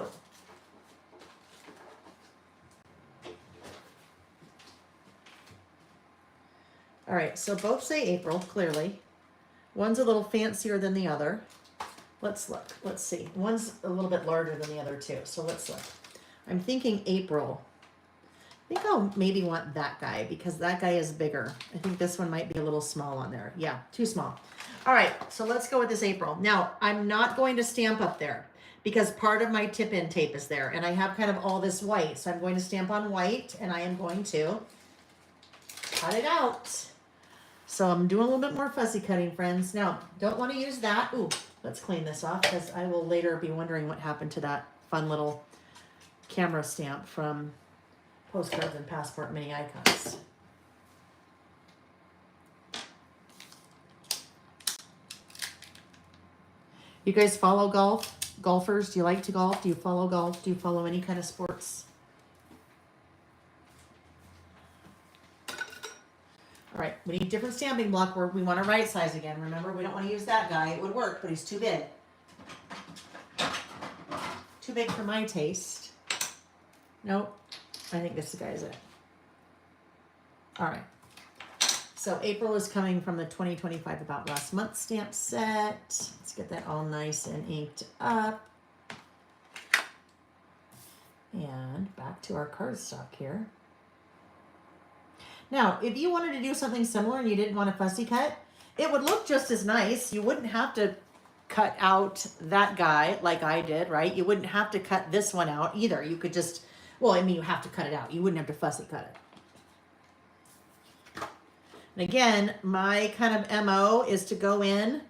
All right, so both say April, clearly. One's a little fancier than the other. Let's look, let's see. One's a little bit larger than the other too, so let's look. I'm thinking April. I think I'll maybe want that guy because that guy is bigger. I think this one might be a little small on there. Yeah, too small. All right, so let's go with this April. Now, I'm not going to stamp up there because part of my tip-in tape is there and I have kind of all this white. So I'm going to stamp on white and I am going to cut it out. So I'm doing a little bit more fussy cutting, friends. Now, don't want to use that. Ooh, let's clean this off because I will later be wondering what happened to that fun little camera stamp from Postcards and Passport Mini Icons. You guys follow golf? Golfers, do you like to golf? Do you follow golf? Do you follow any kind of sports? All right, we need different stamping block where we want to right size again. Remember, we don't want to use that guy. It would work, but he's too big. Too big for my taste. Nope, I think this guy is it. All right. So April is coming from the 2025 About Last Month stamp set. Let's get that all nice and inked up. And back to our cardstock here. Now, if you wanted to do something similar and you didn't want a fussy cut, it would look just as nice. You wouldn't have to cut out that guy like I did, right? You wouldn't have to cut this one out either. You could just, well, I mean, you have to cut it out. You wouldn't have to fussy cut it. And again, my kind of MO is to go in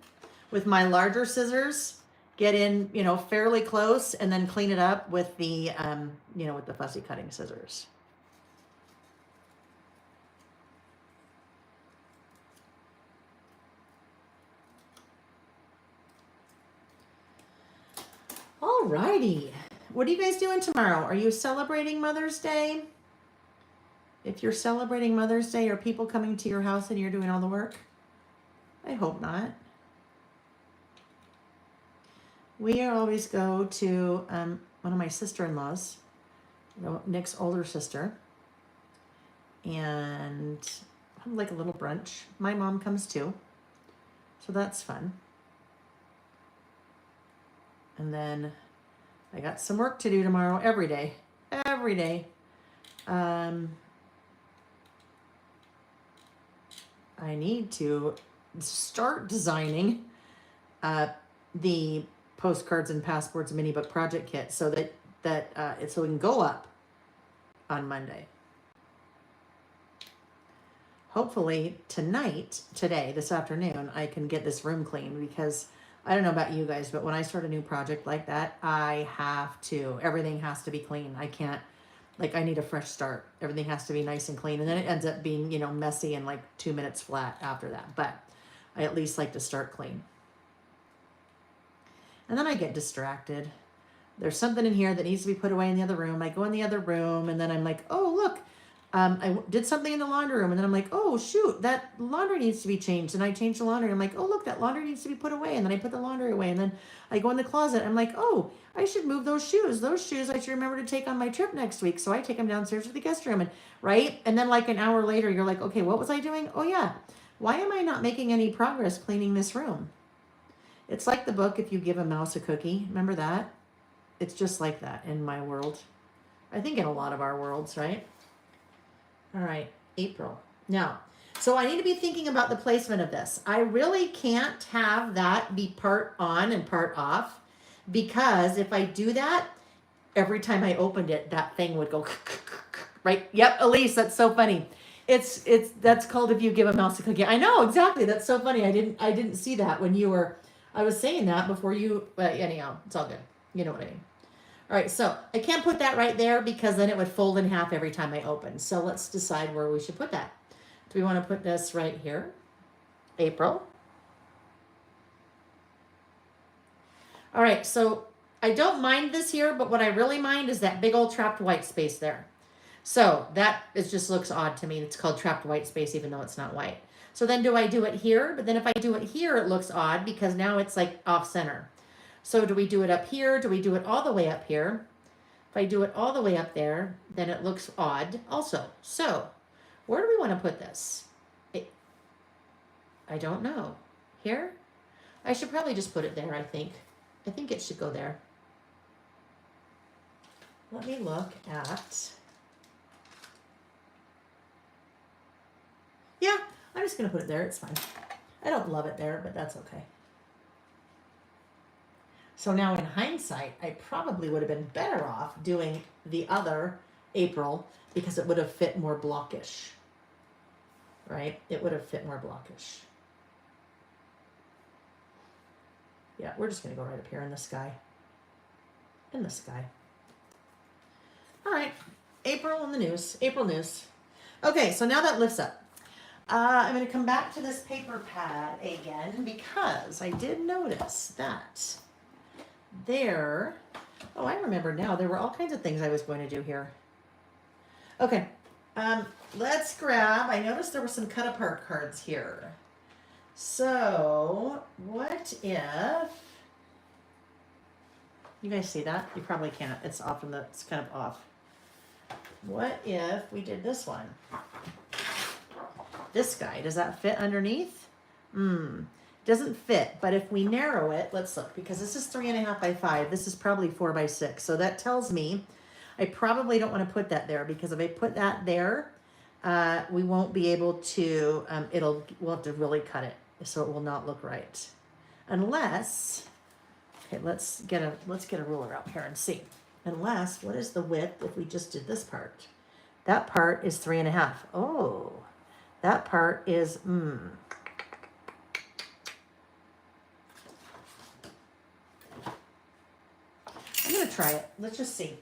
with my larger scissors, get in, you know, fairly close, and then clean it up with the, you know, with the fussy cutting scissors. Alrighty. What are you guys doing tomorrow? Are you celebrating Mother's Day? If you're celebrating Mother's Day, are people coming to your house and you're doing all the work? I hope not. We always go to one of my sister-in-laws, Nick's older sister, and have like a little brunch. My mom comes too, so that's fun. And then I got some work to do tomorrow, every day. I need to start designing the postcards and passports mini book project kit so that so it can go up on Monday. Hopefully today, this afternoon, I can get this room cleaned, because I don't know about you guys, but when I start a new project like that, everything has to be clean. I can't, I need a fresh start. Everything has to be nice and clean. And then it ends up being, messy and like 2 minutes flat after that. But I at least like to start clean. And then I get distracted. There's something in here that needs to be put away in the other room. I go in the other room and then I'm like, oh, look, I did something in the laundry room. And then I'm like, oh, shoot, that laundry needs to be changed. And I change the laundry. I'm like, oh, look, that laundry needs to be put away. And then I put the laundry away. And then I go in the closet. I'm like, oh, I should move those shoes. Those shoes I should remember to take on my trip next week. So I take them downstairs to the guest room. And right. And then like an hour later, you're like, okay, what was I doing? Oh, yeah. Why am I not making any progress cleaning this room? It's like the book, If You Give a Mouse a Cookie. Remember that? It's just like that in my world. I think in a lot of our worlds, right? All right, April. Now, so I need to be thinking about the placement of this. I really can't have that be part on and part off, because if I do that, every time I opened it, that thing would go, right? Yep, Elise, that's so funny. That's called If You Give a Mouse a Cookie. I know, exactly. That's so funny. I didn't see that when you were, I was saying that before you, anyhow, it's all good. You know what I mean. All right, so I can't put that right there because then it would fold in half every time I open. So let's decide where we should put that. Do we want to put this right here? April. All right, so I don't mind this here, but what I really mind is that big old trapped white space there. So that just looks odd to me. It's called trapped white space, even though it's not white. So then do I do it here? But then if I do it here, it looks odd because now it's like off center. So do we do it up here? Do we do it all the way up here? If I do it all the way up there, then it looks odd also. So where do we want to put this? I don't know. Here? I should probably just put it there, I think. I think it should go there. Let me look at... Yeah, I'm just going to put it there. It's fine. I don't love it there, but that's okay. So now in hindsight, I probably would have been better off doing the other April because it would have fit more blockish, right? It would have fit more blockish. Yeah, we're just going to go right up here in the sky. In the sky. All right, April in the news. April news. Okay, so now that lifts up. I'm going to come back to this paper pad again because I did notice that there, oh, I remember now, there were all kinds of things I was going to do here. Okay, let's grab, I noticed there were some cut apart cards here. So, what if, you guys see that? You probably can't, it's off in the, it's kind of off. What if we did this one? This guy, does that fit underneath? Doesn't fit, but if we narrow it, let's look, because this is 3.5 by 5. This is probably 4 by 6. So that tells me I probably don't want to put that there, because if I put that there, we won't be able to, we'll have to really cut it, so it will not look right. Unless, okay, let's get a ruler out here and see. Unless, what is the width if we just did this part? That part is 3.5. Oh, that part is, I'm going to try it. Let's just see.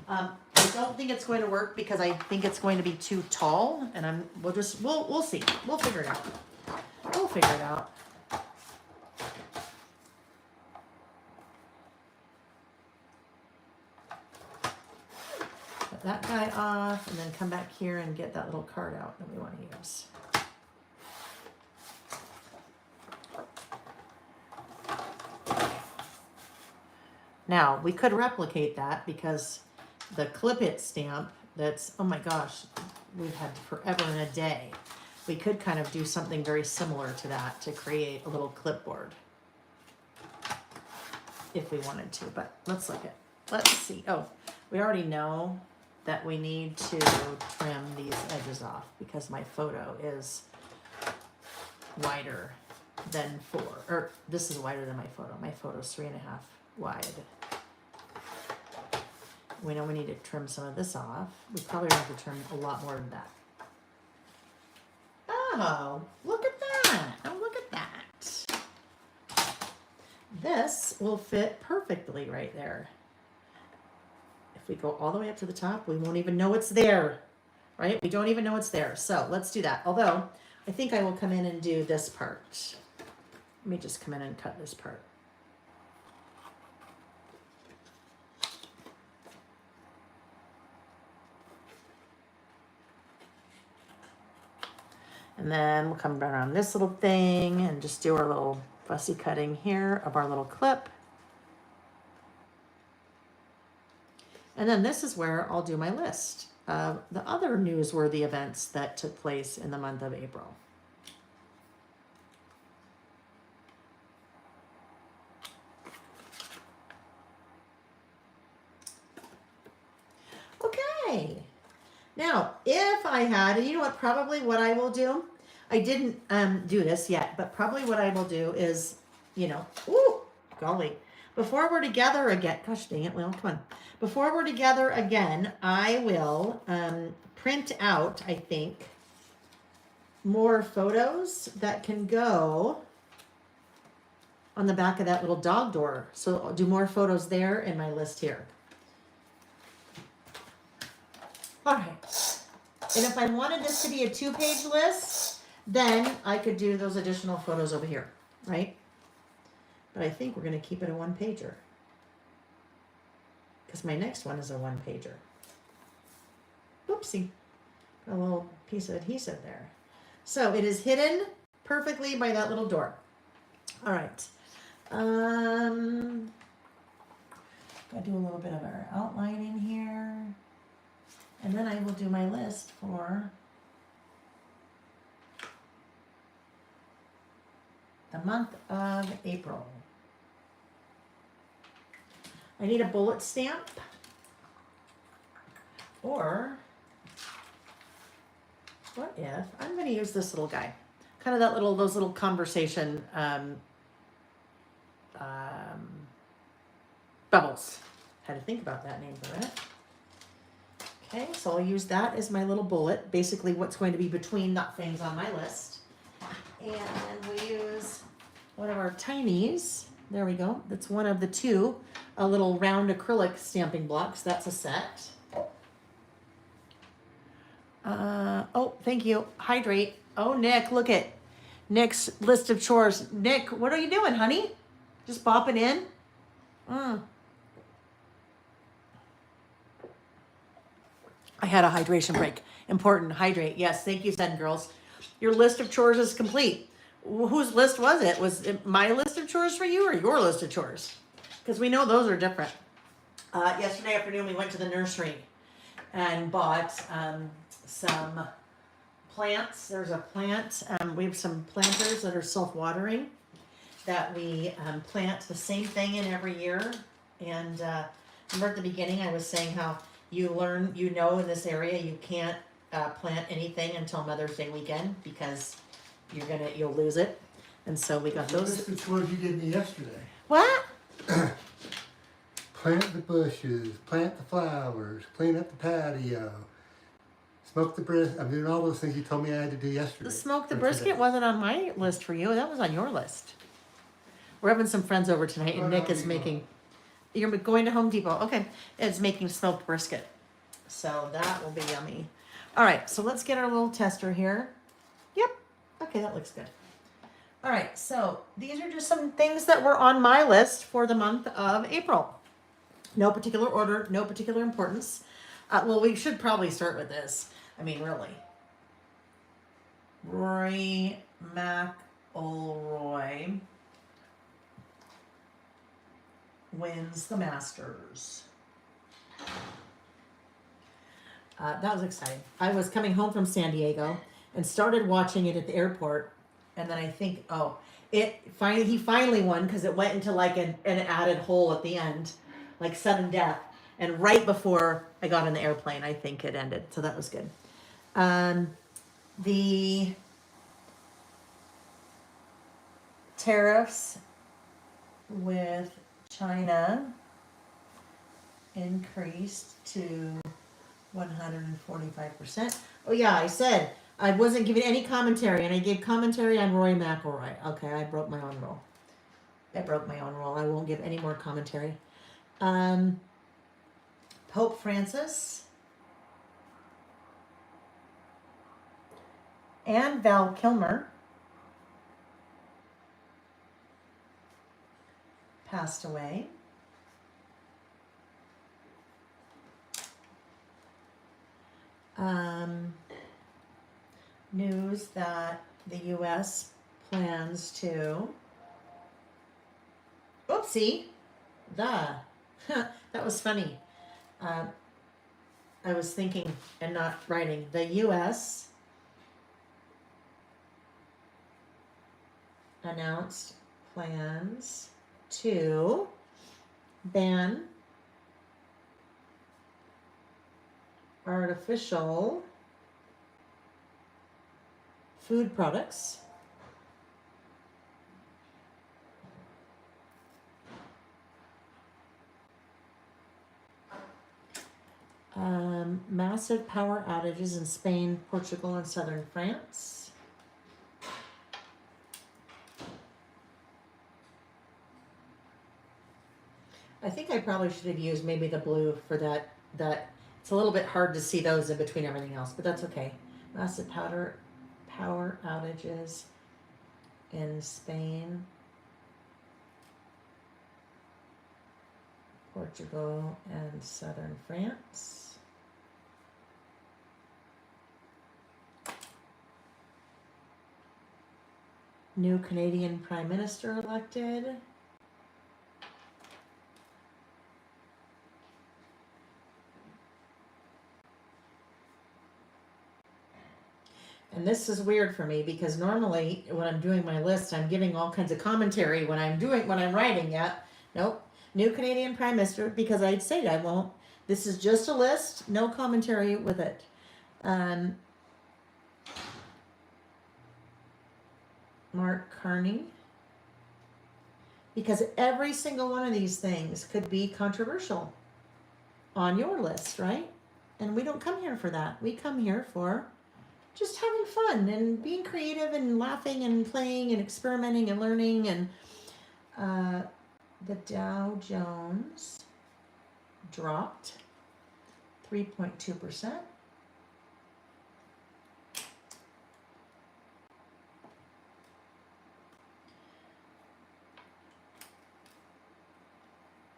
I don't think it's going to work because I think it's going to be too tall, and we'll see. We'll figure it out. We'll figure it out. Cut that guy off, and then come back here and get that little card out that we want to use. Now, we could replicate that because the clip it stamp that's, oh my gosh, we've had forever and a day. We could kind of do something very similar to that to create a little clipboard if we wanted to, but let's see. Oh, we already know that we need to trim these edges off because my photo is wider than 4, or this is wider than my photo. My photo's 3.5 wide. We know we need to trim some of this off. We probably have to trim a lot more than that. Oh, look at that. Oh, look at that. This will fit perfectly right there. If we go all the way up to the top, we won't even know it's there, right? We don't even know it's there. So let's do that. Although I think I will come in and do this part. Let me just come in and cut this part. And then we'll come around this little thing and just do our little fussy cutting here of our little clip. And then this is where I'll do my list of the other newsworthy events that took place in the month of April. Okay. Now, if I had, and you know what, probably what I will do, I didn't do this yet, but probably what I will do is, you know, ooh, golly, before we're together again, gosh dang it, well, come on. Before we're together again, I will print out, I think, more photos that can go on the back of that little dog door. So I'll do more photos there in my list here. All right. And if I wanted this to be a 2-page list, then I could do those additional photos over here, right? But I think we're going to keep it a 1-pager. Because my next one is a 1-pager. Oopsie. A little piece of adhesive there. So it is hidden perfectly by that little door. All right. Gotta do a little bit of our outlining here. And then I will do my list for the month of April. I need a bullet stamp, or what if, I'm going to use this little guy, kind of that little, those little conversation bubbles. Had to think about that name for a minute. Okay, so I'll use that as my little bullet, basically what's going to be between the things on my list. And we use one of our tinies. There we go. That's one of the 2, a little round acrylic stamping blocks. That's a set. Oh, thank you. Hydrate. Oh, Nick, look at Nick's list of chores. Nick, what are you doing, honey? Just bopping in? I had a hydration break. Important, hydrate. Yes, thank you, Sen Girls. Your list of chores is complete. Whose list was it? Was it my list of chores for you or your list of chores? Because we know those are different. Yesterday afternoon, we went to the nursery and bought some plants. There's a plant. We have some planters that are self-watering that we plant the same thing in every year. And remember at the beginning, I was saying how you learn, you know, in this area, you can't plant anything until Mother's Day weekend because you'll lose it. And so we got those.
That's the chores you gave me yesterday.
What?
Plant the bushes, plant the flowers, clean up the patio, smoke the brisket. I'm doing all those things you told me I had to do yesterday.
The smoke the brisket wasn't on my list for you. That was on your list. We're having some friends over tonight, and Nick is making. You're going to Home Depot. Okay. It's making smoked brisket. So that will be yummy. All right. So let's get our little tester here. Yep. Okay. That looks good. All right. So these are just some things that were on my list for the month of April. No particular order, no particular importance. Well, we should probably start with this. I mean, really. Rory McIlroy wins the Masters. That was exciting. I was coming home from San Diego and started watching it at the airport, and then I think, he finally won because it went into like an added hole at the end, like sudden death, and right before I got on the airplane, I think it ended. So that was good. The tariffs with China increased to 145%. Oh yeah, I said I wasn't giving any commentary, and I gave commentary on Rory McIlroy. Okay, I broke my own rule. I won't give any more commentary. Pope Francis and Val Kilmer passed away. News that the U.S. plans to. Oopsie, that was funny. I was thinking and not writing. The U.S. announced plans to ban artificial food products massive power outages in Spain, Portugal, and southern France. I think I probably should have used maybe the blue for that. It's a little bit hard to see those in between everything else, but that's okay. Massive power outages in Spain, Portugal, and southern France. New Canadian Prime Minister elected. And this is weird for me because normally when I'm doing my list, I'm giving all kinds of commentary when I'm writing. Yeah, nope. New Canadian Prime Minister, because I'd say I won't. This is just a list, no commentary with it. Mark Carney. Because every single one of these things could be controversial on your list, right? And we don't come here for that. We come here for just having fun and being creative and laughing and playing and experimenting and learning. And the Dow Jones dropped 3.2%.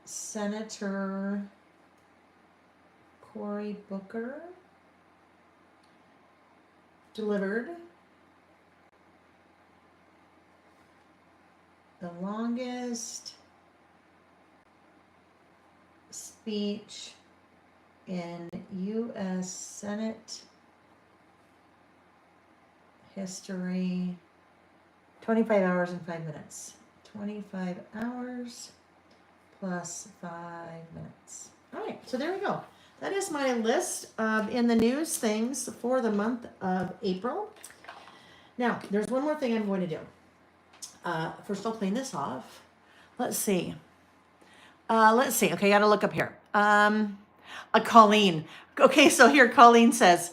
Senator Cory Booker delivered the longest speech in U.S. Senate history. 25 hours and 5 minutes. 25 hours plus 5 minutes. All right, so there we go. That is my list of in the news things for the month of April. Now, there's one more thing I'm going to do. First, I'll clean this off. Let's see. Okay, I got to look up here. Colleen. Okay, so here Colleen says,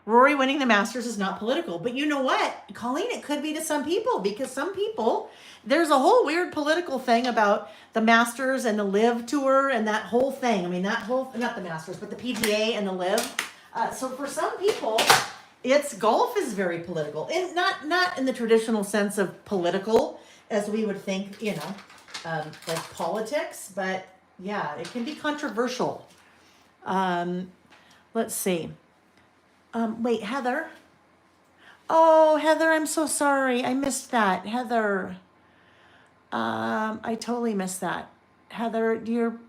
Rory winning the Masters is not political. But you know what, Colleen, it could be to some people, because some people, there's a whole weird political thing about the Masters and the Live Tour and that whole thing. I mean, that whole, not the Masters, but the PGA and the Live. So for some people, golf is very political. And not in the traditional sense of political, as we would think, like politics. But yeah, it can be controversial. Let's see. Wait, Heather. Oh, Heather, I'm so sorry. I missed that. Heather. I totally missed that. Heather, your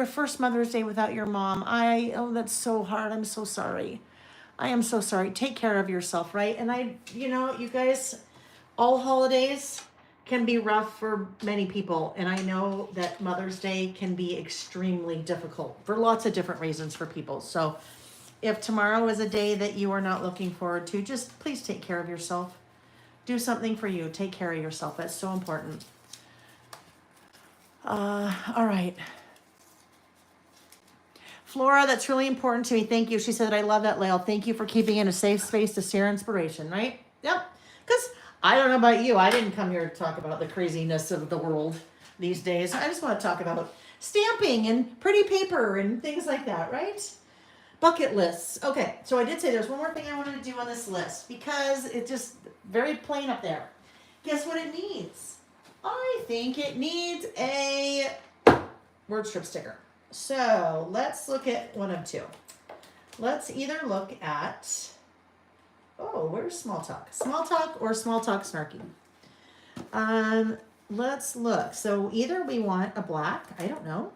first Mother's Day without your mom. That's so hard. I'm so sorry. I am so sorry. Take care of yourself, right? And you guys, all holidays can be rough for many people. And I know that Mother's Day can be extremely difficult for lots of different reasons for people. So if tomorrow is a day that you are not looking forward to, just please take care of yourself. Do something for you. Take care of yourself. That's so important. All right. Flora, that's really important to me. Thank you. She said, I love that, Lael. Thank you for keeping in a safe space to share inspiration, right? Yep. Because I don't know about you. I didn't come here to talk about the craziness of the world these days. I just want to talk about stamping and pretty paper and things like that, right? Bucket lists. Okay, so I did say there's one more thing I wanted to do on this list because it's just very plain up there. Guess what it needs? I think it needs a word strip sticker. So let's look at one of two. Let's either look at, where's small talk? Small talk or small talk snarky? Let's look. So either we want a black, I don't know.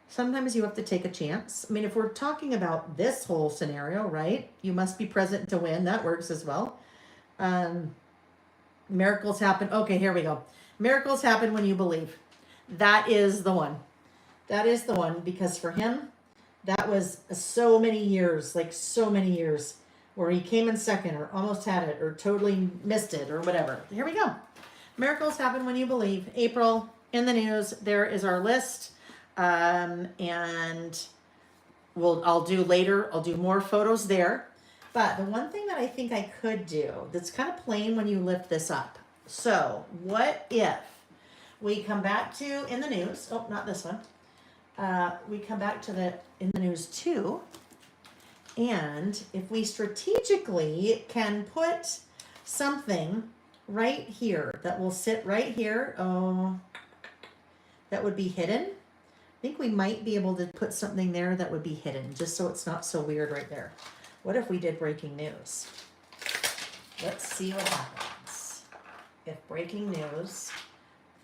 Sometimes you have to take a chance. I mean, if we're talking about this whole scenario, right? You must be present to win. That works as well. Miracles happen. Okay, here we go. Miracles happen when you believe. That is the one. That is the one because for him, that was so many years, where he came in second or almost had it or totally missed it or whatever. Here we go. Miracles happen when you believe. April, in the news, there is our list. And I'll do more photos there. But the one thing that I think I could do that's kind of plain when you lift this up. So what if we come back to in the news? Oh, not this one. We come back to the in the news 2. And if we strategically can put something right here that will sit right here. Oh, that would be hidden. I think we might be able to put something there that would be hidden, just so it's not so weird right there. What if we did breaking news? Let's see what happens. If breaking news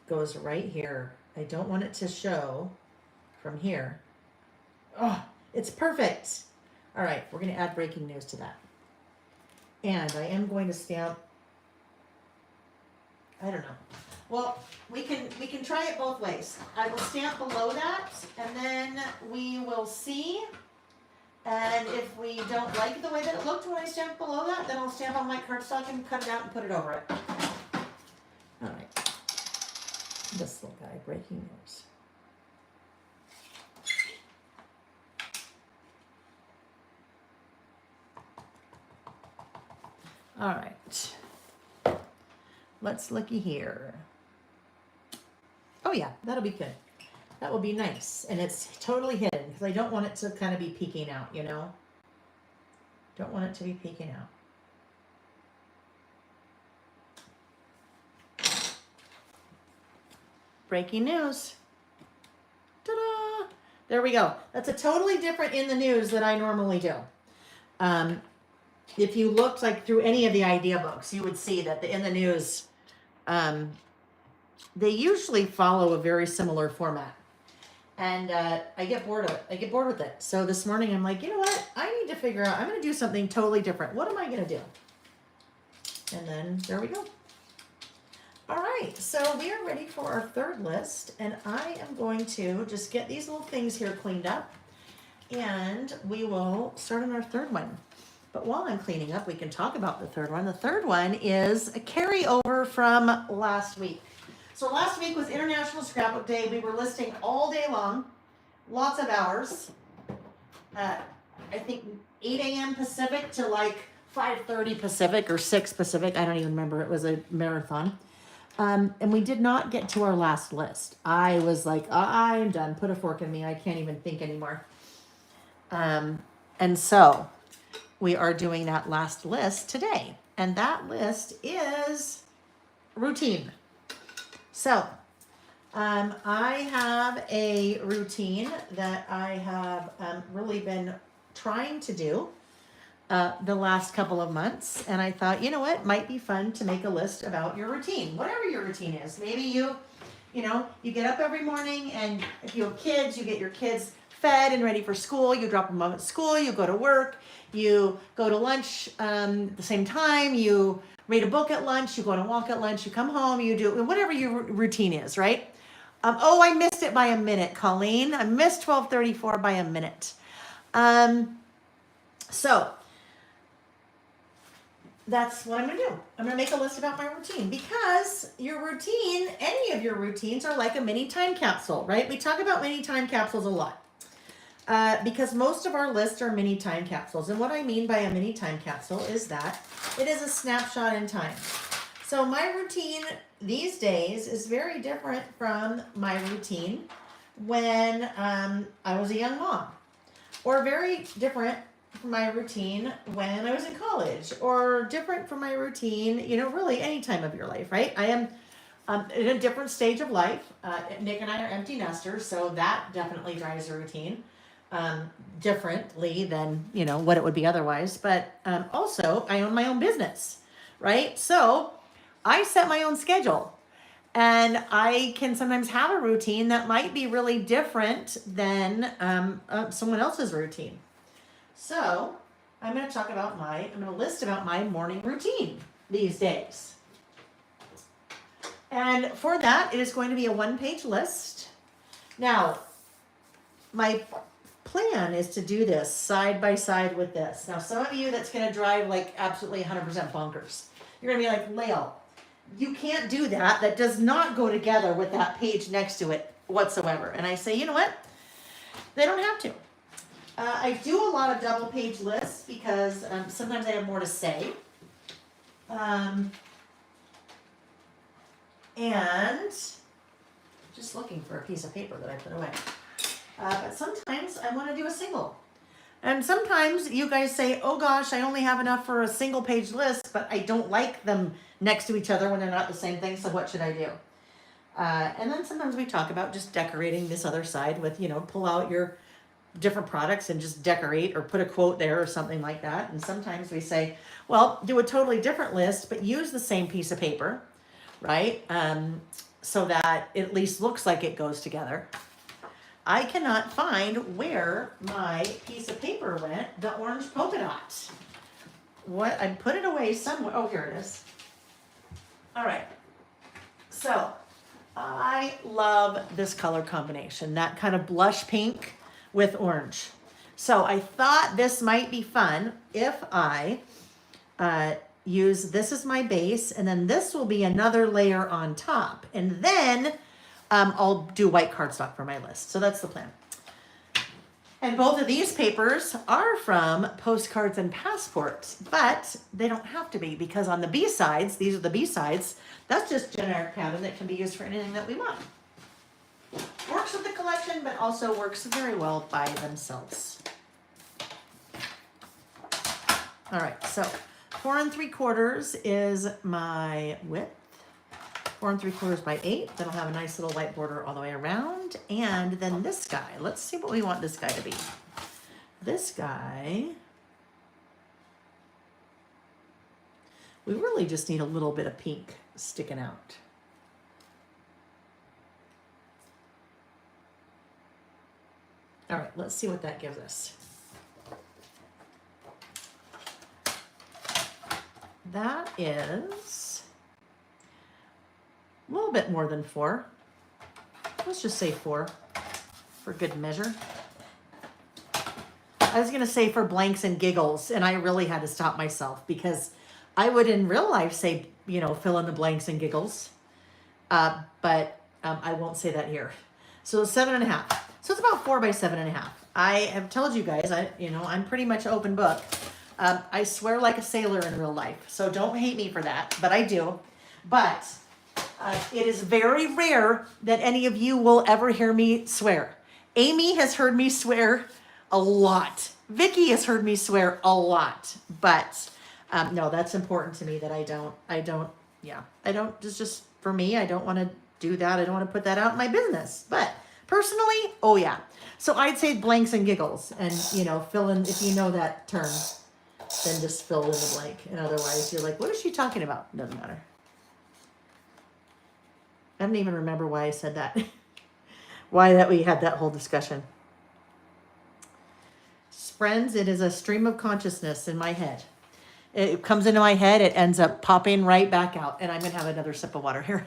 goes right here, I don't want it to show from here. Oh, it's perfect. All right, we're going to add breaking news to that. And I am going to stamp, I don't know. Well, we can try it both ways. I will stamp below that, and then we will see. And if we don't like the way that it looked when I stamped below that, then I'll stamp on my cardstock and cut it out and put it over it. All right. This little guy, breaking news. All right. Let's looky here. Oh yeah, that'll be good. That will be nice. And it's totally hidden because I don't want it to kind of be peeking out, you know? Don't want it to be peeking out. Breaking news. Ta-da! There we go. That's a totally different in the news that I normally do. If you looked like through any of the idea books, you would see that the in the news, they usually follow a very similar format. And I get bored of it. I get bored with it. So this morning I'm like, you know what? I need to figure out, I'm going to do something totally different. What am I going to do? And then there we go. All right. So we are ready for our third list. And I am going to just get these little things here cleaned up. And we will start on our third one. But while I'm cleaning up, we can talk about the third one. The third one is a carryover from last week. So last week was International Scrapbook Day. We were listing all day long, lots of hours. I think 8 a.m. Pacific to like 5:30 Pacific or 6 Pacific. I don't even remember. It was a marathon. And we did not get to our last list. I was like, I'm done. Put a fork in me. I can't even think anymore. And so we are doing that last list today. And that list is routine. So, I have a routine that I have really been trying to do the last couple of months, and I thought, you know what, might be fun to make a list about your routine, whatever your routine is. Maybe you get up every morning, and if you have kids, you get your kids fed and ready for school. You drop them off at school. You go to work. You go to lunch at the same time. You read a book at lunch. You go on a walk at lunch. You come home. You do whatever your routine is, right? Oh, I missed it by a minute, Colleen. I missed 12:34 by a minute. So that's what I'm going to do. I'm going to make a list about my routine, because your routine, any of your routines, are like a mini time capsule, right? We talk about mini time capsules a lot because most of our lists are mini time capsules. And what I mean by a mini time capsule is that it is a snapshot in time. So my routine these days is very different from my routine when I was a young mom, or very different from my routine when I was in college, or different from my routine, really any time of your life, right? I am in a different stage of life. Nick and I are empty nesters, so that definitely drives a routine differently than, what it would be otherwise. But also, I own my own business, right? So I set my own schedule. And I can sometimes have a routine that might be really different than someone else's routine. So I'm going to list about my morning routine these days. And for that, it is going to be a one-page list. Now, my plan is to do this side by side with this. Now, some of you, that's going to drive like absolutely 100% bonkers. You're going to be like, Lael, you can't do that. That does not go together with that page next to it whatsoever. And I say, you know what? They don't have to. I do a lot of double page lists because sometimes I have more to say. And just looking for a piece of paper that I put away. But sometimes I want to do a single. And sometimes you guys say, oh gosh, I only have enough for a single page list, but I don't like them next to each other when they're not the same thing, so what should I do? And then sometimes we talk about just decorating this other side with, pull out your different products and just decorate, or put a quote there or something like that. And sometimes we say, well, do a totally different list, but use the same piece of paper, right? So that it at least looks like it goes together. I cannot find where my piece of paper went, the orange polka dot. What? I put it away somewhere. Oh, here it is. All right. So I love this color combination, that kind of blush pink with orange. So I thought this might be fun if I use this as my base, and then this will be another layer on top. And then I'll do white cardstock for my list. So that's the plan. And both of these papers are from Postcards and Passports, but they don't have to be, because on the B-sides, these are the B-sides, that's just generic pattern that can be used for anything that we want. Works with the collection, but also works very well by themselves. All right, so 4 3/4 is my width. 4 3/4 by 8. That'll have a nice little white border all the way around. And then this guy, let's see what we want this guy to be. This guy, we really just need a little bit of pink sticking out. All right, let's see what that gives us. That is a little bit more than 4. Let's just say 4 for good measure. I was going to say for blanks and giggles, and I really had to stop myself, because I would in real life say, fill in the blanks and giggles. But I won't say that here. So 7.5. So it's about 4 by 7.5. I have told you guys, I'm pretty much open book. I swear like a sailor in real life, so don't hate me for that, but I do. But it is very rare that any of you will ever hear me swear. Amy has heard me swear a lot. Vicky has heard me swear a lot. But no, that's important to me that I don't, it's just for me, I don't want to do that. I don't want to put that out in my business. But personally, oh yeah. So I'd say blanks and giggles, and fill in if you know that term. then just fill in the blank. And otherwise you're like, what is she talking about? Doesn't matter. I don't even remember why I said that. Why that we had that whole discussion. Friends, it is a stream of consciousness in my head. It comes into my head, it ends up popping right back out. And I'm going to have another sip of water here.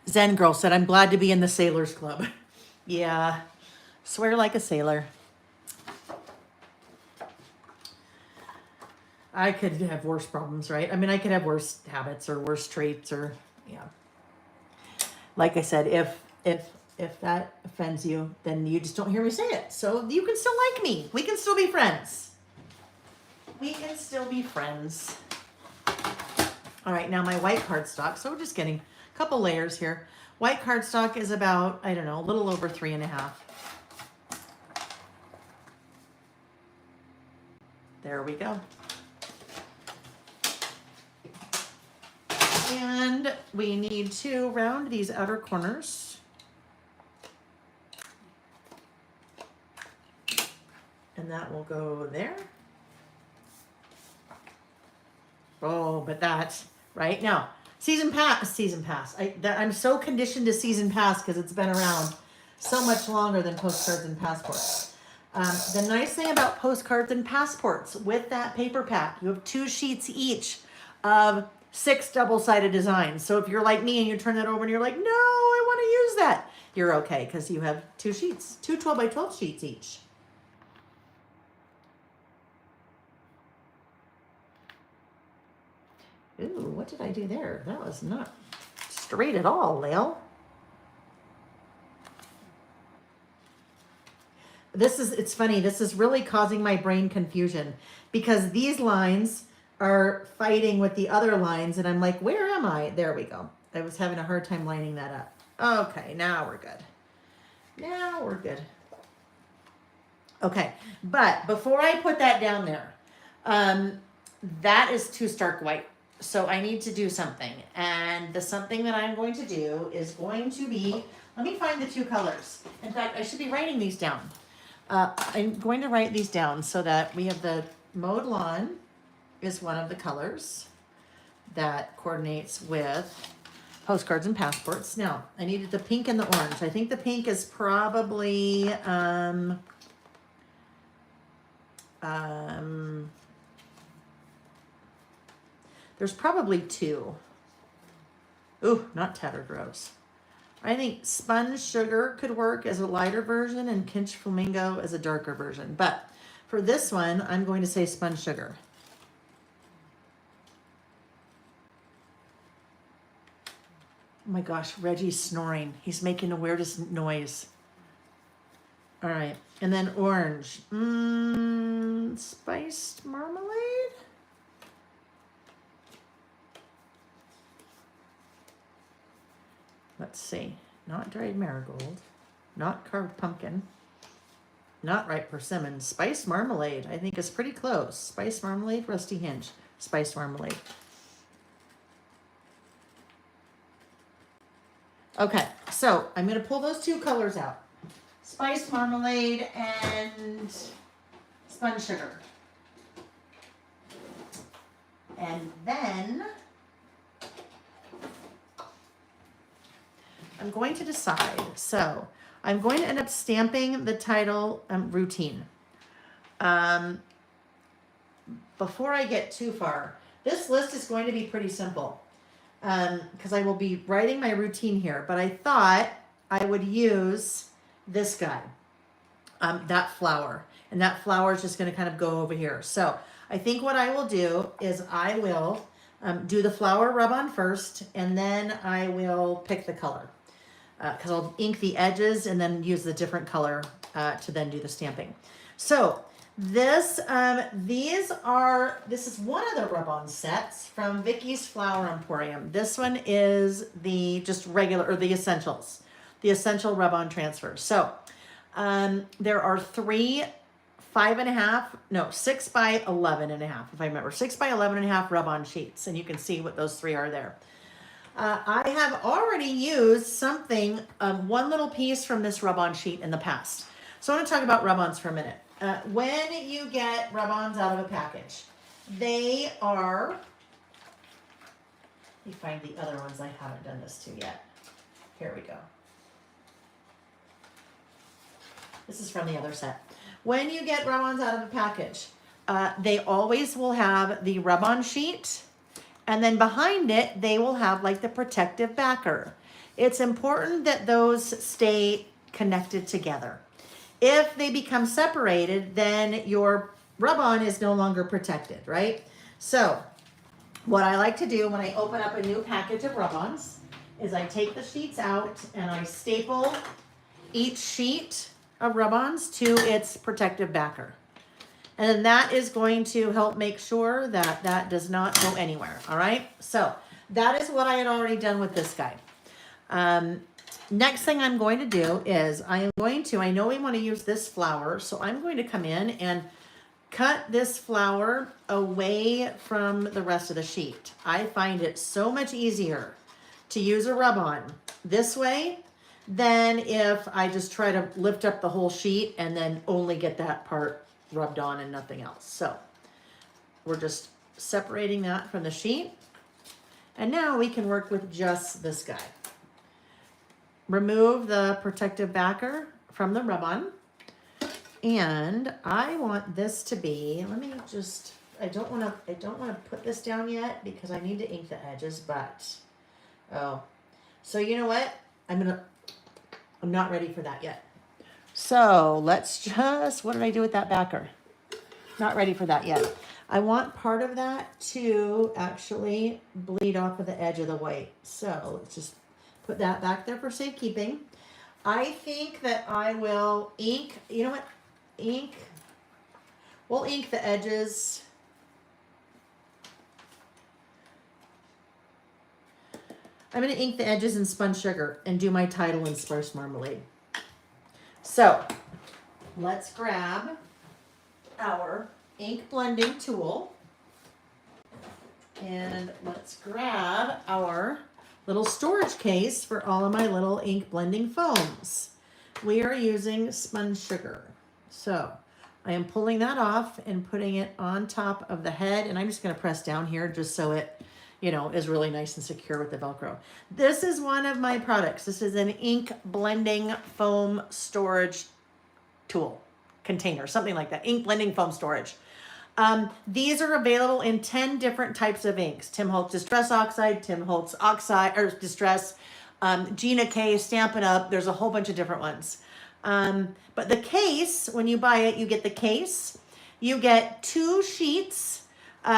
Zen Girl said, I'm glad to be in the Sailors Club. Yeah, swear like a sailor. I could have worse problems, right? I mean, I could have worse habits or worse traits or, yeah. Like I said, if that offends you, then you just don't hear me say it. So you can still like me. We can still be friends. We can still be friends. All right, now my white cardstock. So we're just getting a couple layers here. White cardstock is about, I don't know, a little over 3.5. There we go. And we need to round these outer corners. And that will go there. Oh, but that's right now. Season pass. I'm so conditioned to season pass because it's been around so much longer than postcards and passports. The nice thing about postcards and passports with that paper pack, you have 2 sheets each of 6 double-sided designs. So if you're like me and you turn that over and you're like, no, I want to use that, you're okay because you have 2 sheets, 2 12 by 12 sheets each. Ooh, what did I do there? That was not straight at all, Lale. It's funny, this is really causing my brain confusion because these lines are fighting with the other lines and I'm like, where am I? There we go. I was having a hard time lining that up. Okay, now we're good. Now we're good. Okay, but before I put that down there, that is too stark white. So I need to do something. And the something that I'm going to do is going to be, let me find the 2 colors. In fact, I should be writing these down. I'm going to write these down so that we have the mowed lawn is one of the colors that coordinates with postcards and passports. Now, I needed the pink and the orange. I think the pink is probably, there's probably 2. Ooh, not Tattered Rose. I think Spun Sugar could work as a lighter version and Kinch Flamingo as a darker version. But for this one, I'm going to say Spun Sugar. Oh my gosh, Reggie's snoring. He's making the weirdest noise. All right, and then orange. Spiced marmalade? Let's see. Not dried marigold. Not carved pumpkin. Not ripe persimmon. Spiced marmalade, I think, is pretty close. Spiced marmalade, rusty hinge. Spiced marmalade. Okay, so I'm going to pull those 2 colors out. Spiced marmalade and spun sugar. And then I'm going to decide. So I'm going to end up stamping the title routine. Before I get too far, this list is going to be pretty simple because I will be writing my routine here. But I thought I would use this guy, that flower. And that flower is just going to kind of go over here. So I think what I will do is I will do the flower rub on first, and then I will pick the color. Because I'll ink the edges and then use the different color to then do the stamping. So this is one of the rub-on sets from Vicky's Flower Emporium. This one is the just regular, or the essentials, the essential rub-on transfer. So there are 6 by 11.5, if I remember, 6 by 11.5 rub-on sheets, and you can see what those 3 are there. I have already used something, one little piece from this rub-on sheet in the past. So I want to talk about rub-ons for a minute. When you get rub-ons out of a package, they are, let me find the other ones I haven't done this to yet. Here we go. This is from the other set. When you get rub-ons out of a package, they always will have the rub-on sheet, and then behind it, they will have like the protective backer. It's important that those stay connected together. If they become separated, then your rub-on is no longer protected, right? So what I like to do when I open up a new package of rub-ons is I take the sheets out and I staple each sheet of rub-ons to its protective backer. And then that is going to help make sure that that does not go anywhere, all right? So that is what I had already done with this guy. Next thing I'm going to do is I know we want to use this flower, so I'm going to come in and cut this flower away from the rest of the sheet. I find it so much easier to use a rub-on this way than if I just try to lift up the whole sheet and then only get that part rubbed on and nothing else. So we're just separating that from the sheet. And now we can work with just this guy. Remove the protective backer from the rub-on. And I want this to be, let me just, I don't want to put this down yet because I need to ink the edges, but, so you know what? I'm not ready for that yet. So let's just, what did I do with that backer? Not ready for that yet. I want part of that to actually bleed off of the edge of the white. So let's just put that back there for safekeeping. I think that I will ink, you know what? We'll ink the edges. I'm going to ink the edges in spun sugar and do my title in sparse marmalade. So let's grab our ink blending tool and let's grab our little storage case for all of my little ink blending foams. We are using spun sugar. So I am pulling that off and putting it on top of the head, and I'm just going to press down here just so it, is really nice and secure with the Velcro. This is one of my products. This is an ink blending foam storage tool, container, something like that. Ink blending foam storage. These are available in 10 different types of inks. Tim Holtz Distress Oxide, Tim Holtz Oxide, or Distress, Gina K, Stampin' Up. There's a whole bunch of different ones. But the case, when you buy it, you get the case. You get 2 sheets,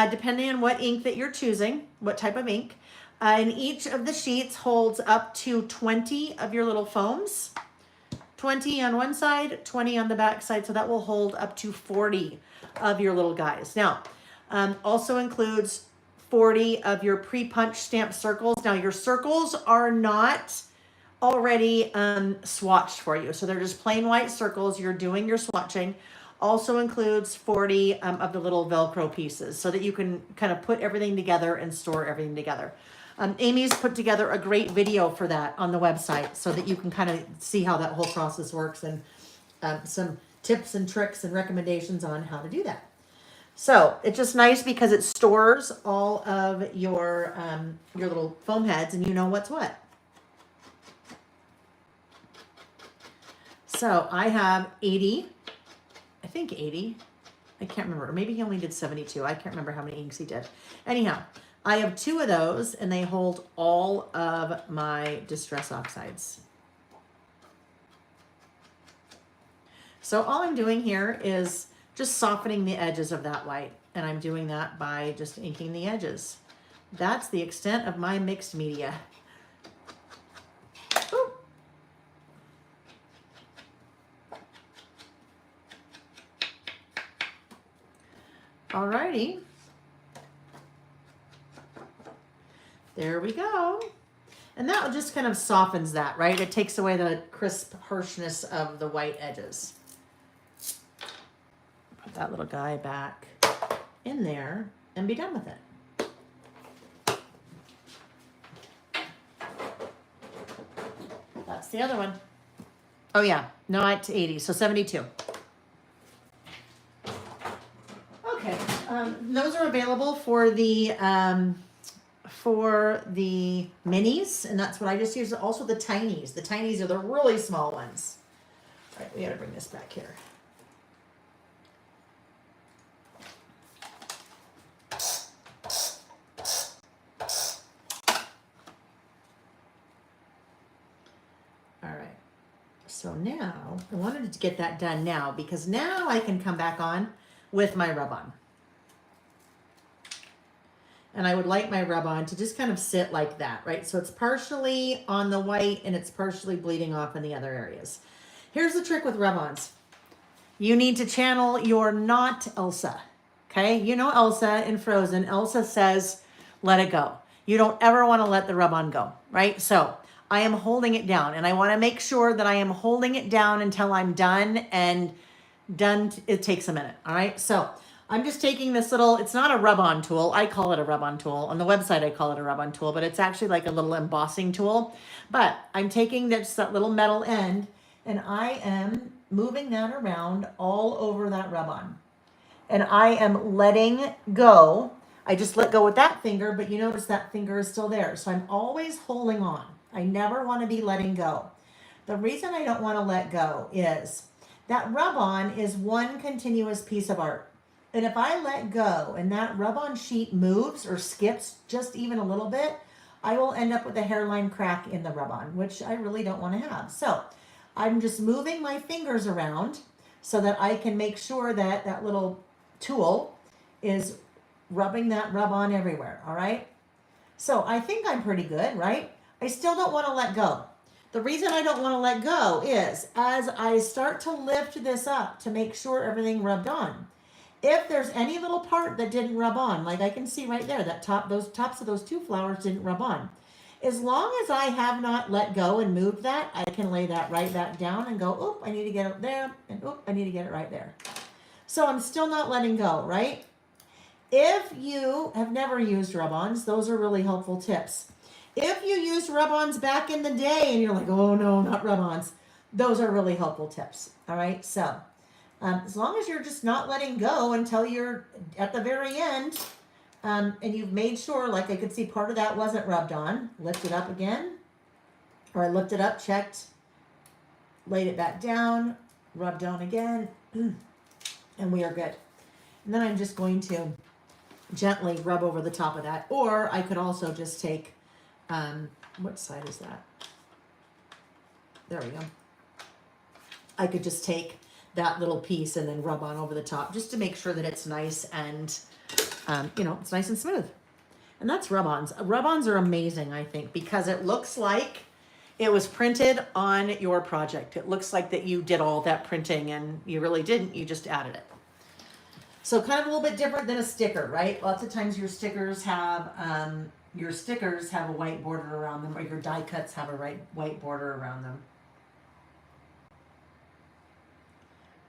depending on what ink that you're choosing, what type of ink. And each of the sheets holds up to 20 of your little foams. 20 on one side, 20 on the back side. So that will hold up to 40 of your little guys. Now, also includes 40 of your pre-punched stamped circles. Now, your circles are not already swatched for you. So they're just plain white circles. You're doing your swatching. Also includes 40 of the little Velcro pieces so that you can kind of put everything together and store everything together. Amy's put together a great video for that on the website so that you can kind of see how that whole process works and some tips and tricks and recommendations on how to do that. So it's just nice because it stores all of your little foam heads and you know what's what. So I have 80, I think 80. I can't remember. Maybe he only did 72. I can't remember how many inks he did. Anyhow, I have 2 of those and they hold all of my Distress Oxides. So all I'm doing here is just softening the edges of that white. And I'm doing that by just inking the edges. That's the extent of my mixed media. Ooh. Alrighty. There we go. And that just kind of softens that, right? It takes away the crisp harshness of the white edges. Put that little guy back in there and be done with it. the other one? Oh yeah, not 80, so 72. Okay, those are available for the minis, and that's what I just used. Also the tinies. The tinies are the really small ones. All right, we gotta bring this back here. All right. So now I wanted to get that done now because now I can come back on with my rub-on. And I would like my rub-on to just kind of sit like that, right? So it's partially on the white and it's partially bleeding off in the other areas. Here's the trick with rub-ons. You need to channel your not Elsa, okay? You know Elsa in Frozen. Elsa says, let it go. You don't ever want to let the rub-on go, right? So I am holding it down, and I want to make sure that I am holding it down until I'm done, and done, it takes a minute, all right? So I'm just taking this little, it's not a rub-on tool. I call it a rub-on tool. On the website, I call it a rub-on tool, but it's actually like a little embossing tool. But I'm taking that little metal end, and I am moving that around all over that rub-on. And I am letting go. I just let go with that finger, but you notice that finger is still there. So I'm always holding on. I never want to be letting go. The reason I don't want to let go is that rub-on is one continuous piece of art. And if I let go and that rub-on sheet moves or skips just even a little bit, I will end up with a hairline crack in the rub-on, which I really don't want to have. So I'm just moving my fingers around so that I can make sure that that little tool is rubbing that rub-on everywhere, all right? So I think I'm pretty good, right? I still don't want to let go. The reason I don't want to let go is as I start to lift this up to make sure everything rubbed on, if there's any little part that didn't rub on, like I can see right there, that those tops of those two flowers didn't rub on. As long as I have not let go and moved that, I can lay that right back down and go, oop, I need to get it there, and oop, I need to get it right there. So I'm still not letting go, right? If you have never used rub-ons, those are really helpful tips. If you used rub-ons back in the day and you're like, oh no, not rub-ons, those are really helpful tips, all right? So as long as you're just not letting go until you're at the very end, and you've made sure, like I could see part of that wasn't rubbed on, lift it up again, or I lifted up, checked, laid it back down, rubbed on again, and we are good. And then I'm just going to gently rub over the top of that, or I could also just take, what side is that? There we go. I could just take that little piece and then rub on over the top just to make sure that it's nice and, it's nice and smooth. And that's rub-ons. Rub-ons are amazing, I think, because it looks like it was printed on your project. It looks like that you did all that printing and you really didn't, you just added it. So kind of a little bit different than a sticker, right? Lots of times your stickers have a white border around them, or your die cuts have a white border around them.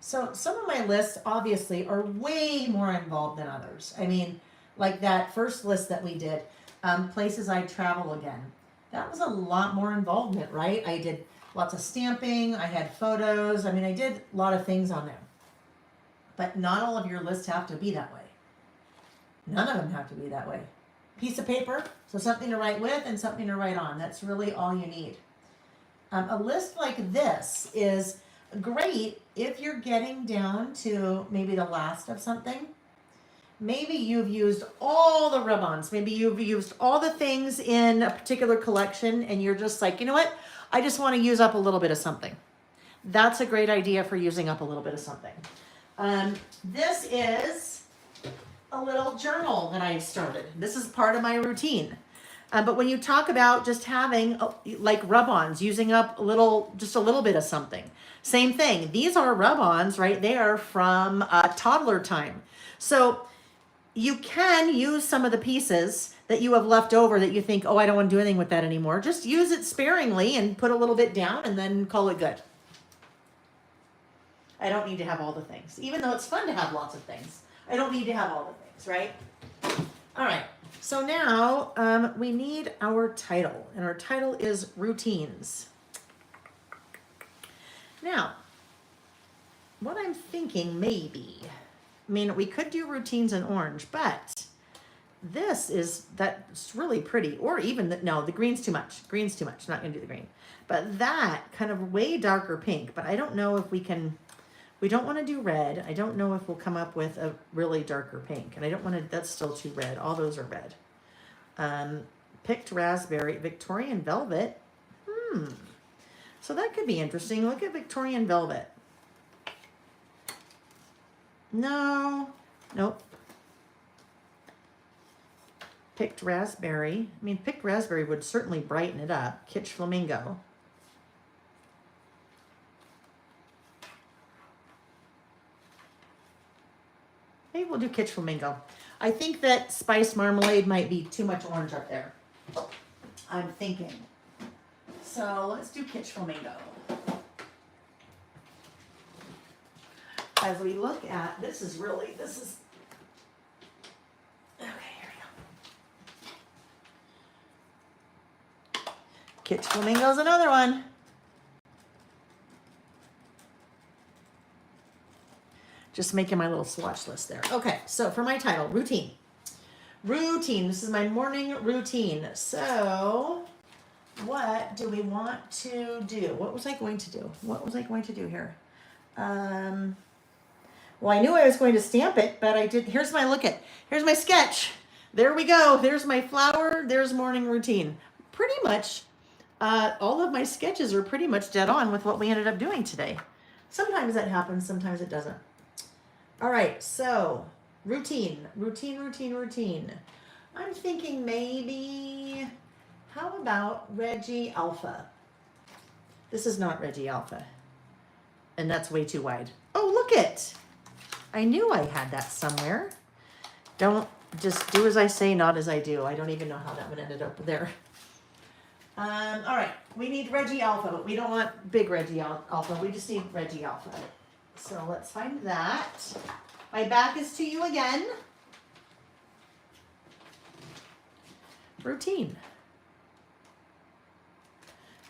So some of my lists obviously are way more involved than others. I mean, like that first list that we did, places I'd travel again. That was a lot more involvement, right? I did lots of stamping, I had photos. I mean, I did a lot of things on there. But not all of your lists have to be that way. None of them have to be that way. Piece of paper, so something to write with and something to write on. That's really all you need. A list like this is great if you're getting down to maybe the last of something. Maybe you've used all the rub-ons. Maybe you've used all the things in a particular collection and you're just like, you know what? I just want to use up a little bit of something. That's a great idea for using up a little bit of something. This is a little journal that I've started. This is part of my routine. But when you talk about just having like rub-ons, using up just a little bit of something, same thing. These are rub-ons right there from toddler time. So you can use some of the pieces that you have left over that you think, oh, I don't want to do anything with that anymore. Just use it sparingly and put a little bit down and then call it good. I don't need to have all the things. Even though it's fun to have lots of things, I don't need to have all the things, right? All right. So now we need our title, and our title is routines. Now, what I'm thinking maybe, I mean, we could do routines in orange, but that's really pretty. Or even, no, the green's too much. Green's too much. Not going to do the green. But that kind of way darker pink. But I don't know if we can, we don't want to do red. I don't know if we'll come up with a really darker pink. And I don't want to, that's still too red. All those are red. Picked raspberry, Victorian velvet. So that could be interesting. Look at Victorian velvet. No, nope. Picked raspberry. I mean, picked raspberry would certainly brighten it up. Kitsch flamingo. Maybe we'll do kitsch flamingo. I think that spice marmalade might be too much orange up there. I'm thinking. So let's do kitsch flamingo. As we look at, this is, okay, here we go. Kitsch flamingo is another one. Just making my little swatch list there. Okay, so for my title, routine. Routine, this is my morning routine. So what do we want to do? What was I going to do? What was I going to do here? Well, I knew I was going to stamp it, but I did. Here's my sketch. There we go. There's my flower. There's morning routine. Pretty much, all of my sketches are pretty much dead on with what we ended up doing today. Sometimes that happens. Sometimes it doesn't. All right. So routine. I'm thinking maybe, how about Reggie Alpha? This is not Reggie Alpha. And that's way too wide. Oh, look it. I knew I had that somewhere. Don't just do as I say, not as I do. I don't even know how that one ended up there. All right, we need Reggie Alpha, but we don't want big Reggie Alpha. We just need Reggie Alpha. So let's find that. My back is to you again. Routine.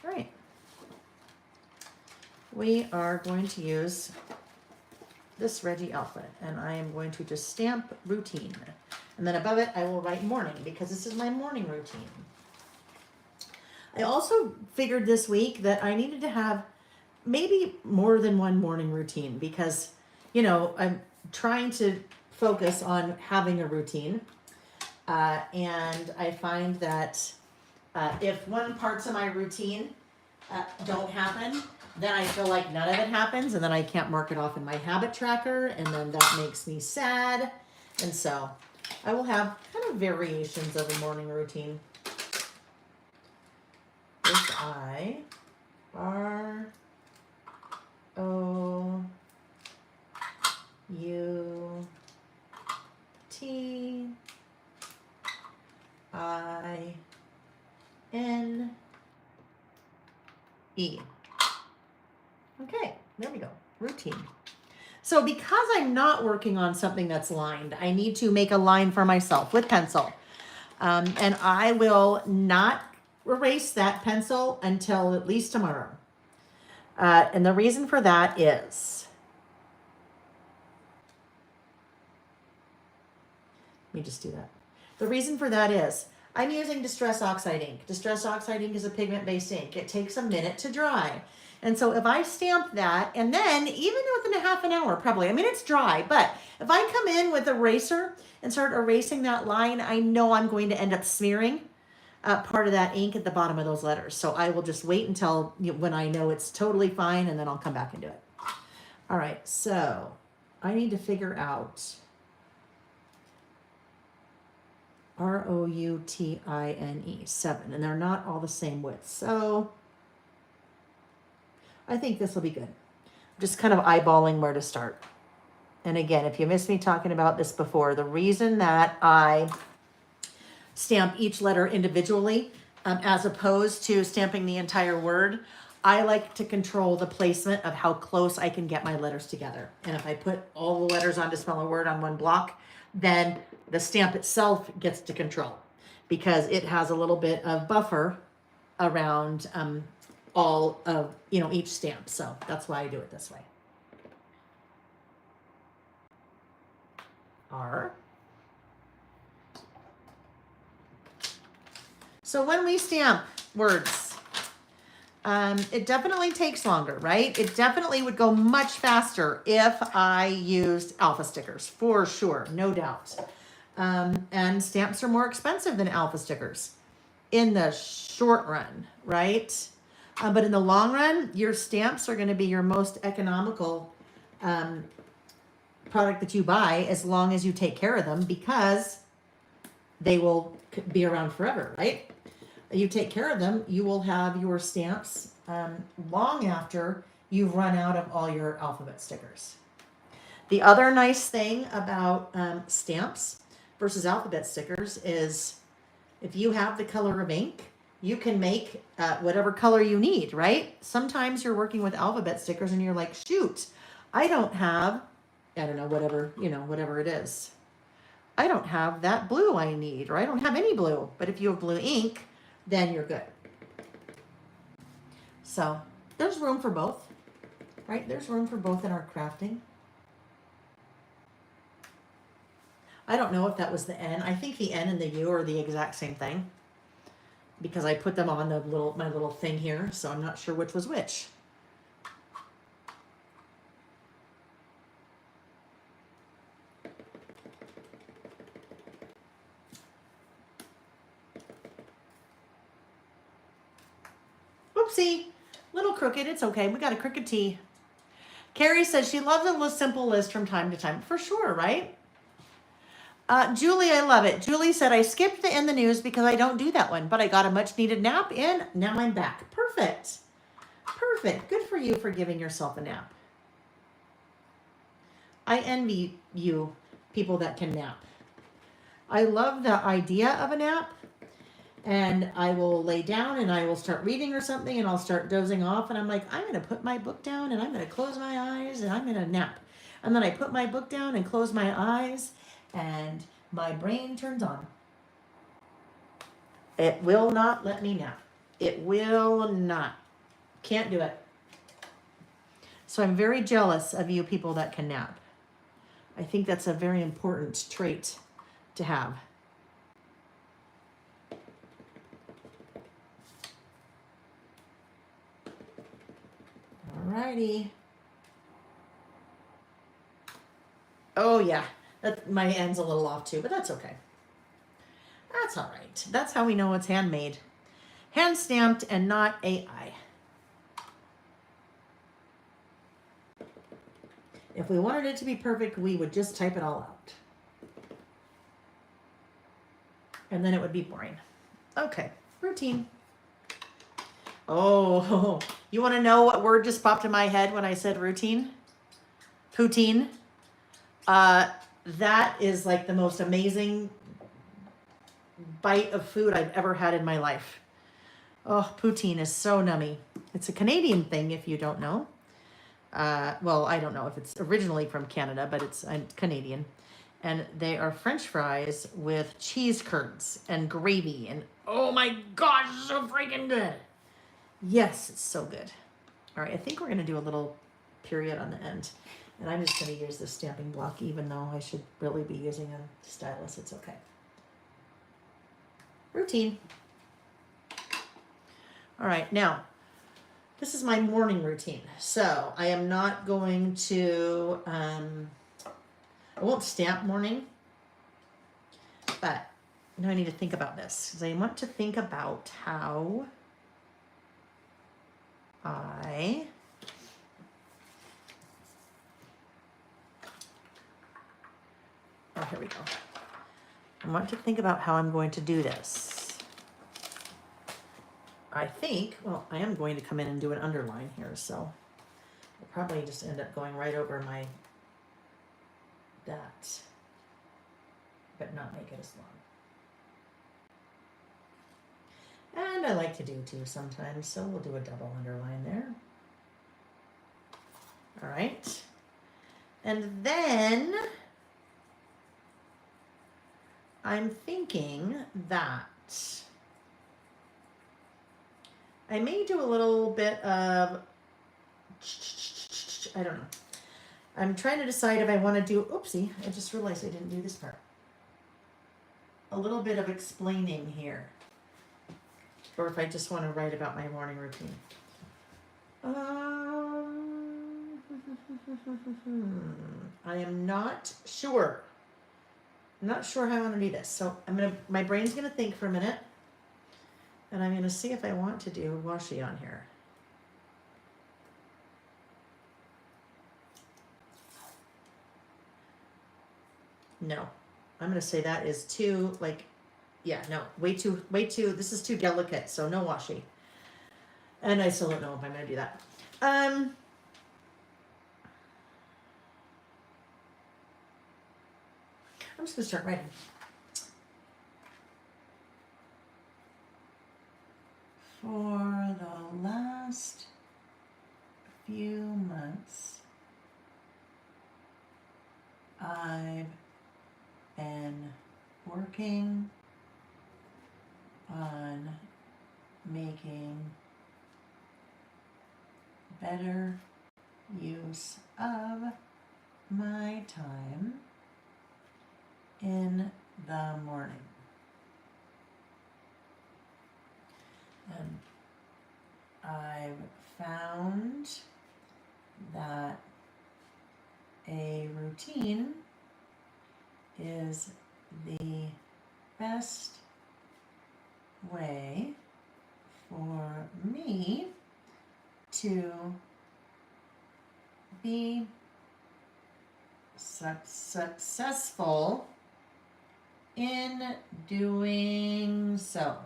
All right. We are going to use this Reggie Alpha, and I am going to just stamp routine. And then above it, I will write morning, because this is my morning routine. I also figured this week that I needed to have maybe more than one morning routine, because, you know, I'm trying to focus on having a routine. And I find that if one parts of my routine don't happen, then I feel like none of it happens, and then I can't mark it off in my habit tracker, and then that makes me sad. And so I will have kind of variations of a morning routine. This I R O U T I N E. Okay, there we go. Routine. So because I'm not working on something that's lined, I need to make a line for myself with pencil. And I will not erase that pencil until at least tomorrow. And the reason for that is, let me just do that. The reason for that is, I'm using Distress Oxide ink. Distress Oxide ink is a pigment-based ink. It takes a minute to dry. And so if I stamp that, and then even within a half an hour, probably, I mean, it's dry, but if I come in with an eraser and start erasing that line, I know I'm going to end up smearing part of that ink at the bottom of those letters. So I will just wait until when I know it's totally fine, and then I'll come back and do it. All right, so I need to figure out R-O-U-T-I-N-E, 7, and they're not all the same width. So I think this will be good. I'm just kind of eyeballing where to start. And again, if you missed me talking about this before, the reason that I stamp each letter individually, as opposed to stamping the entire word, I like to control the placement of how close I can get my letters together. And if I put all the letters on to spell a word on one block, then the stamp itself gets to control, because it has a little bit of buffer around all of, each stamp. So that's why I do it this way. R. So when we stamp words, it definitely takes longer, right? It definitely would go much faster if I used alpha stickers, for sure, no doubt. And stamps are more expensive than alpha stickers in the short run, right? But in the long run, your stamps are going to be your most economical product that you buy, as long as you take care of them, because they will be around forever, right? You take care of them, you will have your stamps long after you've run out of all your alphabet stickers. The other nice thing about stamps versus alphabet stickers is if you have the color of ink, you can make whatever color you need, right? Sometimes you're working with alphabet stickers and you're like, shoot, I don't have, whatever it is. I don't have that blue I need, or I don't have any blue. But if you have blue ink, then you're good. So there's room for both, right? There's room for both in our crafting. I don't know if that was the N. I think the N and the U are the exact same thing, because I put them on my little thing here, so I'm not sure which was which. Oopsie, little crooked. It's okay. We got a crooked T. Carrie says she loves a simple list from time to time. For sure, right? Julie, I love it. Julie said, I skipped the in the news because I don't do that one, but I got a much needed nap in. Now I'm back. Perfect. Perfect. Good for you for giving yourself a nap. I envy you, people that can nap. I love the idea of a nap, and I will lay down and I will start reading or something, and I'll start dozing off, and I'm like, I'm going to put my book down and I'm going to close my eyes and I'm going to nap. And then I put my book down and close my eyes, and my brain turns on. It will not let me nap. It will not. Can't do it. So I'm very jealous of you people that can nap. I think that's a very important trait to have. Alrighty. Oh yeah, my end's a little off too, but that's okay. That's all right. That's how we know it's handmade. Hand stamped and not AI. If we wanted it to be perfect, we would just type it all out. And then it would be boring. Okay, routine. Oh, you want to know what word just popped in my head when I said routine? Poutine. That is like the most amazing bite of food I've ever had in my life. Oh, poutine is so nummy. It's a Canadian thing, if you don't know. Well, I don't know if it's originally from Canada, but it's Canadian. And they are French fries with cheese curds and gravy. And oh my gosh, so freaking good. Yes, it's so good. All right, I think we're going to do a little period on the end. And I'm just going to use this stamping block, even though I should really be using a stylus. It's okay. Routine. All right, now, this is my morning routine. So I am not going to, I won't stamp morning, but now I need to think about this, because I want to think about how I here we go. I want to think about how I'm going to do this. I think, well, I am going to come in and do an underline here, so I'll probably just end up going right over that, but not make it as long. And I like to do two sometimes, so we'll do a double underline there. All right. And then I'm thinking that I may do a little bit of, I don't know. I'm trying to decide if I want to do, oopsie, I just realized I didn't do this part. A little bit of explaining here. Or if I just want to write about my morning routine. I am not sure. I'm not sure how I want to do this. So my brain's gonna think for a minute. And I'm gonna see if I want to do washi on here. No. I'm gonna say that is too, like, yeah, no, way too, this is too delicate, so no washi. And I still don't know if I'm gonna do that. I'm just gonna start writing. For the last few months, I've been working on making better use of my time in the morning. And I've found that a routine is the best way for me to be successful in doing so.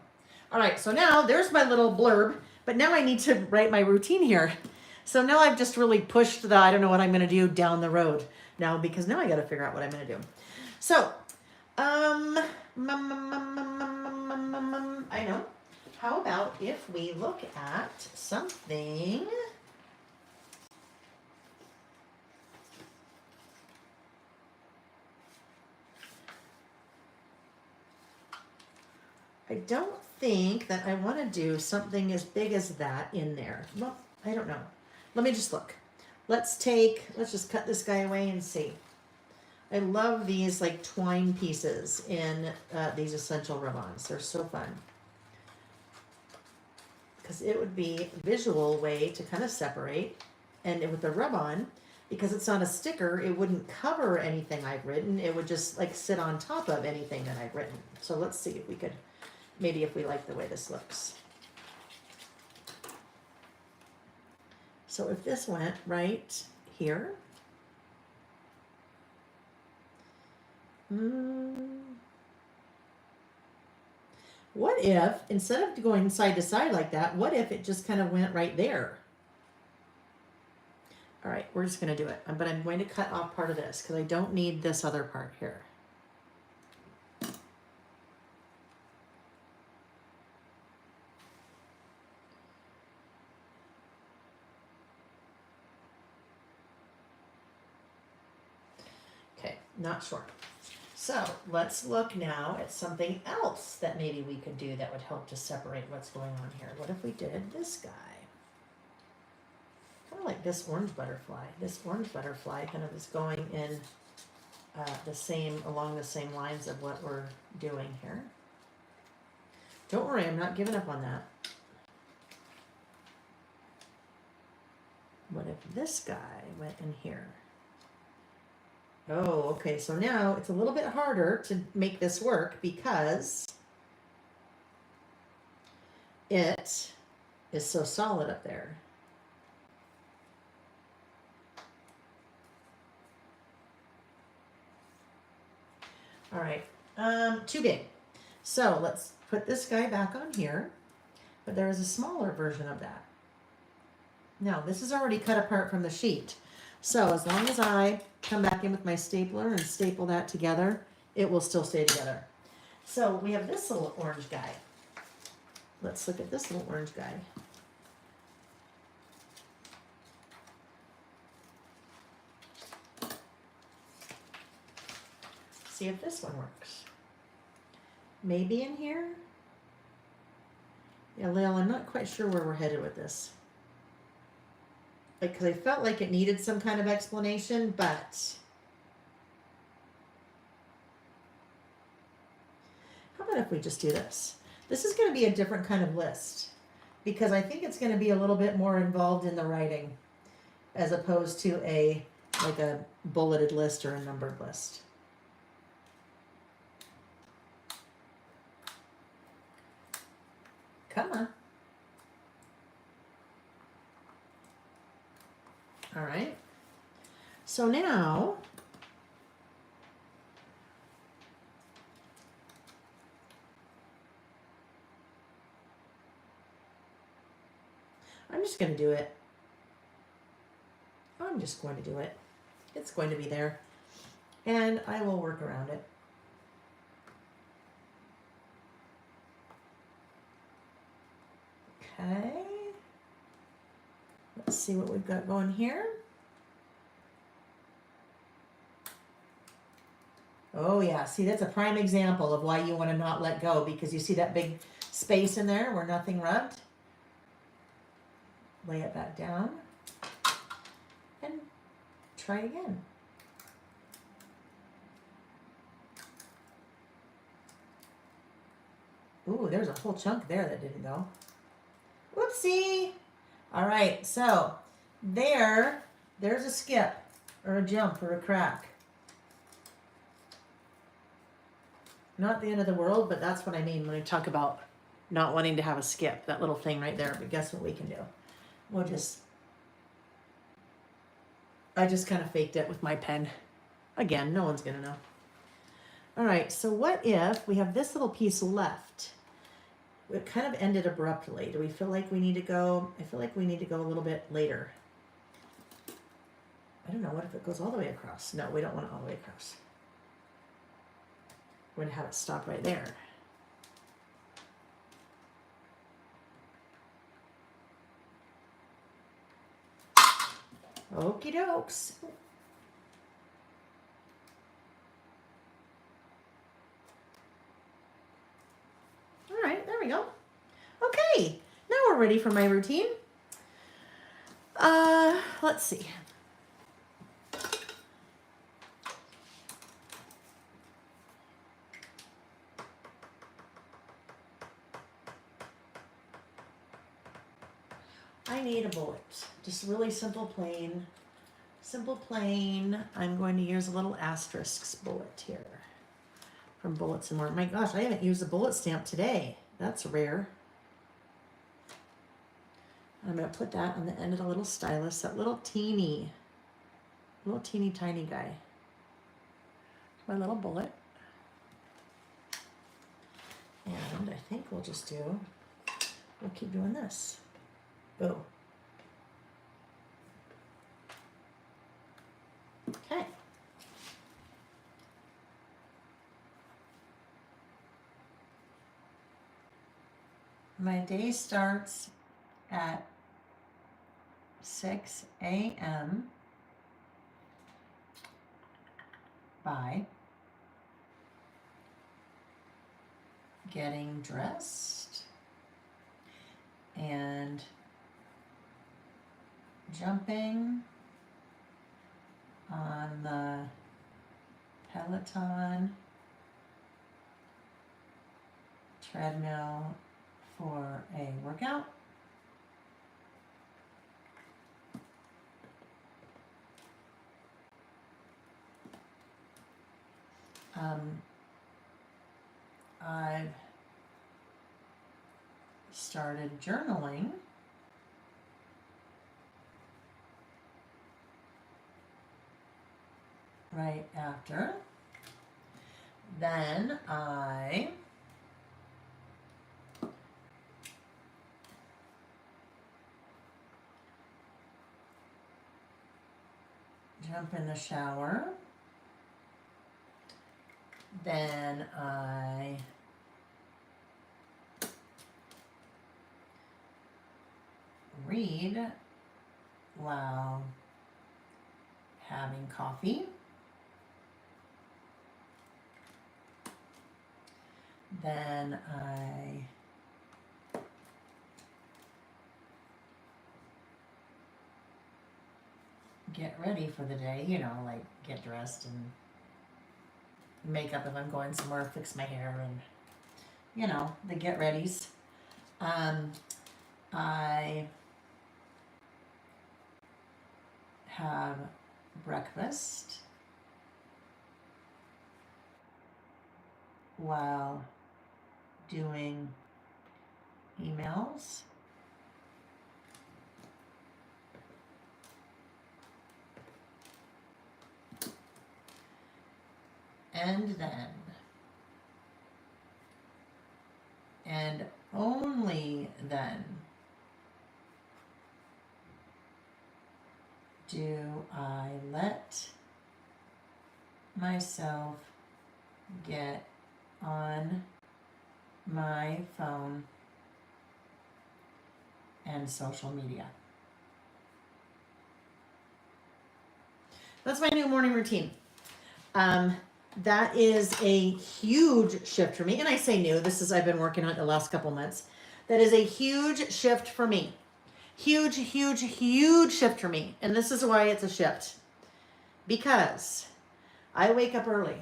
All right, so now there's my little blurb, but now I need to write my routine here. So now I've just really pushed the I don't know what I'm going to do down the road now, because now I got to figure out what I'm going to do. So, I know. How about if we look at something? I don't think that I want to do something as big as that in there. Well, I don't know. Let me just look. Let's just cut this guy away and see. I love these like twine pieces in these essential rub-ons. They're so fun. Because it would be a visual way to kind of separate. And with the rub-on, because it's not a sticker, it wouldn't cover anything I've written. It would just like sit on top of anything that I've written. So let's see if we could, maybe if we like the way this looks. So if this went right here, what if, instead of going side to side like that, what if it just kind of went right there? All right, we're just going to do it. But I'm going to cut off part of this because I don't need this other part here. Okay, not sure. So let's look now at something else that maybe we could do that would help to separate what's going on here. What if we did this guy? Kind of like this orange butterfly. This orange butterfly kind of is going in along the same lines of what we're doing here. Don't worry, I'm not giving up on that. What if this guy went in here? Oh, okay, so now it's a little bit harder to make this work because it is so solid up there. All right, too big. So let's put this guy back on here, but there is a smaller version of that. Now, this is already cut apart from the sheet. So as long as I come back in with my stapler and staple that together, it will still stay together. So we have this little orange guy. Let's look at this little orange guy. See if this one works. Maybe in here. Yeah, Lil, I'm not quite sure where we're headed with this. Like, because I felt like it needed some kind of explanation, but how about if we just do this? This is going to be a different kind of list because I think it's going to be a little bit more involved in the writing as opposed to like a bulleted list or a numbered list. Come on. All right. So now I'm just going to do it. I'm just going to do it. It's going to be there. And I will work around it. Okay. Let's see what we've got going here. Oh yeah, see that's a prime example of why you want to not let go, because you see that big space in there where nothing rubbed? Lay it back down and try again. Ooh, there's a whole chunk there that didn't go. Whoopsie! All right, so there's a skip or a jump or a crack. Not the end of the world, but that's what I mean when I talk about not wanting to have a skip, that little thing right there. But guess what we can do? I just kind of faked it with my pen. Again, no one's gonna know. All right, so what if we have this little piece left? It kind of ended abruptly. Do we feel like we need to go? I feel like we need to go a little bit later. I don't know, what if it goes all the way across? No, we don't want it all the way across. We're gonna have it stop right there. Okie dokes. All right, there we go. Okay, now we're ready for my routine. Let's see. I need a bullet. Just really simple, plain. Simple, plain. I'm going to use a little asterisks bullet here from Bullets and More. My gosh, I haven't used a bullet stamp today. That's rare. I'm going to put that on the end of the little stylus, that little teeny tiny guy. My little bullet. And I think we'll keep doing this. Boom. Okay. My day starts at 6 a.m. by getting dressed and jumping on the Peloton treadmill for a workout. I've started journaling. Right after. Then I jump in the shower. Then I read while having coffee. Then I get ready for the day, you know, like get dressed and makeup if I'm going somewhere, fix my hair, and you know, the get readies. I have breakfast while doing emails. And then, and only then, do I let myself get on my phone and social media. That's my new morning routine. That is a huge shift for me. And I say new, I've been working on it the last couple months. That is a huge shift for me. Huge, huge, huge shift for me. And this is why it's a shift. Because I wake up early.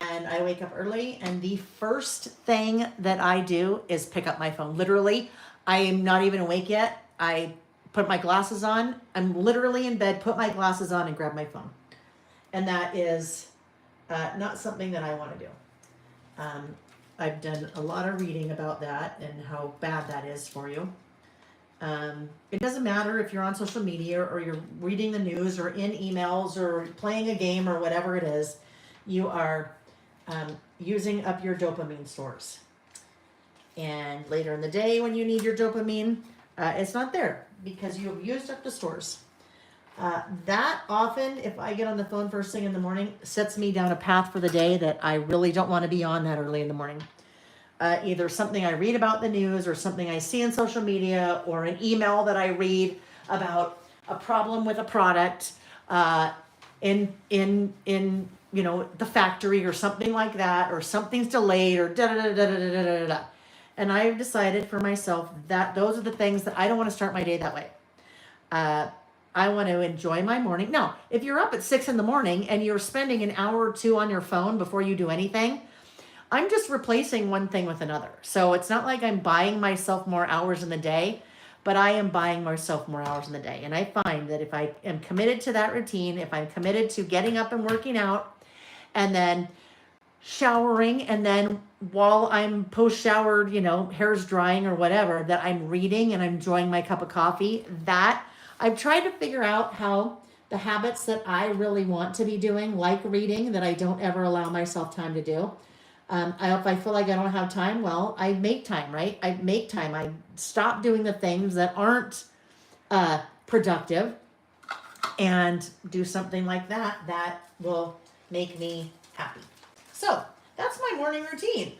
And the first thing that I do is pick up my phone. Literally, I am not even awake yet. I put my glasses on. I'm literally in bed, put my glasses on, and grab my phone. And that is not something that I want to do. I've done a lot of reading about that and how bad that is for you. It doesn't matter if you're on social media or you're reading the news or in emails or playing a game or whatever it is, you are using up your dopamine stores. And later in the day when you need your dopamine, it's not there because you have used up the stores. That often, if I get on the phone first thing in the morning, sets me down a path for the day that I really don't want to be on that early in the morning. Either something I read about the news or something I see in social media or an email that I read about a problem with a product in you know, the factory or something like that, or something's delayed or da da da da da da da da. And I've decided for myself that those are the things that I don't want to start my day that way. I want to enjoy my morning. Now, if you're up at 6 a.m. and you're spending an hour or two on your phone before you do anything, I'm just replacing one thing with another. So it's not like I'm buying myself more hours in the day, but I am buying myself more hours in the day. And I find that if I am committed to that routine, if I'm committed to getting up and working out and then showering, and then while I'm post-showered, you know, hair's drying or whatever, that I'm reading and I'm enjoying my cup of coffee, that I've tried to figure out how the habits that I really want to be doing, like reading, that I don't ever allow myself time to do. If I feel like I don't have time, well, I make time, right? I make time. I stop doing the things that aren't productive and do something like that that will make me happy. So that's my morning routine.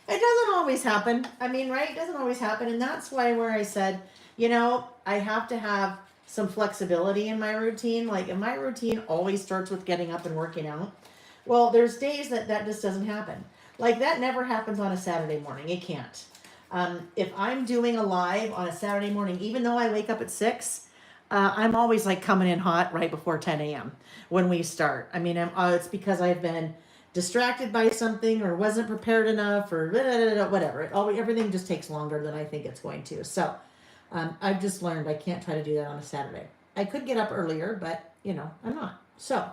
It doesn't always happen. I mean, right? It doesn't always happen. And that's why where I said, you know, I have to have some flexibility in my routine. Like if my routine always starts with getting up and working out, well, there's days that just doesn't happen. Like that never happens on a Saturday morning. It can't. If I'm doing a live on a Saturday morning, even though I wake up at 6, I'm always like coming in hot right before 10 a.m. when we start. I mean, it's because I've been distracted by something or wasn't prepared enough or whatever. Everything just takes longer than I think it's going to. So I've just learned I can't try to do that on a Saturday. I could get up earlier, but you know, I'm not. So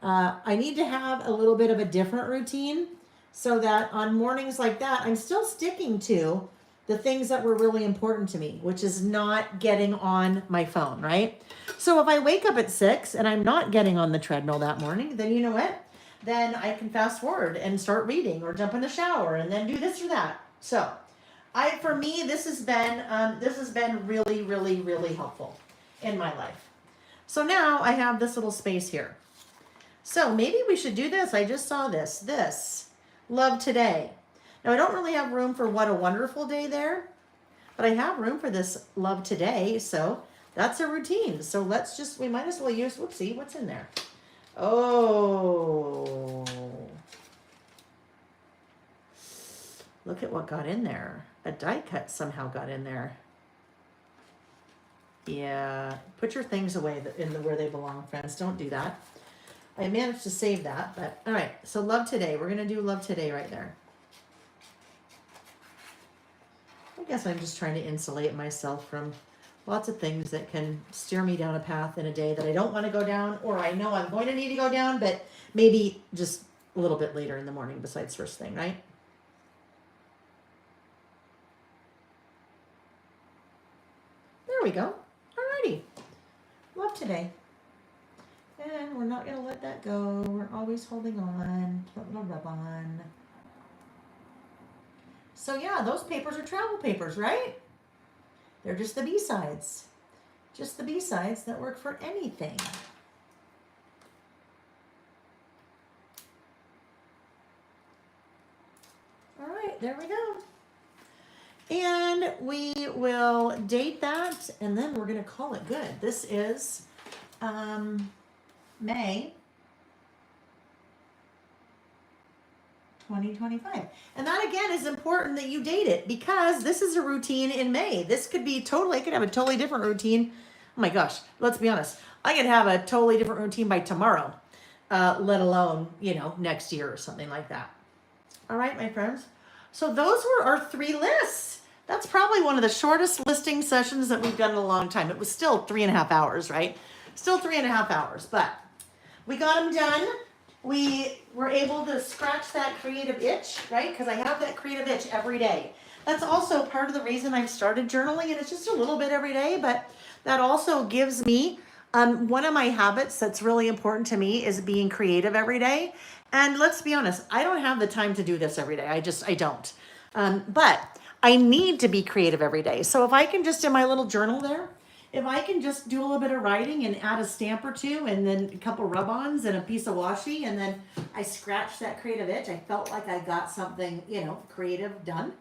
I need to have a little bit of a different routine so that on mornings like that, I'm still sticking to the things that were really important to me, which is not getting on my phone, right? So if I wake up at 6 and I'm not getting on the treadmill that morning, then you know what? Then I can fast forward and start reading or jump in the shower and then do this or that. So for me, this has been really, really, really helpful in my life. So now I have this little space here. So maybe we should do this. I just saw this, love today. Now I don't really have room for what a wonderful day there, but I have room for this love today. So that's a routine. So we might as well use, whoopsie, what's in there? Oh, look at what got in there. A die cut somehow got in there. Yeah, put your things away where they belong, friends. Don't do that. I managed to save that, but all right. So love today. We're gonna do love today right there. I guess I'm just trying to insulate myself from lots of things that can steer me down a path in a day that I don't want to go down, or I know I'm going to need to go down, but maybe just a little bit later in the morning besides first thing, right? There we go. Alrighty. Love today. And we're not going to let that go. We're always holding on. That little rub on. So yeah, those papers are travel papers, right? They're just the B-sides. Just the B-sides that work for anything. All right, there we go. And we will date that, and then we're going to call it good. This is May 2025. And that again is important that you date it because this is a routine in May. This could be totally, I could have a totally different routine. Oh my gosh, let's be honest. I could have a totally different routine by tomorrow, let alone, next year or something like that. All right, my friends. So those were our 3 lists. That's probably one of the shortest listing sessions that we've done in a long time. It was still 3.5 hours, right? Still 3.5 hours, but we got them done. We were able to scratch that creative itch, right? Because I have that creative itch every day. That's also part of the reason I've started journaling, and it's just a little bit every day, but that also gives me, one of my habits that's really important to me is being creative every day. And let's be honest, I don't have the time to do this every day. I don't. But I need to be creative every day. So if I can just, in my little journal there, if I can just do a little bit of writing and add a stamp or two and then a couple rub-ons and a piece of washi, and then I scratched that creative itch, I felt like I got something, creative done,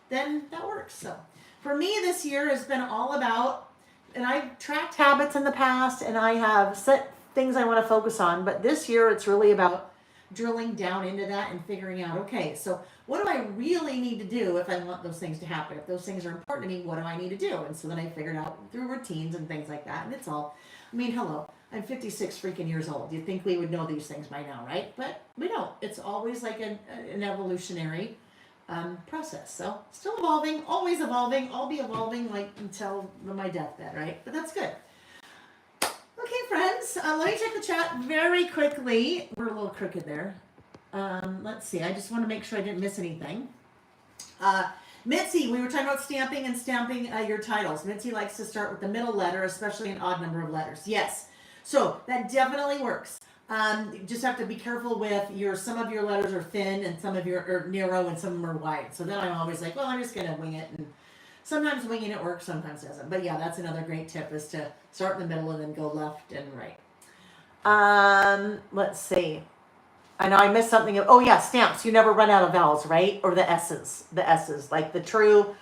then that works. So for me, this year has been all about, and I've tracked habits in the past and I have set things I want to focus on, but this year it's really about drilling down into that and figuring out, okay, so what do I really need to do if I want those things to happen? If those things are important to me, what do I need to do? And so then I figured out through routines and things like that. And it's all, hello, I'm 56 freaking years old. You'd think we would know these things by now, right? But we don't. It's always like an evolutionary process. So still evolving, always evolving. I'll be evolving like until my deathbed, right? But that's good. Okay, friends, let me check the chat very quickly. We're a little crooked there. Let's see. I just want to make sure I didn't miss anything. Mitzi, we were talking about stamping and stamping your titles. Mitzi likes to start with the middle letter, especially an odd number of letters. Yes. So that definitely works. You just have to be careful with some of your letters are thin and some of your are narrow and some of them are wide. So then I'm always like, well, I'm just going to wing it. And sometimes winging it works, sometimes doesn't. But yeah, that's another great tip is to start in the middle and then go left and right. Let's see. I know I missed something. Oh yeah, stamps. You never run out of vowels, right? Or the S's. The S's, like the true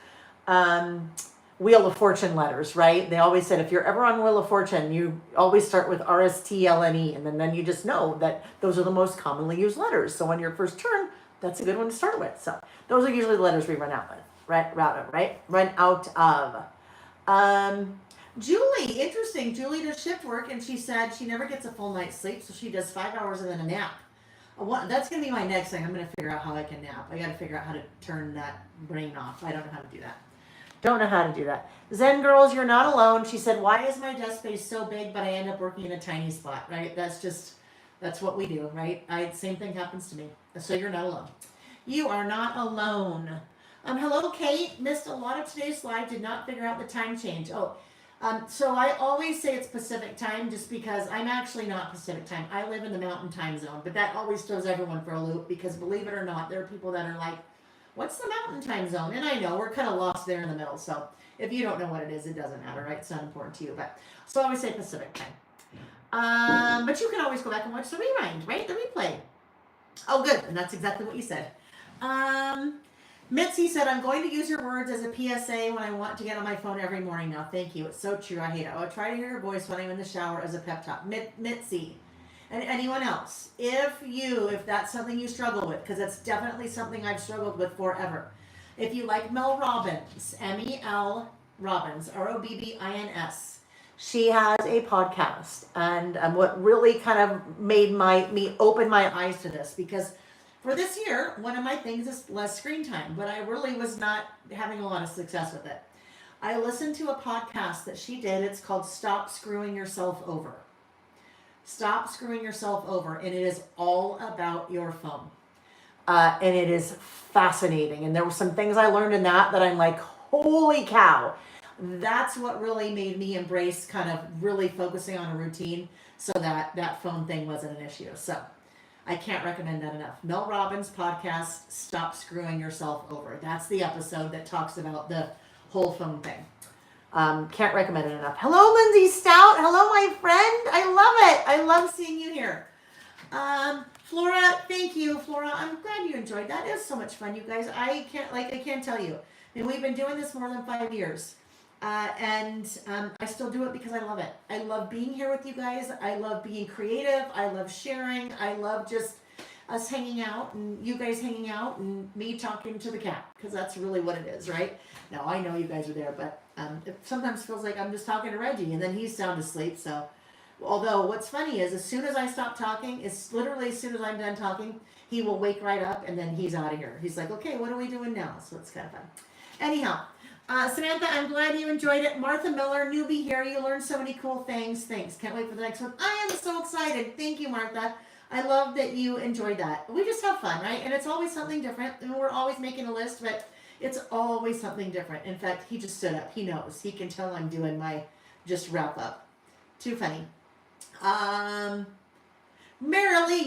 Wheel of Fortune letters, right? They always said if you're ever on Wheel of Fortune, you always start with RSTLNE, and then you just know that those are the most commonly used letters. So on your first turn, that's a good one to start with. So those are usually the letters we run out with. Run out of. Julie, interesting. Julie does shift work, and she said she never gets a full night's sleep, so she does 5 hours and then a nap. That's going to be my next thing. I'm going to figure out how I can nap. I got to figure out how to turn that brain off. I don't know how to do that. Don't know how to do that. Zen girls, you're not alone. She said, why is my desk space so big, but I end up working in a tiny spot, right? That's what we do, right? Same thing happens to me. So you're not alone. You are not alone. Hello, Kate. Missed a lot of today's slide. Did not figure out the time change. So I always say it's Pacific time just because I'm actually not Pacific time. I live in the mountain time zone, but that always throws everyone for a loop because believe it or not, there are people that are like, what's the mountain time zone? And I know we're kind of lost there in the middle. So if you don't know what it is, it doesn't matter, right? It's not important to you. But so I always say Pacific time. But you can always go back and watch the rewind, right? The replay. Oh, good. And that's exactly what you said. Mitzi said, I'm going to use your words as a PSA when I want to get on my phone every morning now. Thank you. It's so true. I hate it. I'll try to hear your voice when I'm in the shower as a pep talk. Mitzi. And anyone else, if that's something you struggle with, because that's definitely something I've struggled with forever. If you like Mel Robbins, MEL Robbins, Robbins, She has a podcast, and what really kind of made me open my eyes to this, because for this year, one of my things is less screen time, but I really was not having a lot of success with it. I listened to a podcast that she did. It's called Stop Screwing Yourself Over. Stop Screwing Yourself Over, and it is all about your phone. And it is fascinating. And there were some things I learned in that I'm like, holy cow. That's what really made me embrace kind of really focusing on a routine, so that that phone thing wasn't an issue. So I can't recommend that enough. Mel Robbins' podcast, Stop Screwing Yourself Over. That's the episode that talks about the whole phone thing. Can't recommend it enough. Hello, Lindsay Stout. Hello, my friend. I love it. I love seeing you here. Flora, thank you, Flora. I'm glad you enjoyed that. It was so much fun, you guys. I can't tell you. And we've been doing this more than 5 years. I still do it because I love it. I love being here with you guys. I love being creative. I love sharing. I love just us hanging out and you guys hanging out and me talking to the cat, because that's really what it is, right? Now, I know you guys are there, but it sometimes feels like I'm just talking to Reggie and then he's sound asleep. So, although what's funny is as soon as I stop talking, it's literally as soon as I'm done talking, he will wake right up and then he's out of here. He's like, okay, what are we doing now? So it's kind of fun. Anyhow, Samantha, I'm glad you enjoyed it. Martha Miller, newbie here. You learned so many cool things. Thanks. Can't wait for the next one. I am so excited. Thank you, Martha. I love that you enjoyed that. We just have fun, right? And it's always something different. And we're always making a list, but it's always something different. In fact, he just stood up. He knows. He can tell I'm doing my just wrap up. Too funny. Marilee,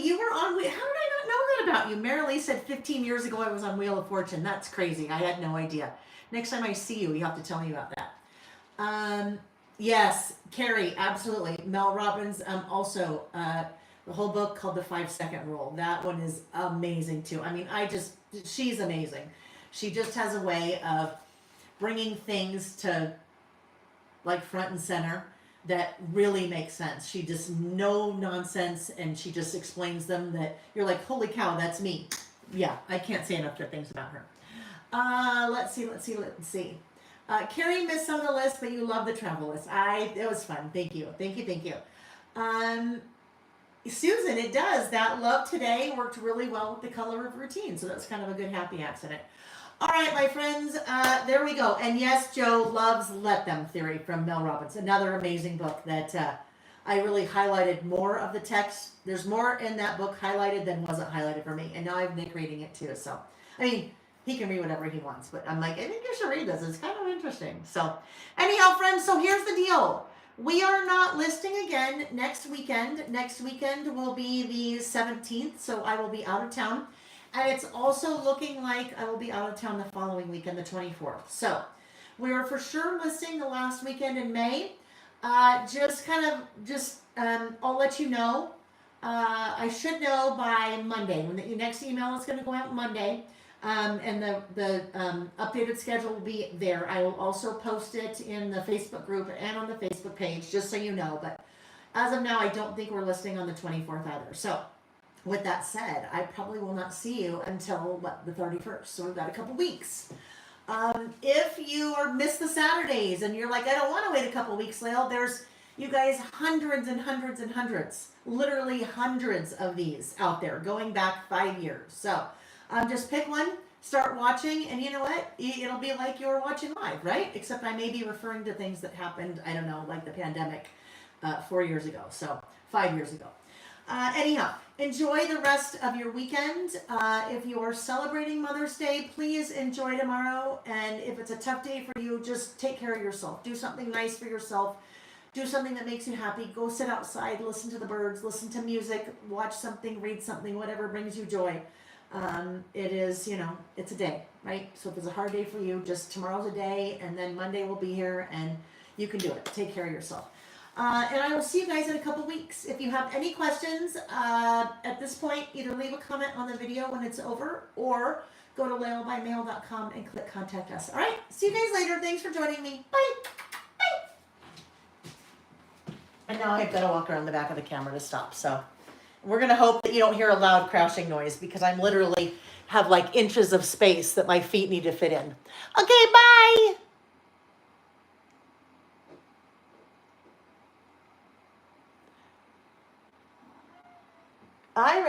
you were on. How did I not know that about you? Marilee said 15 years ago I was on Wheel of Fortune. That's crazy. I had no idea. Next time I see you, you have to tell me about that. Yes, Carrie, absolutely. Mel Robbins, also, the whole book called The 5-Second Rule. That one is amazing too. I mean, she's amazing. She just has a way of bringing things to like front and center that really makes sense. She just no nonsense, and she just explains them that you're like, holy cow, that's me. Yeah, I can't say enough good things about her. Let's see. Carrie missed some of the list, but you love the travel list. It was fun. Thank you. Susan, it does. That Love Today worked really well with the color of routine. So that's kind of a good happy accident. All right, my friends, there we go. And yes, Joe loves Let Them Theory from Mel Robbins. Another amazing book that I really highlighted more of the text. There's more in that book highlighted than wasn't highlighted for me. And now I have Nick reading it too. So, I mean, he can read whatever he wants. But I'm like, I think you should read this. It's kind of interesting. So, anyhow, friends, so here's the deal. We are not listing again next weekend. Next weekend will be the 17th. So I will be out of town. And it's also looking like I will be out of town the following weekend, the 24th. So we are for sure listing the last weekend in May. I'll let you know. I should know by Monday. When the next email is going to go out Monday. And the updated schedule will be there. I will also post it in the Facebook group and on the Facebook page, just so you know. But as of now, I don't think we're listing on the 24th either. So with that said, I probably will not see you until the 31st. So we've got a couple weeks. If you miss the Saturdays and you're like, I don't want to wait a couple weeks, Lael, there's, you guys, hundreds and hundreds and hundreds, literally hundreds of these out there going back 5 years. So just pick one, start watching, and you know what? It'll be like you're watching live, right? Except I may be referring to things that happened, I don't know, like the pandemic 4 years ago. So 5 years ago. Anyhow, enjoy the rest of your weekend. If you are celebrating Mother's Day, please enjoy tomorrow. And if it's a tough day for you, just take care of yourself. Do something nice for yourself. Do something that makes you happy. Go sit outside, listen to the birds, listen to music, watch something, read something, whatever brings you joy. It is, it's a day, right? So if it's a hard day for you, just tomorrow's a day, and then Monday will be here, and you can do it. Take care of yourself. And I will see you guys in a couple weeks. If you have any questions, at this point, either leave a comment on the video when it's over, or go to laelbymail.com and click contact us. All right, see you guys later. Thanks for joining me. Bye. Bye. And now I've got to walk around the back of the camera to stop. So we're going to hope that you don't hear a loud crashing noise, because I'm literally have like inches of space that my feet need to fit in. Okay, bye. I